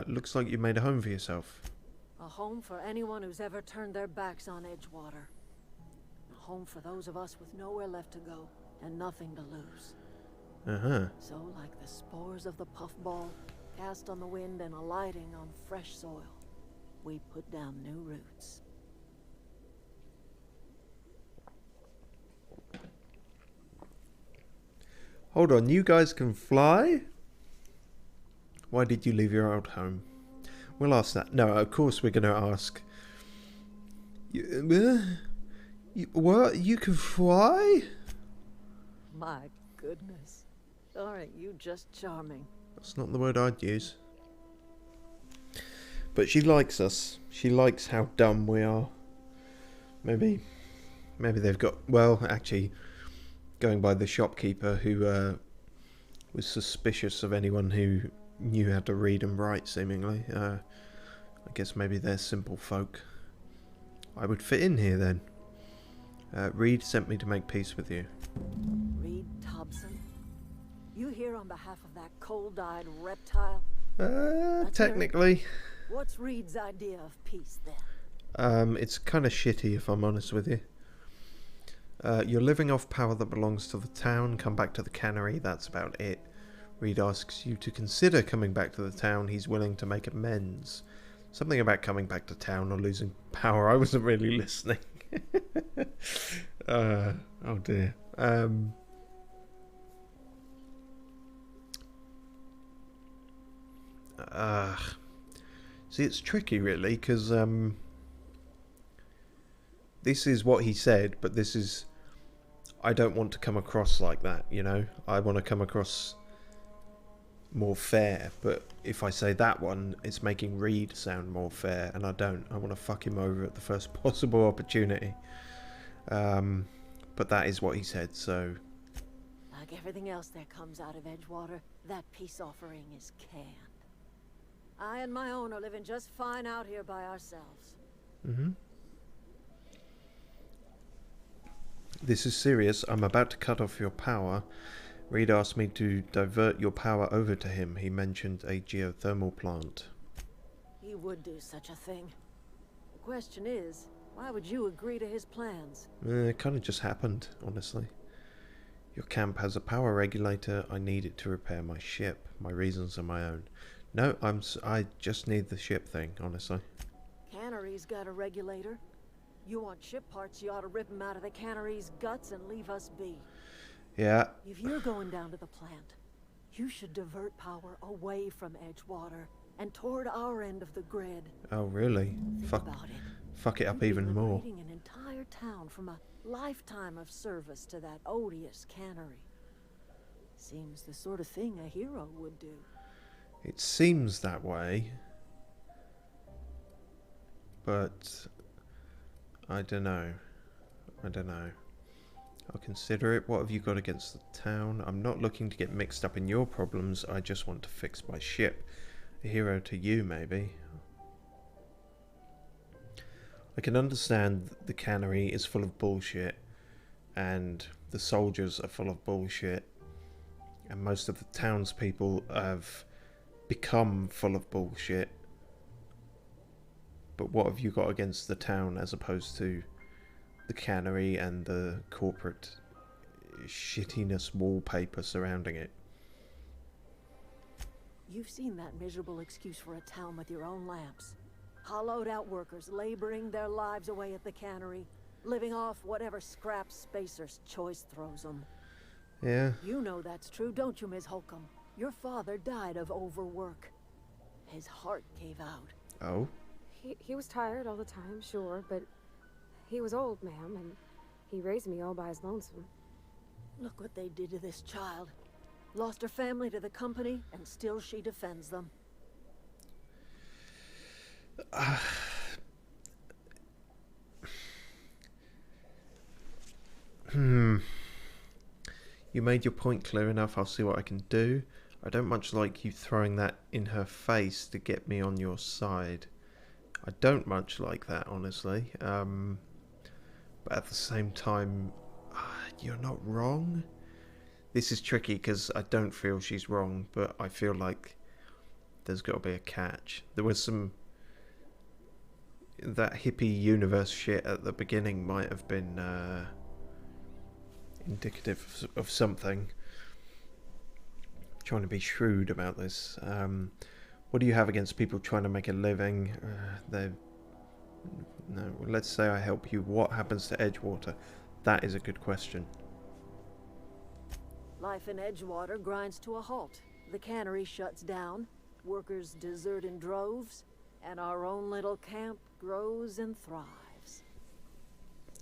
Looks like you made a home for yourself. A home for anyone who's ever turned their backs on Edgewater. A home for those of us with nowhere left to go and nothing to lose. Uh-huh. So, like the spores of the puffball, cast on the wind and alighting on fresh soil, we put down new roots. Hold on, you guys can fly? Why did you leave your old home? We'll ask that. No, of course we're going to ask. What? You can fly? My goodness. Aren't you just charming? That's not the word I'd use. But she likes us. She likes how dumb we are. Maybe they've got... Well, actually, going by the shopkeeper who was suspicious of anyone who knew how to read and write, seemingly. I guess maybe they're simple folk. I would fit in here, then. Reed sent me to make peace with you. Reed Thompson? You here on behalf of that cold-eyed reptile? Technically. What's Reed's idea of peace, then? It's kind of shitty, if I'm honest with you. You're living off power that belongs to the town. Come back to the cannery. That's about it. Reed asks you to consider coming back to the town. He's willing to make amends. Something about coming back to town or losing power. I wasn't really listening. Oh dear. See, it's tricky, really, because this is what he said, but this is... I don't want to come across like that, you know? I want to come across more fair, but if I say that one, it's making Reed sound more fair, and I don't. I want to fuck him over at the first possible opportunity. But that is what he said, so... Like everything else that comes out of Edgewater, that peace offering is canned. I and my own are living just fine out here by ourselves. Mm-hmm. This is serious. I'm about to cut off your power. Reed asked me to divert your power over to him. He mentioned a geothermal plant. He would do such a thing. The question is, why would you agree to his plans? It kind of just happened, honestly. Your camp has a power regulator. I need it to repair my ship. My reasons are my own. No, I just need the ship thing, honestly. Cannery's got a regulator. You want ship parts, you ought to rip them out of the cannery's guts and leave us be. Yeah. If you're going down to the plant, you should divert power away from Edgewater and toward our end of the grid. Oh, really? Think about it. Fuck it up even more. Liberating an entire town from a lifetime of service to that odious cannery. Seems the sort of thing a hero would do. It seems that way. But... I don't know. I'll consider it. What have you got against the town? I'm not looking to get mixed up in your problems. I just want to fix my ship. A hero to you, maybe. I can understand the cannery is full of bullshit. And the soldiers are full of bullshit. And most of the townspeople have become full of bullshit. But what have you got against the town as opposed to the cannery and the corporate shittiness wallpaper surrounding it? You've seen that miserable excuse for a town with your own lamps. Hollowed out workers laboring their lives away at the cannery, living off whatever scraps Spacer's Choice throws them. Yeah. You know that's true, don't you, Ms. Holcomb? Your father died of overwork. His heart gave out. Oh? He was tired all the time, sure, but he was old, ma'am, and he raised me all by his lonesome. Look what they did to this child. Lost her family to the company, and still she defends them. You made your point clear enough. I'll see what I can do. I don't much like you throwing that in her face to get me on your side. I don't much like that, honestly. But at the same time, you're not wrong. This is tricky because I don't feel she's wrong, but I feel like there's got to be a catch. There was some... That hippie universe shit at the beginning might have been indicative of something. Trying to be shrewd about this. What do you have against people trying to make a living? No, let's say I help you. What happens to Edgewater? That is a good question. Life in Edgewater grinds to a halt. The cannery shuts down, workers desert in droves, and our own little camp grows and thrives.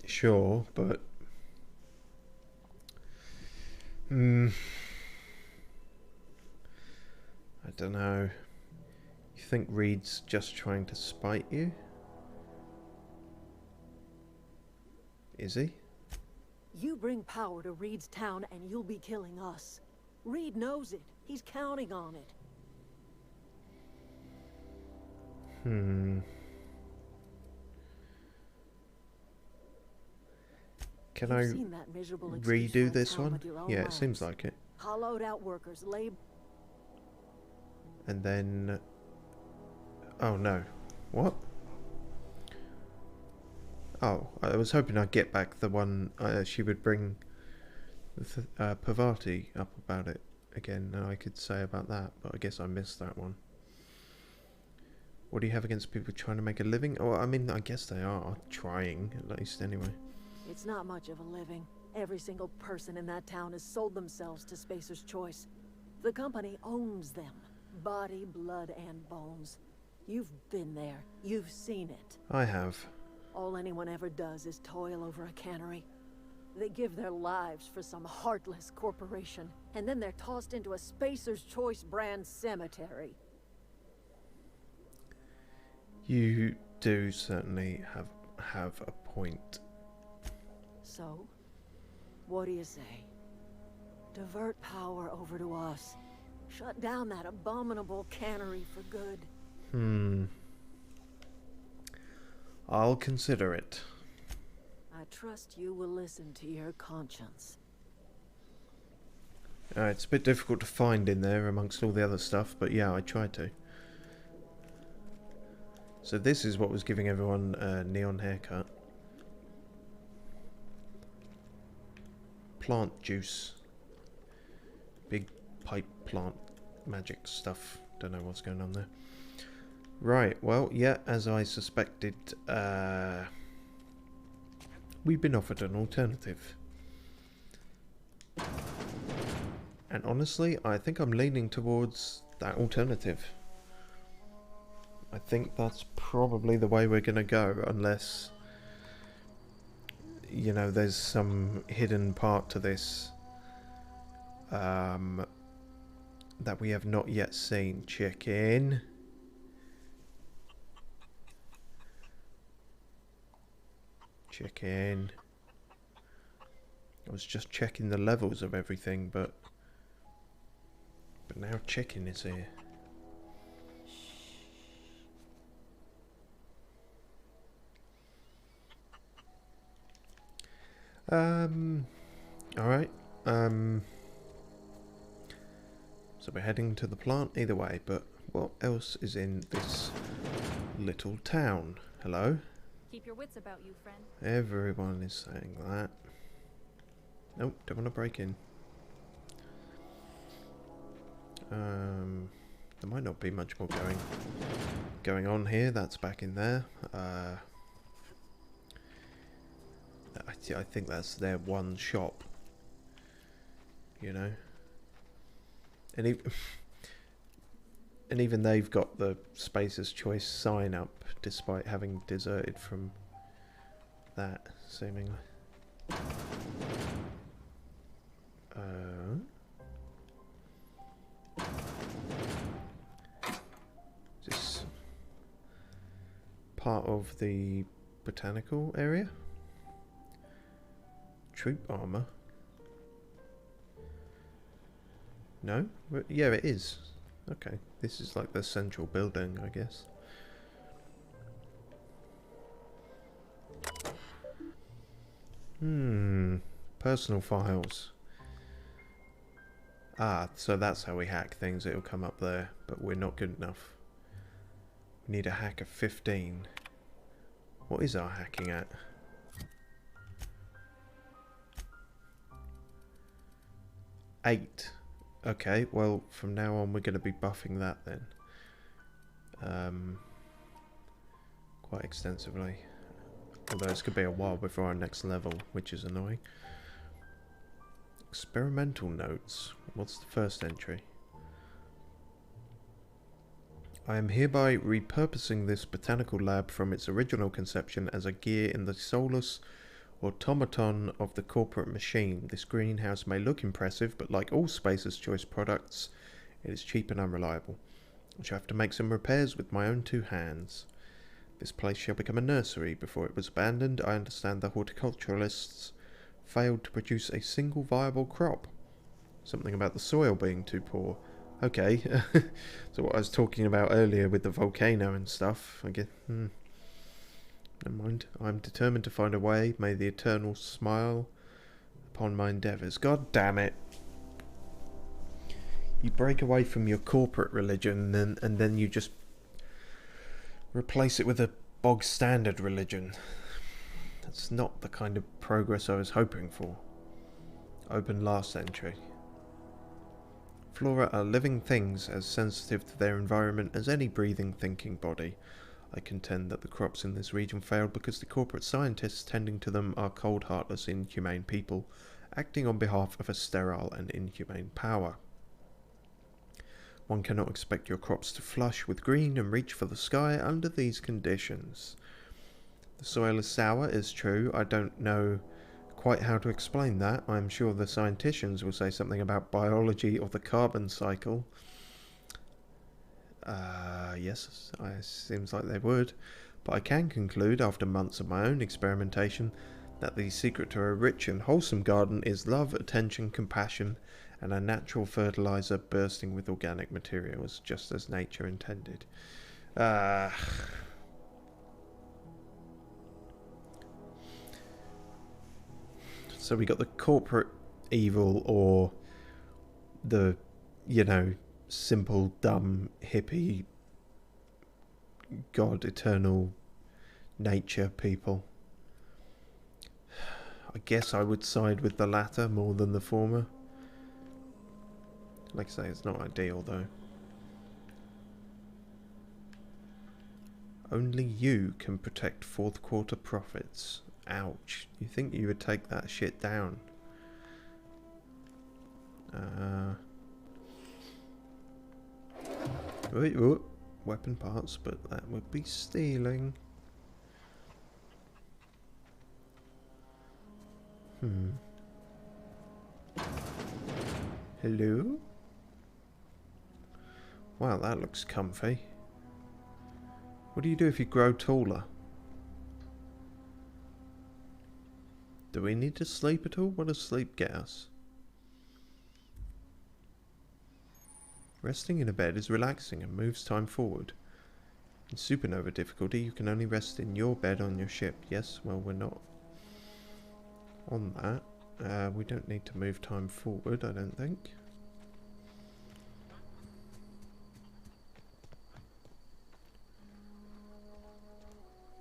Sure, but I don't know. You think Reed's just trying to spite you? Is he? You bring power to Reed's town and you'll be killing us. Reed knows it. He's counting on it. Can I redo this one? Yeah, it seems like it. Hollowed out workers, and then... Oh no. What? Oh, I was hoping I'd get back the one she would bring Pavati up about it again, and I could say about that, but I guess I missed that one. What do you have against people trying to make a living? Oh, I mean, I guess they are trying, at least, anyway. It's not much of a living. Every single person in that town has sold themselves to Spacer's Choice. The company owns them. Body, blood, and bones. You've been there. You've seen it. I have. All anyone ever does is toil over a cannery. They give their lives for some heartless corporation, and then they're tossed into a Spacer's Choice brand cemetery. You do certainly have a point. So, what do you say? Divert power over to us. Shut down that abominable cannery for good. I'll consider it. I trust you will listen to your conscience. It's a bit difficult to find in there amongst all the other stuff, but yeah, I tried to. So this is what was giving everyone a neon haircut. Plant juice. Big pipe plant magic stuff. Don't know what's going on there. Right, well, yeah, as I suspected, we've been offered an alternative. And honestly, I think I'm leaning towards that alternative. I think that's probably the way we're going to go, unless, you know, there's some hidden part to this that we have not yet seen. Chicken. Chicken. I was just checking the levels of everything, but now chicken is here. Alright. So we're heading to the plant either way, but what else is in this little town? Hello? Keep your wits about you, friend. Everyone is saying that. Nope, don't want to break in. There might not be much more going on here. That's back in there. I think that's their one shop. You know? And even they've got the Spacer's Choice sign up, despite having deserted from that, seemingly. Is this part of the botanical area? Troop armor? No? Yeah, it is. Okay, this is like the central building, I guess. Personal files. Ah, so that's how we hack things. It'll come up there, but we're not good enough. We need a hack of 15. What is our hacking at? Eight. Okay, well, from now on we're going to be buffing that then. Quite extensively. Although it's going to be a while before our next level, which is annoying. Experimental notes. What's the first entry? I am hereby repurposing this botanical lab from its original conception as a gear in the soulless Automaton of the corporate machine. This greenhouse may look impressive, but like all Spacer's Choice products, it is cheap and unreliable. I shall have to make some repairs with my own 2 hands. This place shall become a nursery. Before it was abandoned, I understand the horticulturalists failed to produce a single viable crop. Something about the soil being too poor. Okay, so what I was talking about earlier with the volcano and stuff, I guess, never mind. I'm determined to find a way. May the Eternal smile upon my endeavours. God damn it. You break away from your corporate religion and then you just replace it with a bog standard religion. That's not the kind of progress I was hoping for. Open last entry. Flora are living things as sensitive to their environment as any breathing, thinking body. I contend that the crops in this region failed because the corporate scientists tending to them are cold, heartless, inhumane people, acting on behalf of a sterile and inhumane power. One cannot expect your crops to flush with green and reach for the sky under these conditions. The soil is sour, is true. I don't know quite how to explain that. I'm sure the scientists will say something about biology or the carbon cycle. Yes, it seems like they would. But I can conclude, after months of my own experimentation, that the secret to a rich and wholesome garden is love, attention, compassion, and a natural fertilizer bursting with organic materials, just as nature intended. So we got the corporate evil, or the, you know, simple, dumb, hippie, God, eternal nature people. I guess I would side with the latter more than the former. Like I say, it's not ideal though. Only you can protect 4th quarter profits. Ouch. You think you would take that shit down? Wait, weapon parts, but that would be stealing. Hello? Wow, that looks comfy. What do you do if you grow taller? Do we need to sleep at all? What does sleep get us? Resting in a bed is relaxing and moves time forward. In supernova difficulty, you can only rest in your bed on your ship. Yes, well, we're not on that. We don't need to move time forward, I don't think.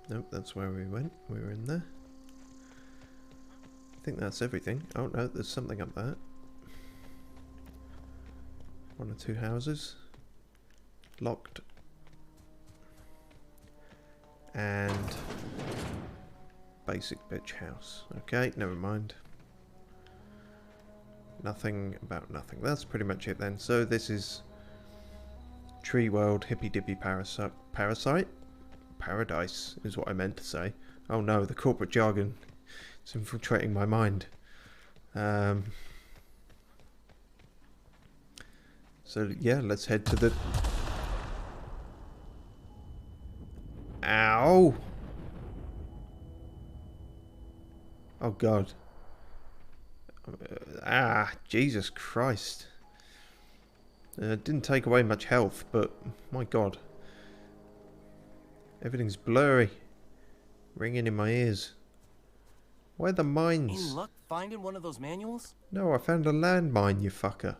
Nope, that's where we went. We were in there. I think that's everything. Oh no, there's something up there. 1 or 2 houses. Locked. And basic bitch house. Okay, never mind. Nothing about nothing. That's pretty much it then. So this is Tree World Hippy Dippy Parasite? Paradise is what I meant to say. Oh no, the corporate jargon. It's infiltrating my mind. So yeah, let's head to the... Ow! Oh god. Jesus Christ. It didn't take away much health, but my god. Everything's blurry. Ringing in my ears. Where are the mines? Any luck finding one of those manuals? No, I found a landmine, you fucker.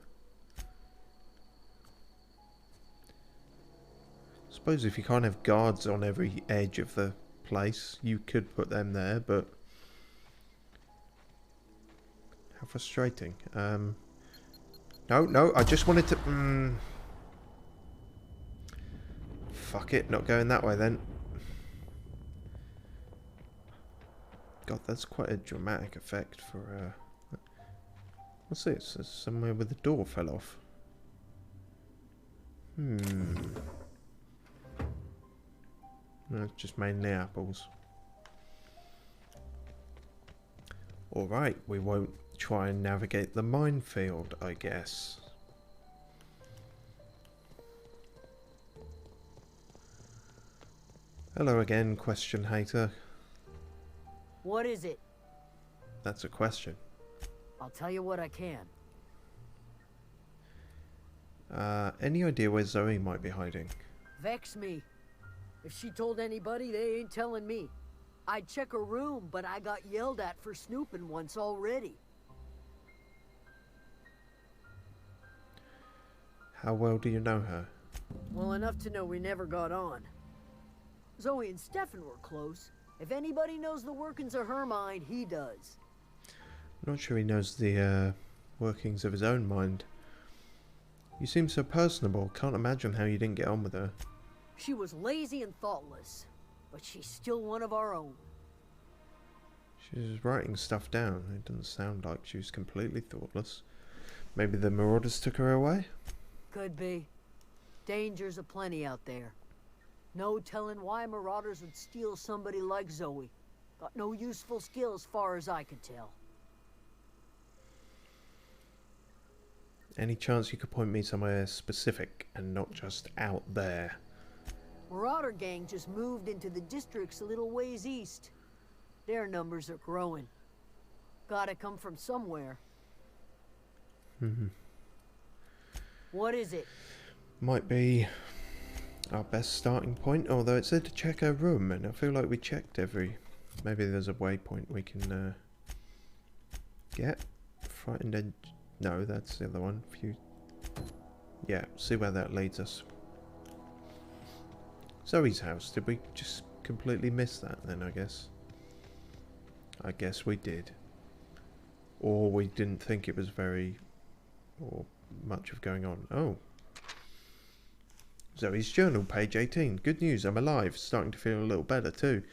Suppose if you can't have guards on every edge of the place, you could put them there, but... How frustrating. No, I just wanted to... Fuck it, not going that way then. God, that's quite a dramatic effect for... What's this? There's somewhere where the door fell off. No, it's just mainly apples. Alright, we won't try and navigate the minefield, I guess. Hello again, question hater. What is it? That's a question. I'll tell you what I can. Any idea where Zoe might be hiding? Vex me. If she told anybody, they ain't telling me. I'd check her room, but I got yelled at for snooping once already. How well do you know her? Well enough to know we never got on. Zoe and Stefan were close. If anybody knows the workings of her mind, he does. I'm not sure he knows the workings of his own mind. You seem so personable. Can't imagine how you didn't get on with her. She was lazy and thoughtless, but she's still one of our own. She was writing stuff down. It doesn't sound like she was completely thoughtless. Maybe the marauders took her away? Could be. Dangers aplenty out there. No telling why marauders would steal somebody like Zoe. Got no useful skills far as I could tell. Any chance you could point me somewhere specific and not just out there? Marauder gang just moved into the districts a little ways east. Their numbers are growing. Gotta come from somewhere. What is it? Might be our best starting point, although it said to check her room, and I feel like we checked every... Maybe there's a waypoint we can get. Frightened Edge... No, that's the other one. Yeah, see where that leads us. Zoe's house. Did we just completely miss that then, I guess? I guess we did. Or we didn't think it was very... or much of going on. Oh. Zoe's journal, page 18. Good news, I'm alive. Starting to feel a little better too.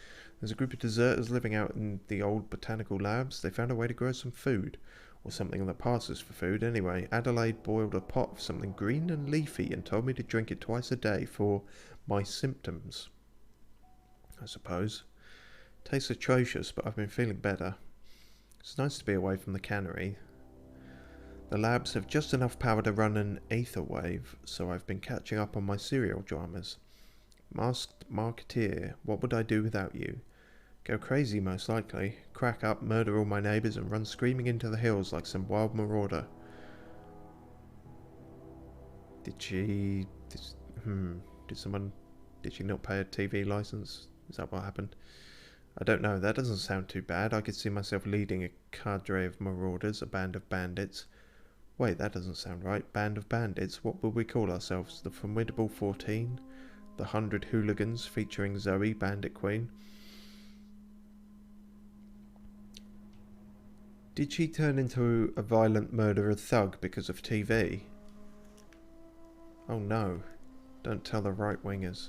There's a group of deserters living out in the old botanical labs. They found a way to grow some food. Or something that passes for food anyway. Adelaide boiled a pot of something green and leafy and told me to drink it twice a day for my symptoms. I suppose. Tastes atrocious, but I've been feeling better. It's nice to be away from the cannery. The labs have just enough power to run an aether wave, so I've been catching up on my serial dramas. Masked Marketeer, what would I do without you? Go crazy, most likely. Crack up, murder all my neighbours, and run screaming into the hills like some wild marauder. Did she... Did she not pay a TV licence? Is that what happened? I don't know, that doesn't sound too bad. I could see myself leading a cadre of marauders, a band of bandits. Wait, that doesn't sound right. Band of bandits? What would we call ourselves? The Formidable 14? The 100 Hooligans featuring Zoe, Bandit Queen? Did she turn into a violent murderer thug because of TV? Oh no. Don't tell the right-wingers.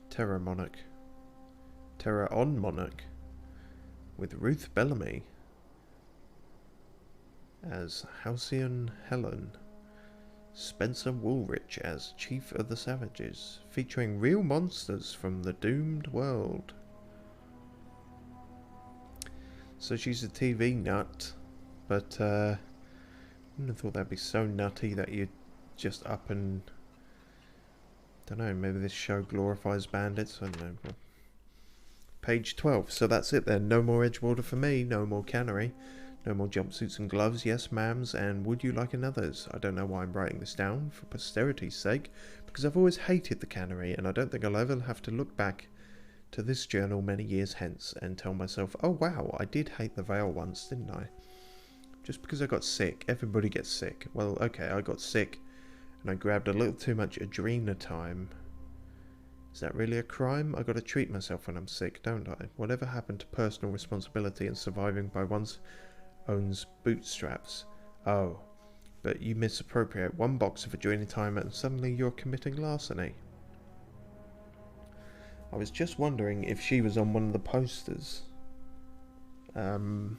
Terror Monarch. Terror on Monarch. With Ruth Bellamy as Halcyon Helen. Spencer Woolrich as Chief of the Savages. Featuring real monsters from the doomed world. So she's a TV nut, but I wouldn't have thought that'd be so nutty that you'd just up and... don't know, maybe this show glorifies bandits, I don't know. Page 12, so that's it then. No more Edgewater for me, no more cannery, no more jumpsuits and gloves, yes ma'ams, and would you like another's? I don't know why I'm writing this down, for posterity's sake, because I've always hated the cannery, and I don't think I'll ever have to look back to this journal many years hence and tell myself, oh wow, I did hate the Vale once, didn't I? Just because I got sick. Everybody gets sick. Well, okay, I got sick and I grabbed a little too much Adrenatime. Is that really a crime? I gotta treat myself when I'm sick, don't I? Whatever happened to personal responsibility and surviving by one's own bootstraps? Oh, but you misappropriate one box of Adrenatime and suddenly you're committing larceny. I was just wondering if she was on one of the posters about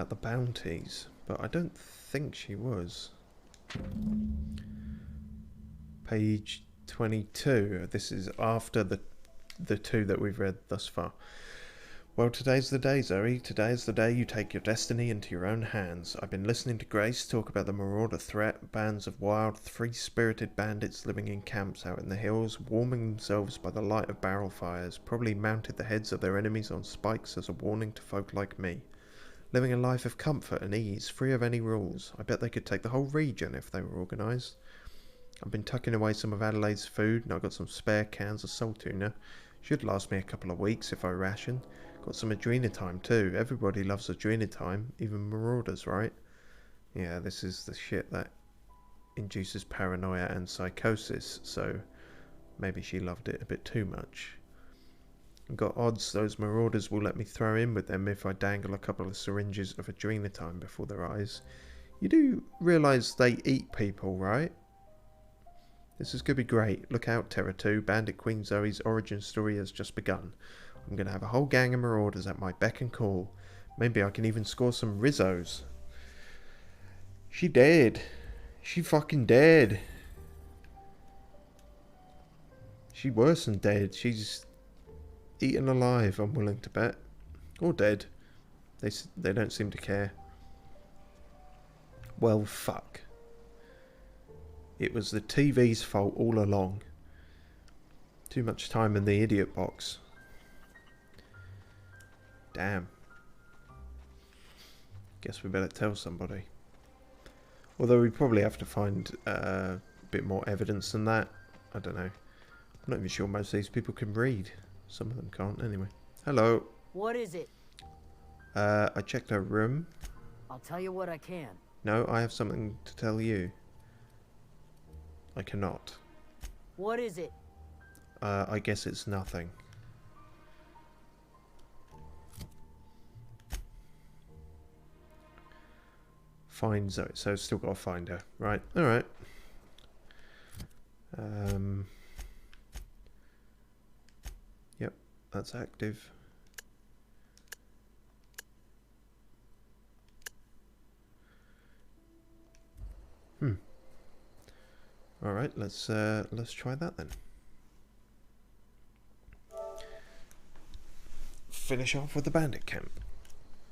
the bounties, but I don't think she was. Page 22. This is after the two that we've read thus far. Well, today's the day, Zoe. Today is the day you take your destiny into your own hands. I've been listening to Grace talk about the marauder threat, bands of wild, free-spirited bandits living in camps out in the hills, warming themselves by the light of barrel fires, probably mounted the heads of their enemies on spikes as a warning to folk like me. Living a life of comfort and ease, free of any rules. I bet they could take the whole region if they were organised. I've been tucking away some of Adelaide's food, and I've got some spare cans of salt tuna. Should last me a couple of weeks if I ration. Got some adrenatime too. Everybody loves adrenatime, even marauders, right? Yeah, this is the shit that induces paranoia and psychosis, so maybe she loved it a bit too much. Got odds those marauders will let me throw in with them if I dangle a couple of syringes of adrenatime before their eyes. You do realise they eat people, right? This is going to be great. Look out, Terra 2. Bandit Queen Zoe's origin story has just begun. I'm going to have a whole gang of marauders at my beck and call. Maybe I can even score some Rizzos. She dead. She fucking dead. She worse than dead. She's eaten alive, I'm willing to bet. Or dead. They don't seem to care. Well, fuck. It was the TV's fault all along. Too much time in the idiot box. Damn. Guess we better tell somebody. Although we probably have to find a bit more evidence than that. I don't know. I'm not even sure most of these people can read. Some of them can't anyway. Hello. What is it? I checked her room. I'll tell you what I can. No, I have something to tell you. I cannot. What is it? I guess it's nothing. Find Zoe. So still got to find her. Right. Alright. Yep. That's active. Alright, let's try that then. Finish off with the bandit camp.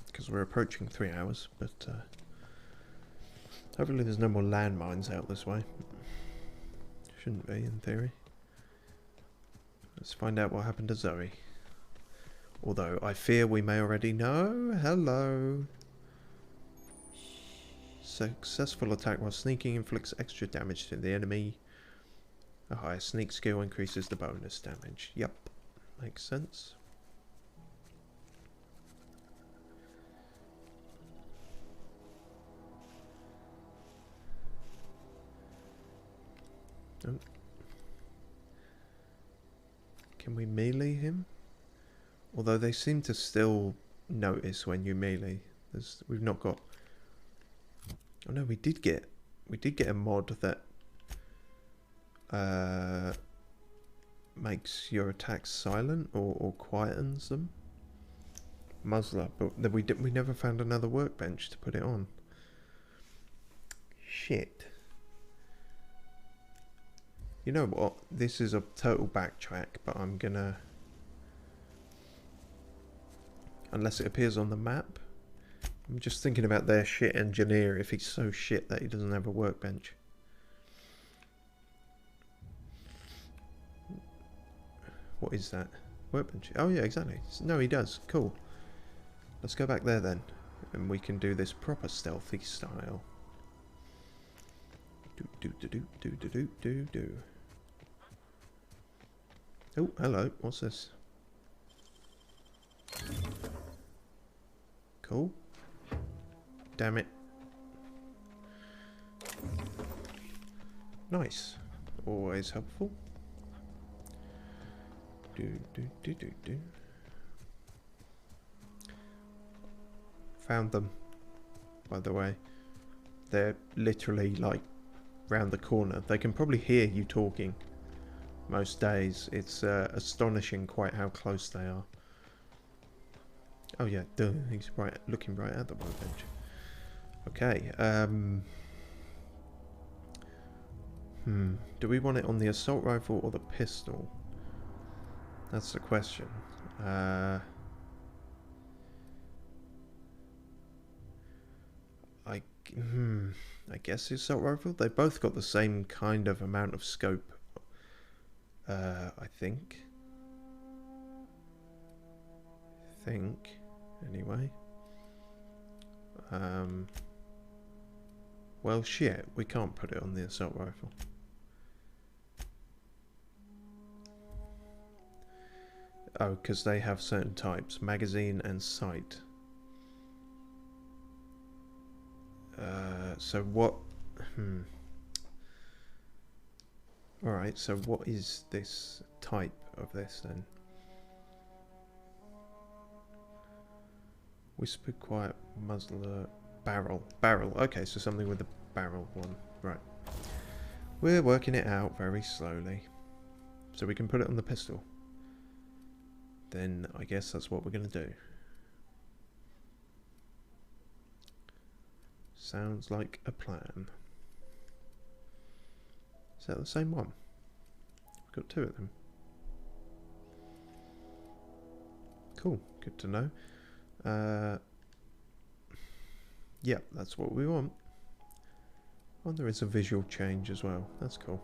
Because we're approaching 3 hours, but hopefully there's no more landmines out this way. Shouldn't be, in theory. Let's find out what happened to Zoe. Although, I fear we may already know. Hello. Successful attack while sneaking inflicts extra damage to the enemy. A higher sneak skill increases the bonus damage. Yep. Makes sense. Oh. Can we melee him? Although they seem to still notice when you melee. We've not got... Oh no, we did get a mod that makes your attacks silent or quietens them. Muzzler, but we never found another workbench to put it on. Shit. You know what? This is a total backtrack, but I'm gonna... Unless it appears on the map. I'm just thinking about their shit engineer if he's so shit that he doesn't have a workbench. What is that? Workbench? Oh yeah, exactly. No, he does. Cool. Let's go back there then. And we can do this proper stealthy style. Do. Oh, hello. What's this? Cool. Damn it. Nice. Always helpful. Do. Found them, by the way. They're literally like round the corner. They can probably hear you talking most days. It's astonishing quite how close they are. Oh yeah, duh, he's looking right at the workbench. Okay, do we want it on the assault rifle or the pistol? That's the question. I guess the assault rifle. They both got the same kind of amount of scope. I think. Anyway. Well, shit. We can't put it on the assault rifle. Oh, because they have certain types. Magazine and sight. So what... Alright, so what is this type of this then? Whisper, quiet, muzzler, barrel. Barrel, okay, so something with a barrel one. Right. We're working it out very slowly. So we can put it on the pistol. Then I guess that's what we're going to do. Sounds like a plan. Is that the same one? We've got two of them. Cool, good to know. Yeah, that's what we want. Oh, there is a visual change as well. That's cool.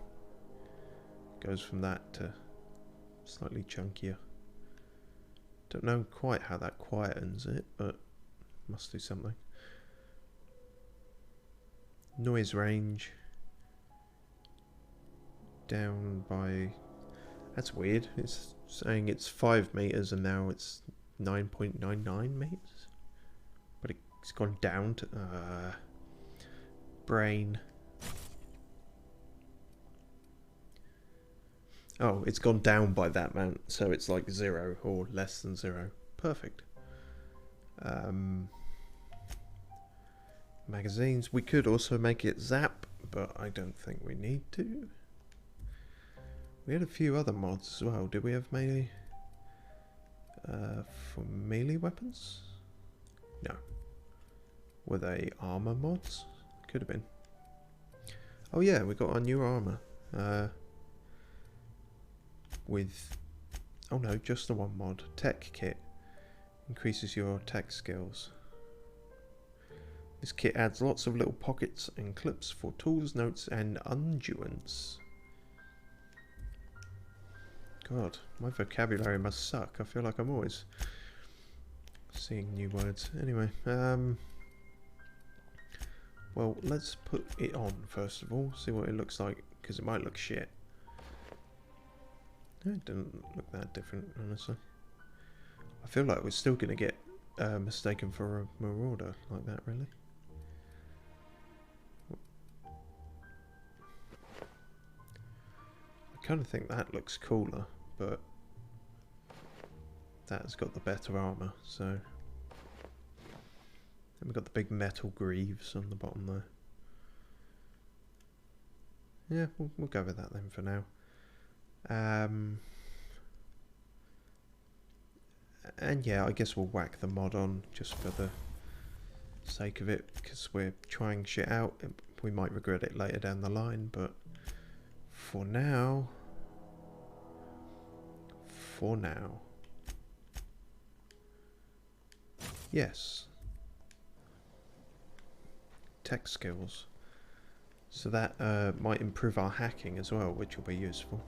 Goes from that to slightly chunkier. Don't know quite how that quietens it, but must do something. Noise range down by... That's weird. It's saying it's 5 meters and now it's 9.99 meters. But it's gone down to... brain. Oh, it's gone down by that amount, so it's like 0 or less than 0. Perfect. Magazines. We could also make it zap, but I don't think we need to. We had a few other mods as well. Did we have melee? For melee weapons? No. Were they armor mods? Could have been. Oh yeah, we got our new armor. With... Oh no, just the one mod. Tech kit. Increases your tech skills. This kit adds lots of little pockets and clips for tools, notes and unguents. God, my vocabulary must suck. I feel like I'm always seeing new words. Anyway, well, let's put it on first of all, see what it looks like, because it might look shit. It didn't look that different, honestly. I feel like we're still going to get mistaken for a marauder like that, really. I kind of think that looks cooler, but that has got the better armor, so... And we've got the big metal greaves on the bottom there. Yeah, we'll go with that then for now. And yeah, I guess we'll whack the mod on just for the sake of it, because we're trying shit out. We might regret it later down the line, but for now... Yes. Tech skills. So that might improve our hacking as well, which will be useful.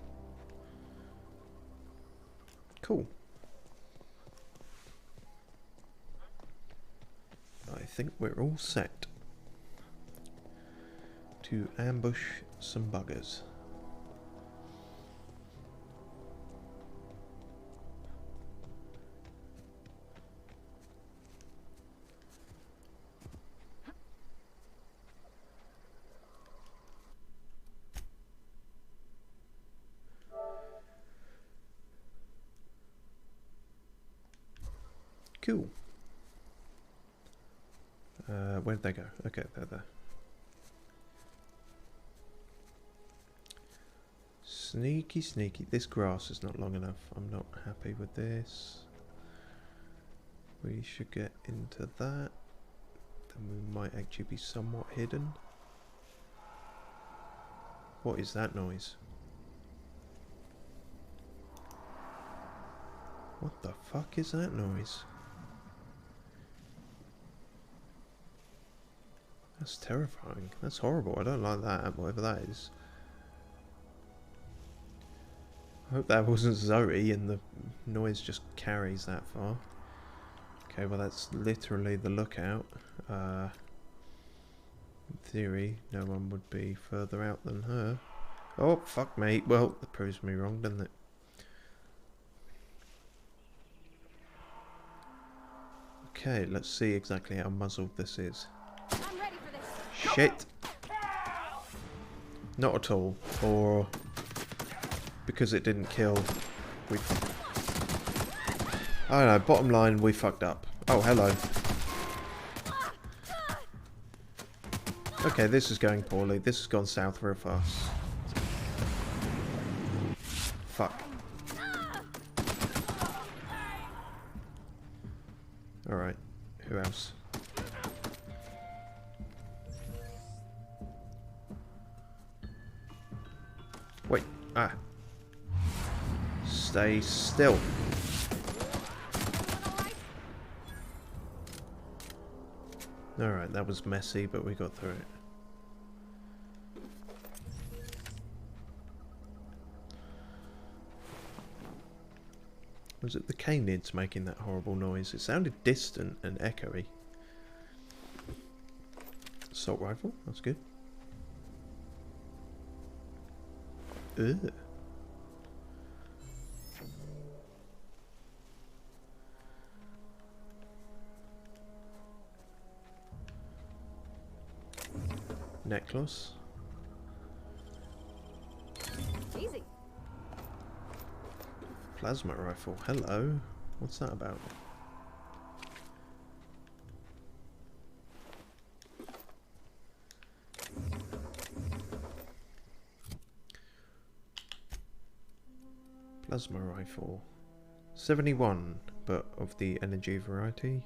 Cool. I think we're all set to ambush some buggers. Cool. Where'd they go? Okay, they're there. Sneaky, sneaky. This grass is not long enough. I'm not happy with this. We should get into that. Then we might actually be somewhat hidden. What is that noise? What the fuck is that noise? That's terrifying. That's horrible. I don't like that, whatever that is. I hope that wasn't Zoe and the noise just carries that far. Okay, well that's literally the lookout. In theory, no one would be further out than her. Oh, fuck me. Well, that proves me wrong, doesn't it? Okay, let's see exactly how muzzled this is. I'm ready for this. Shit! Not at all. Or because it didn't kill, we... I don't know, bottom line, we fucked up. Oh, hello. Okay, this is going poorly. This has gone south real fast. Fuck. Alright, who else? Wait, stay still. Alright, that was messy, but we got through it. Was it the canids making that horrible noise? It sounded distant and echoey. Assault rifle, that's good. Ugh. Necklace. Easy. Plasma rifle. Hello. What's that about? Plasma rifle. 71, but of the energy variety.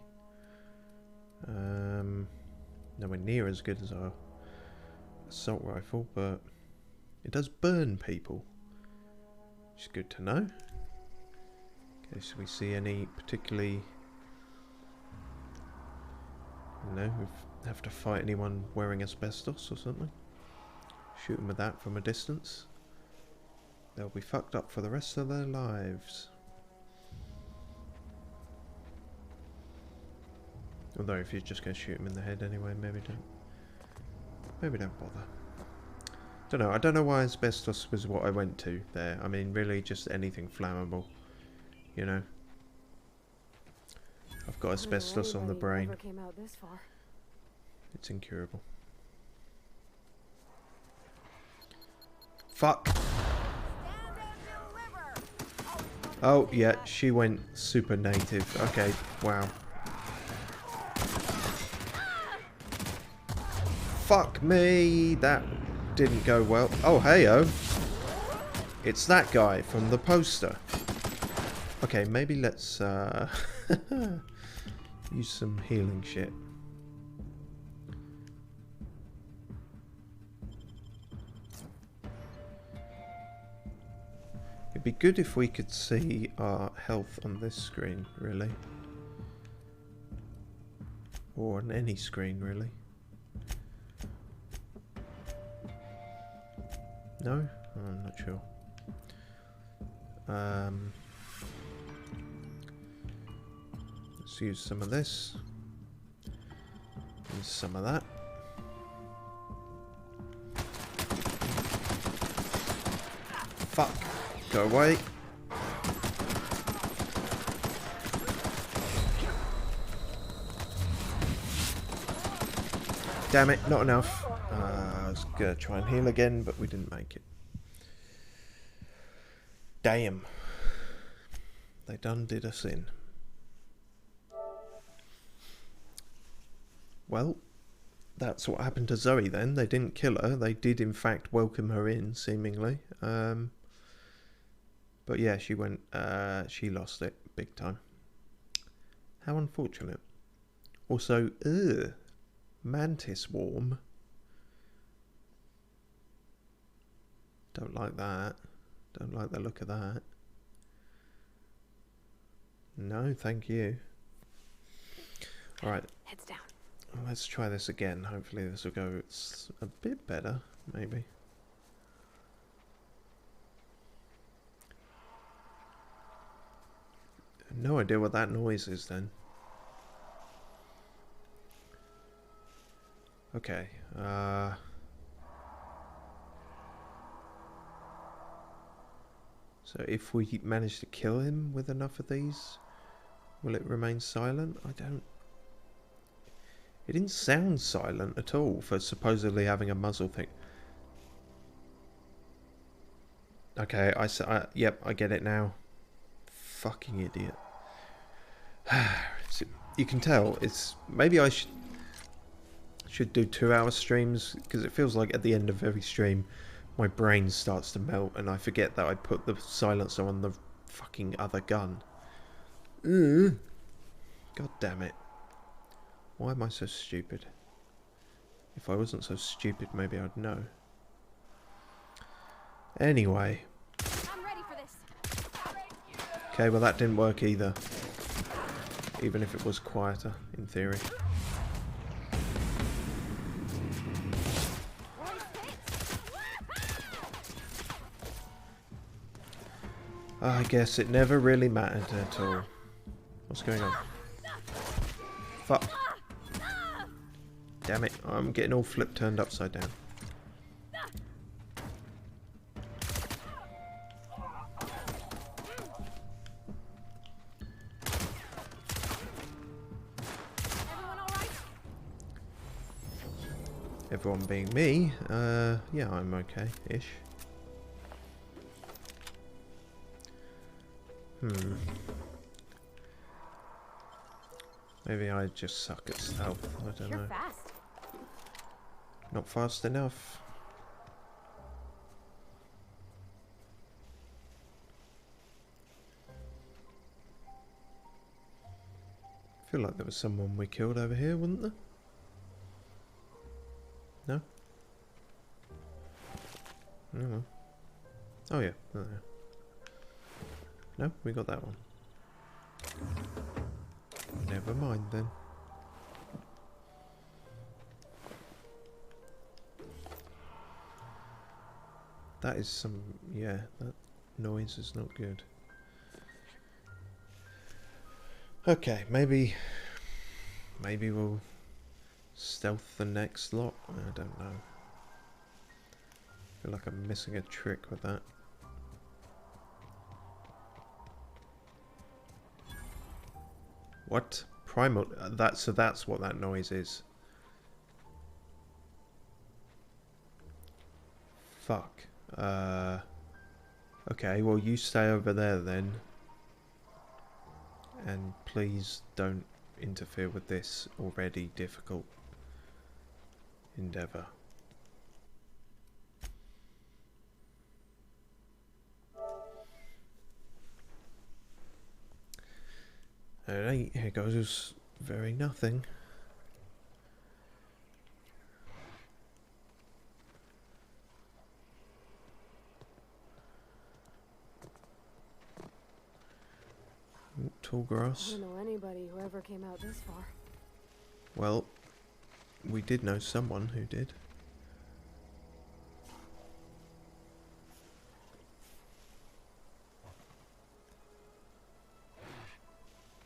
Nowhere near as good as our assault rifle, but it does burn people, which is good to know. Okay, so we see any particularly... No, we have to fight anyone wearing asbestos or something. Shoot them with that from a distance. They'll be fucked up for the rest of their lives. Although if you're just going to shoot them in the head anyway, maybe don't bother. Don't know. I don't know why asbestos was what I went to there. I mean, really, just anything flammable. You know. I've got asbestos on the brain. Came out this far. It's incurable. Fuck. Oh yeah, she went super native. Okay, wow. Fuck me, that didn't go well. Oh, hey-oh. It's that guy from the poster. Okay, maybe let's use some healing shit. It'd be good if we could see our health on this screen, really. Or on any screen, really. No? I'm not sure. Let's use some of this. Use some of that. Fuck. Go away. Damn it, not enough. I was gonna try and heal again, but we didn't make it. Damn. They done did us in. Well, that's what happened to Zoe then. They didn't kill her. They did in fact welcome her in, seemingly. But yeah, she went, she lost it big time. How unfortunate. Also, mantis swarm. Don't like that. Don't like the look of that. No, thank you. Alright. Heads down. Let's try this again. Hopefully this will go a bit better, maybe. No idea what that noise is then. Okay. So if we manage to kill him with enough of these, will it remain silent? I don't... It didn't sound silent at all for supposedly having a muzzle thing. Okay, yep, I get it now. Fucking idiot. You can tell it's... Maybe I should do 2-hour streams, because it feels like at the end of every stream my brain starts to melt and I forget that I put the silencer on the fucking other gun. God damn it. Why am I so stupid? If I wasn't so stupid, maybe I'd know. Anyway. I'm ready for this. Okay, well that didn't work either. Even if it was quieter, in theory. I guess it never really mattered at all. What's going on? Fuck. Damn it, I'm getting all turned upside down. Everyone being me, yeah, I'm okay-ish. Maybe I just suck at stealth. I don't know. You're fast. Not fast enough. I feel like there was someone we killed over here, wasn't there? No? No. Oh yeah. Oh, yeah. No, we got that one. Never mind then. That is some... yeah, that noise is not good. Okay, maybe we'll stealth the next lot. I don't know. I feel like I'm missing a trick with that. What? Primal? So that's what that noise is. Fuck. Okay, well you stay over there then. And please don't interfere with this already difficult endeavour. Alright, here goes very nothing. Ooh, tall grass. I don't know anybody who ever came out this far. Well, we did know someone who did.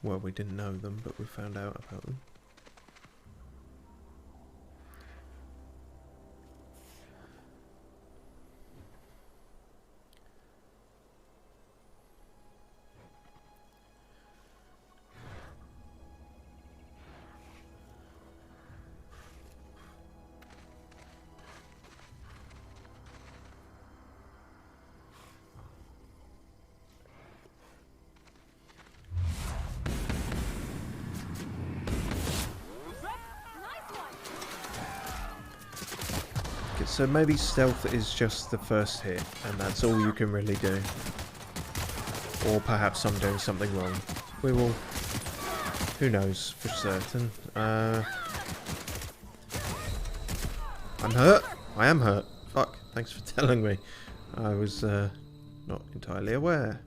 Well, we didn't know them, but we found out about them. So maybe stealth is just the first hit, and that's all you can really do. Or perhaps I'm doing something wrong. We will... Who knows for certain. I'm hurt. I am hurt. Fuck. Thanks for telling me. I was not entirely aware.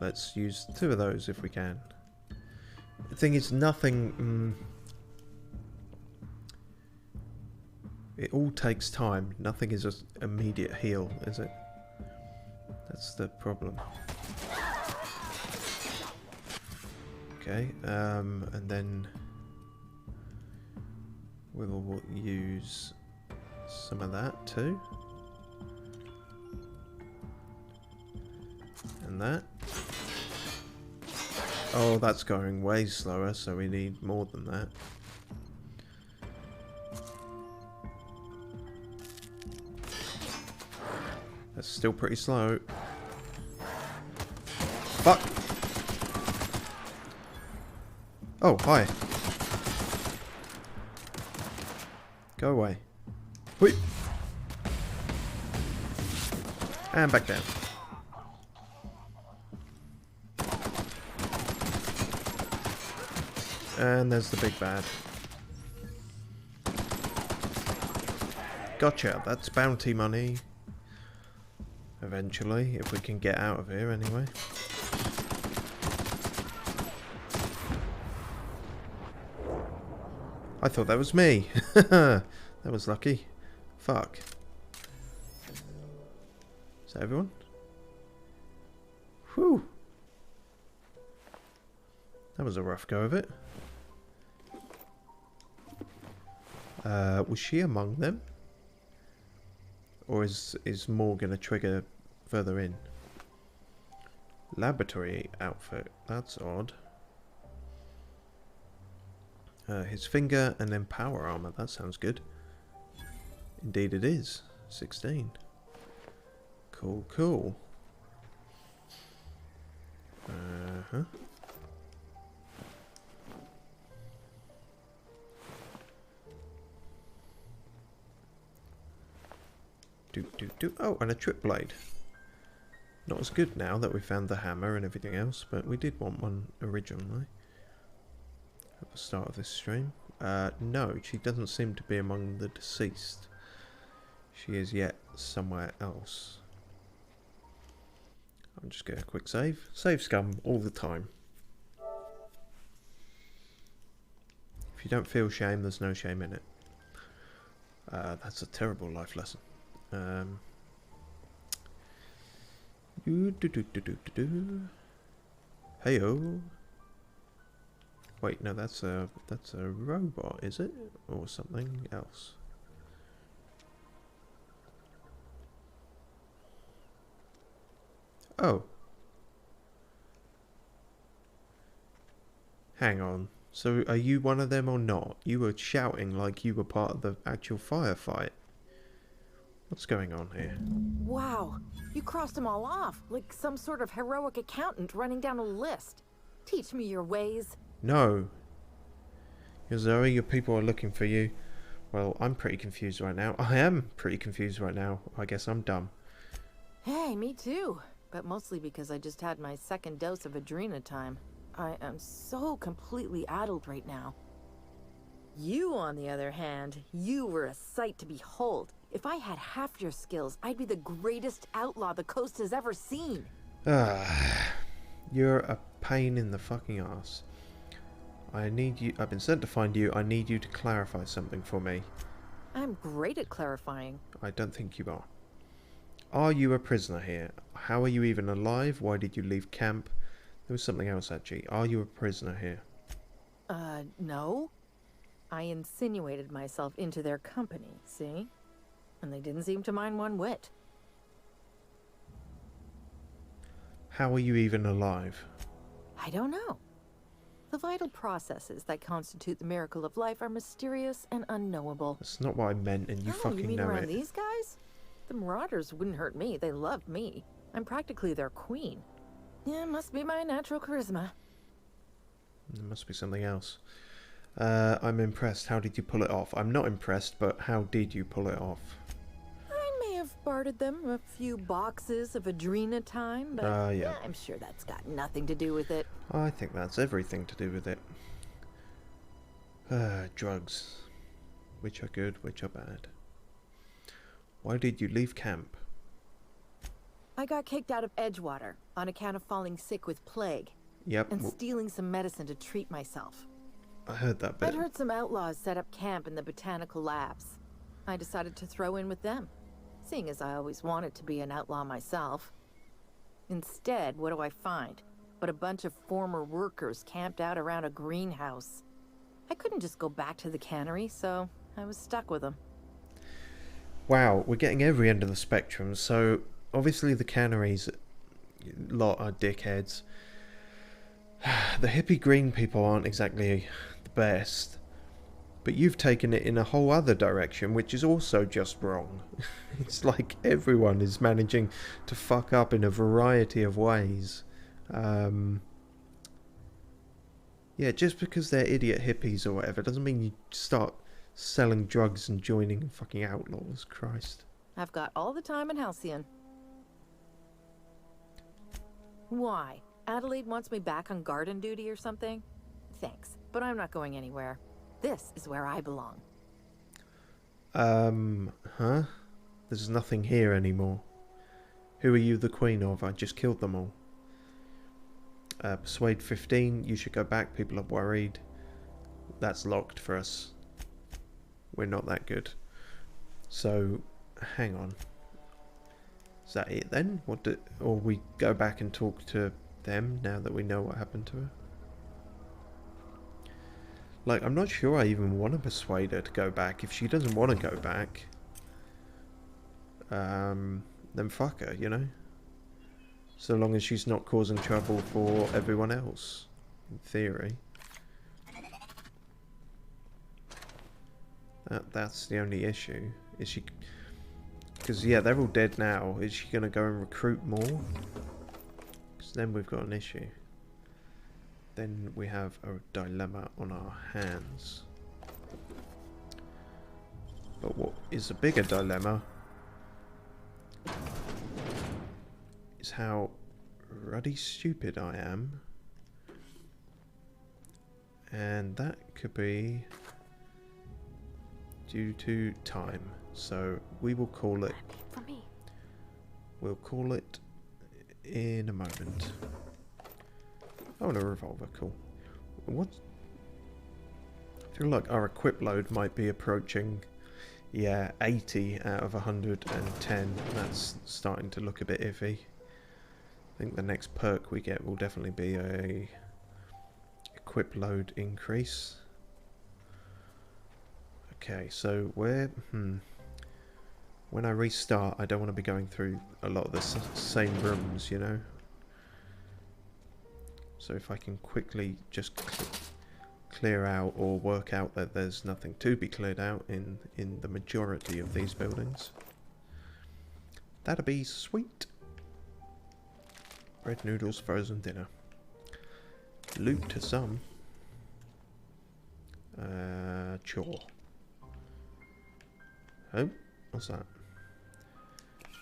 Let's use 2 of those if we can. The thing is, nothing... it all takes time. Nothing is an immediate heal, is it? That's the problem. Okay, and then we'll use some of that too. And that. Oh, that's going way slower, so we need more than that. That's still pretty slow. Fuck! Oh, hi. Go away. Wait. And back down. And there's the big bad. Gotcha, that's bounty money. Eventually, if we can get out of here anyway. I thought that was me. That was lucky. Fuck. Is that everyone? Whew. That was a rough go of it. Was she among them? Or is more going to trigger further in? Laboratory outfit. That's odd. His finger and then power armor. That sounds good. Indeed it is. 16. Cool, cool. Uh-huh. Oh, and a trip blade. Not as good now that we found the hammer and everything else, but we did want one originally. At the start of this stream. No, she doesn't seem to be among the deceased. She is yet somewhere else. I'm just getting a quick save. Save scum all the time. If you don't feel shame, there's no shame in it. That's a terrible life lesson. Heyo. Wait, no, that's a robot, is it? Or something else? Oh. Hang on. So are you one of them or not? You were shouting like you were part of the actual firefight. What's going on here? Wow, you crossed them all off, like some sort of heroic accountant running down a list. Teach me your ways. No. Zoe, your people are looking for you. Well, I'm pretty confused right now. I am pretty confused right now. I guess I'm dumb. Hey, me too. But mostly because I just had my second dose of adrenatime. I am so completely addled right now. You, on the other hand, you were a sight to behold. If I had half your skills, I'd be the greatest outlaw the coast has ever seen. You're a pain in the fucking ass. I need you. I've been sent to find you. I need you to clarify something for me. I'm great at clarifying. I don't think you are. Are you a prisoner here? How are you even alive? Why did you leave camp? There was something else, actually. Are you a prisoner here? No. I insinuated myself into their company, see? And they didn't seem to mind one whit. How are you even alive? I don't know. The vital processes that constitute the miracle of life are mysterious and unknowable. That's not what I meant, and you fucking you mean know around it. These guys? The Marauders wouldn't hurt me. They love me. I'm practically their queen. Yeah, it must be my natural charisma. There must be something else. I'm impressed. How did you pull it off? I'm not impressed, but how did you pull it off? I may have bartered them a few boxes of adrenatime, but yeah. I'm sure that's got nothing to do with it. I think that's everything to do with it. Drugs. Which are good, which are bad. Why did you leave camp? I got kicked out of Edgewater on account of falling sick with plague. Yep. And stealing some medicine to treat myself. I heard that bit. I'd heard some outlaws set up camp in the botanical labs. I decided to throw in with them, seeing as I always wanted to be an outlaw myself. Instead, what do I find? But a bunch of former workers camped out around a greenhouse. I couldn't just go back to the cannery, so I was stuck with them. Wow, we're getting every end of the spectrum. So obviously the canneries lot are dickheads. The hippie green people aren't exactly the best, but you've taken it in a whole other direction, which is also just wrong. It's like everyone is managing to fuck up in a variety of ways. Yeah, just because they're idiot hippies or whatever doesn't mean you start selling drugs and joining fucking outlaws. Christ. I've got all the time in Halcyon. Why? Adelaide wants me back on garden duty or something? Thanks, but I'm not going anywhere. This is where I belong. Huh? There's nothing here anymore. Who are you the queen of? I just killed them all. Persuade 15, you should go back, people are worried. That's locked for us. We're not that good. So, hang on. Is that it then? Or we go back and talk to them now that we know what happened to her? Like, I'm not sure I even want to persuade her to go back. If she doesn't want to go back, then fuck her, you know? So long as she's not causing trouble for everyone else, in theory. That's the only issue. Is she... Because, yeah, they're all dead now. Is she going to go and recruit more? Because then we've got an issue. Then we have a dilemma on our hands. But what is a bigger dilemma is how ruddy stupid I am. And that could be due to time. So we will call it... For me. We'll call it in a moment. Oh, and a revolver, cool. What? I feel like our equip load might be approaching, yeah, 80 out of 110. That's starting to look a bit iffy. I think the next perk we get will definitely be a equip load increase. Okay, so we're... When I restart, I don't want to be going through a lot of the same rooms, you know? So if I can quickly just clear out or work out that there's nothing to be cleared out in the majority of these buildings, that'd be sweet. Bread, noodles, frozen dinner. Loot to some. Chore. Oh, what's that?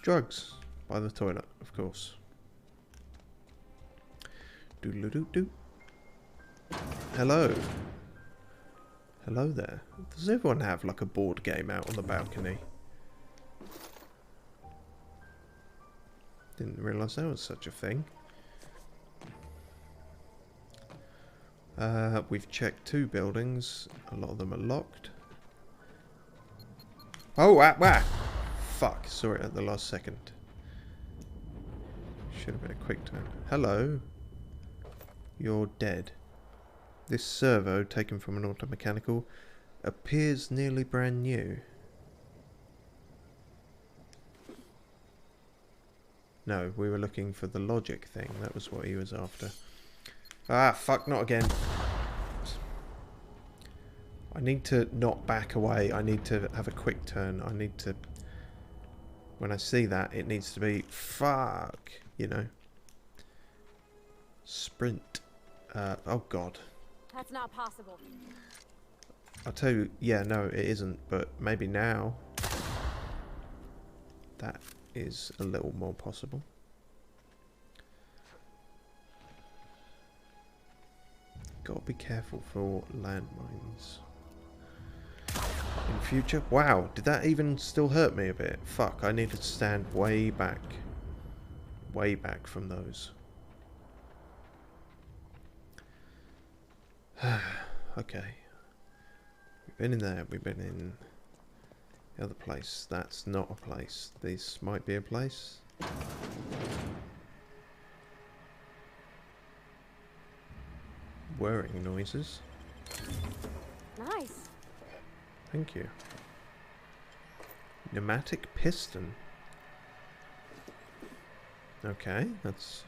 Drugs. By the toilet, of course. Doodle-doo-doo. Hello. Hello there. Does everyone have like a board game out on the balcony? Didn't realise there was such a thing. We've checked 2 buildings. A lot of them are locked. Oh, fuck. Saw it at the last second. Should have been a quick turn. Hello. You're dead. This servo, taken from an automechanical, appears nearly brand new. No, we were looking for the logic thing. That was what he was after. Ah, fuck, not again. I need to not back away. I need to have a quick turn. I need to... When I see that, it needs to be... Fuck! You know? Sprint. Oh god. That's not possible. I'll tell you, yeah, no, it isn't, but maybe now that is a little more possible. Gotta be careful for landmines in future. Wow, did that even still hurt me a bit? Fuck, I needed to stand way back. way back from those. Okay. We've been in there, we've been in the other place. That's not a place. This might be a place. Whirring noises. Nice. Thank you. Pneumatic piston. Okay, that's...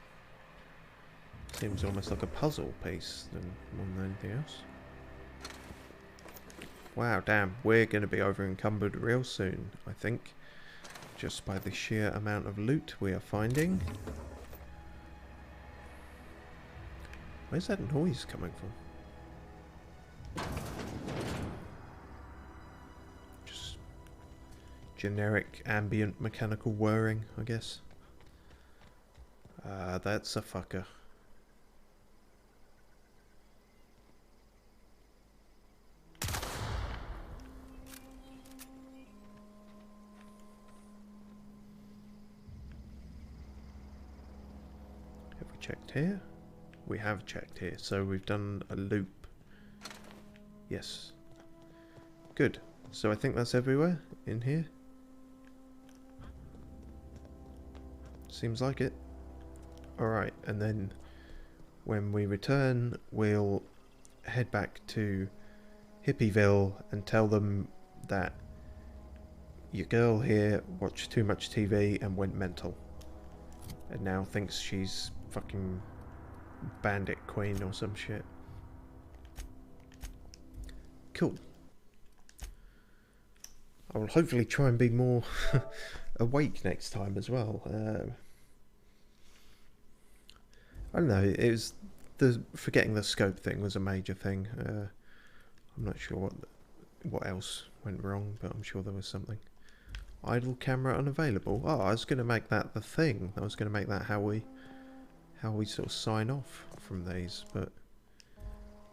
seems almost like a puzzle piece more than anything else. Wow, damn, we're going to be over encumbered real soon, I think. Just by the sheer amount of loot we are finding. Where's that noise coming from? Just generic ambient mechanical whirring, I guess. That's a fucker. Have we checked here? We have checked here, so we've done a loop. Yes. Good. So I think that's everywhere in here. Seems like it. Alright, and then when we return, we'll head back to Hippieville and tell them that your girl here watched too much TV and went mental. And now thinks she's fucking bandit queen or some shit. Cool. I will hopefully try and be more awake next time as well. I don't know, it was the forgetting the scope thing was a major thing. I'm not sure what else went wrong, but I'm sure there was something. Idle camera unavailable. Oh, I was going to make that the thing. I was going to make that how we sort of sign off from these, but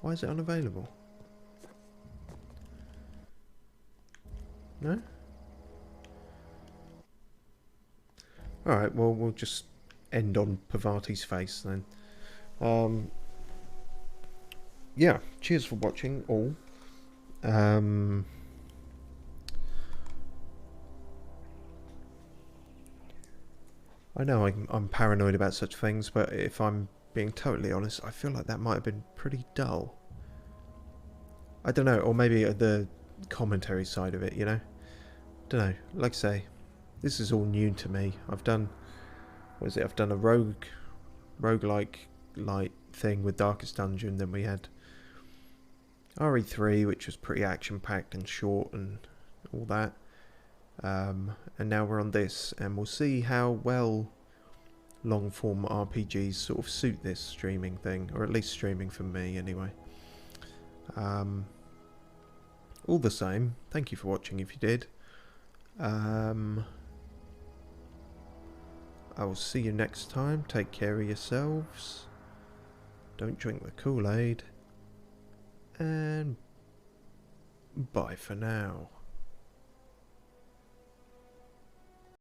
why is it unavailable? No? Alright, well, we'll just end on Pavati's face then. Yeah, cheers for watching all. I know I'm paranoid about such things, but if I'm being totally honest, I feel like that might have been pretty dull. I don't know, or maybe the commentary side of it, you know? Don't know, like I say, this is all new to me. I've done, what is it, I've done a roguelike light thing with Darkest Dungeon, then we had RE3, which was pretty action-packed and short and all that. And now we're on this, and we'll see how well long-form RPGs sort of suit this streaming thing, or at least streaming for me anyway. All the same, thank you for watching if you did. I will see you next time. Take care of yourselves. Don't drink the Kool-Aid. And bye for now.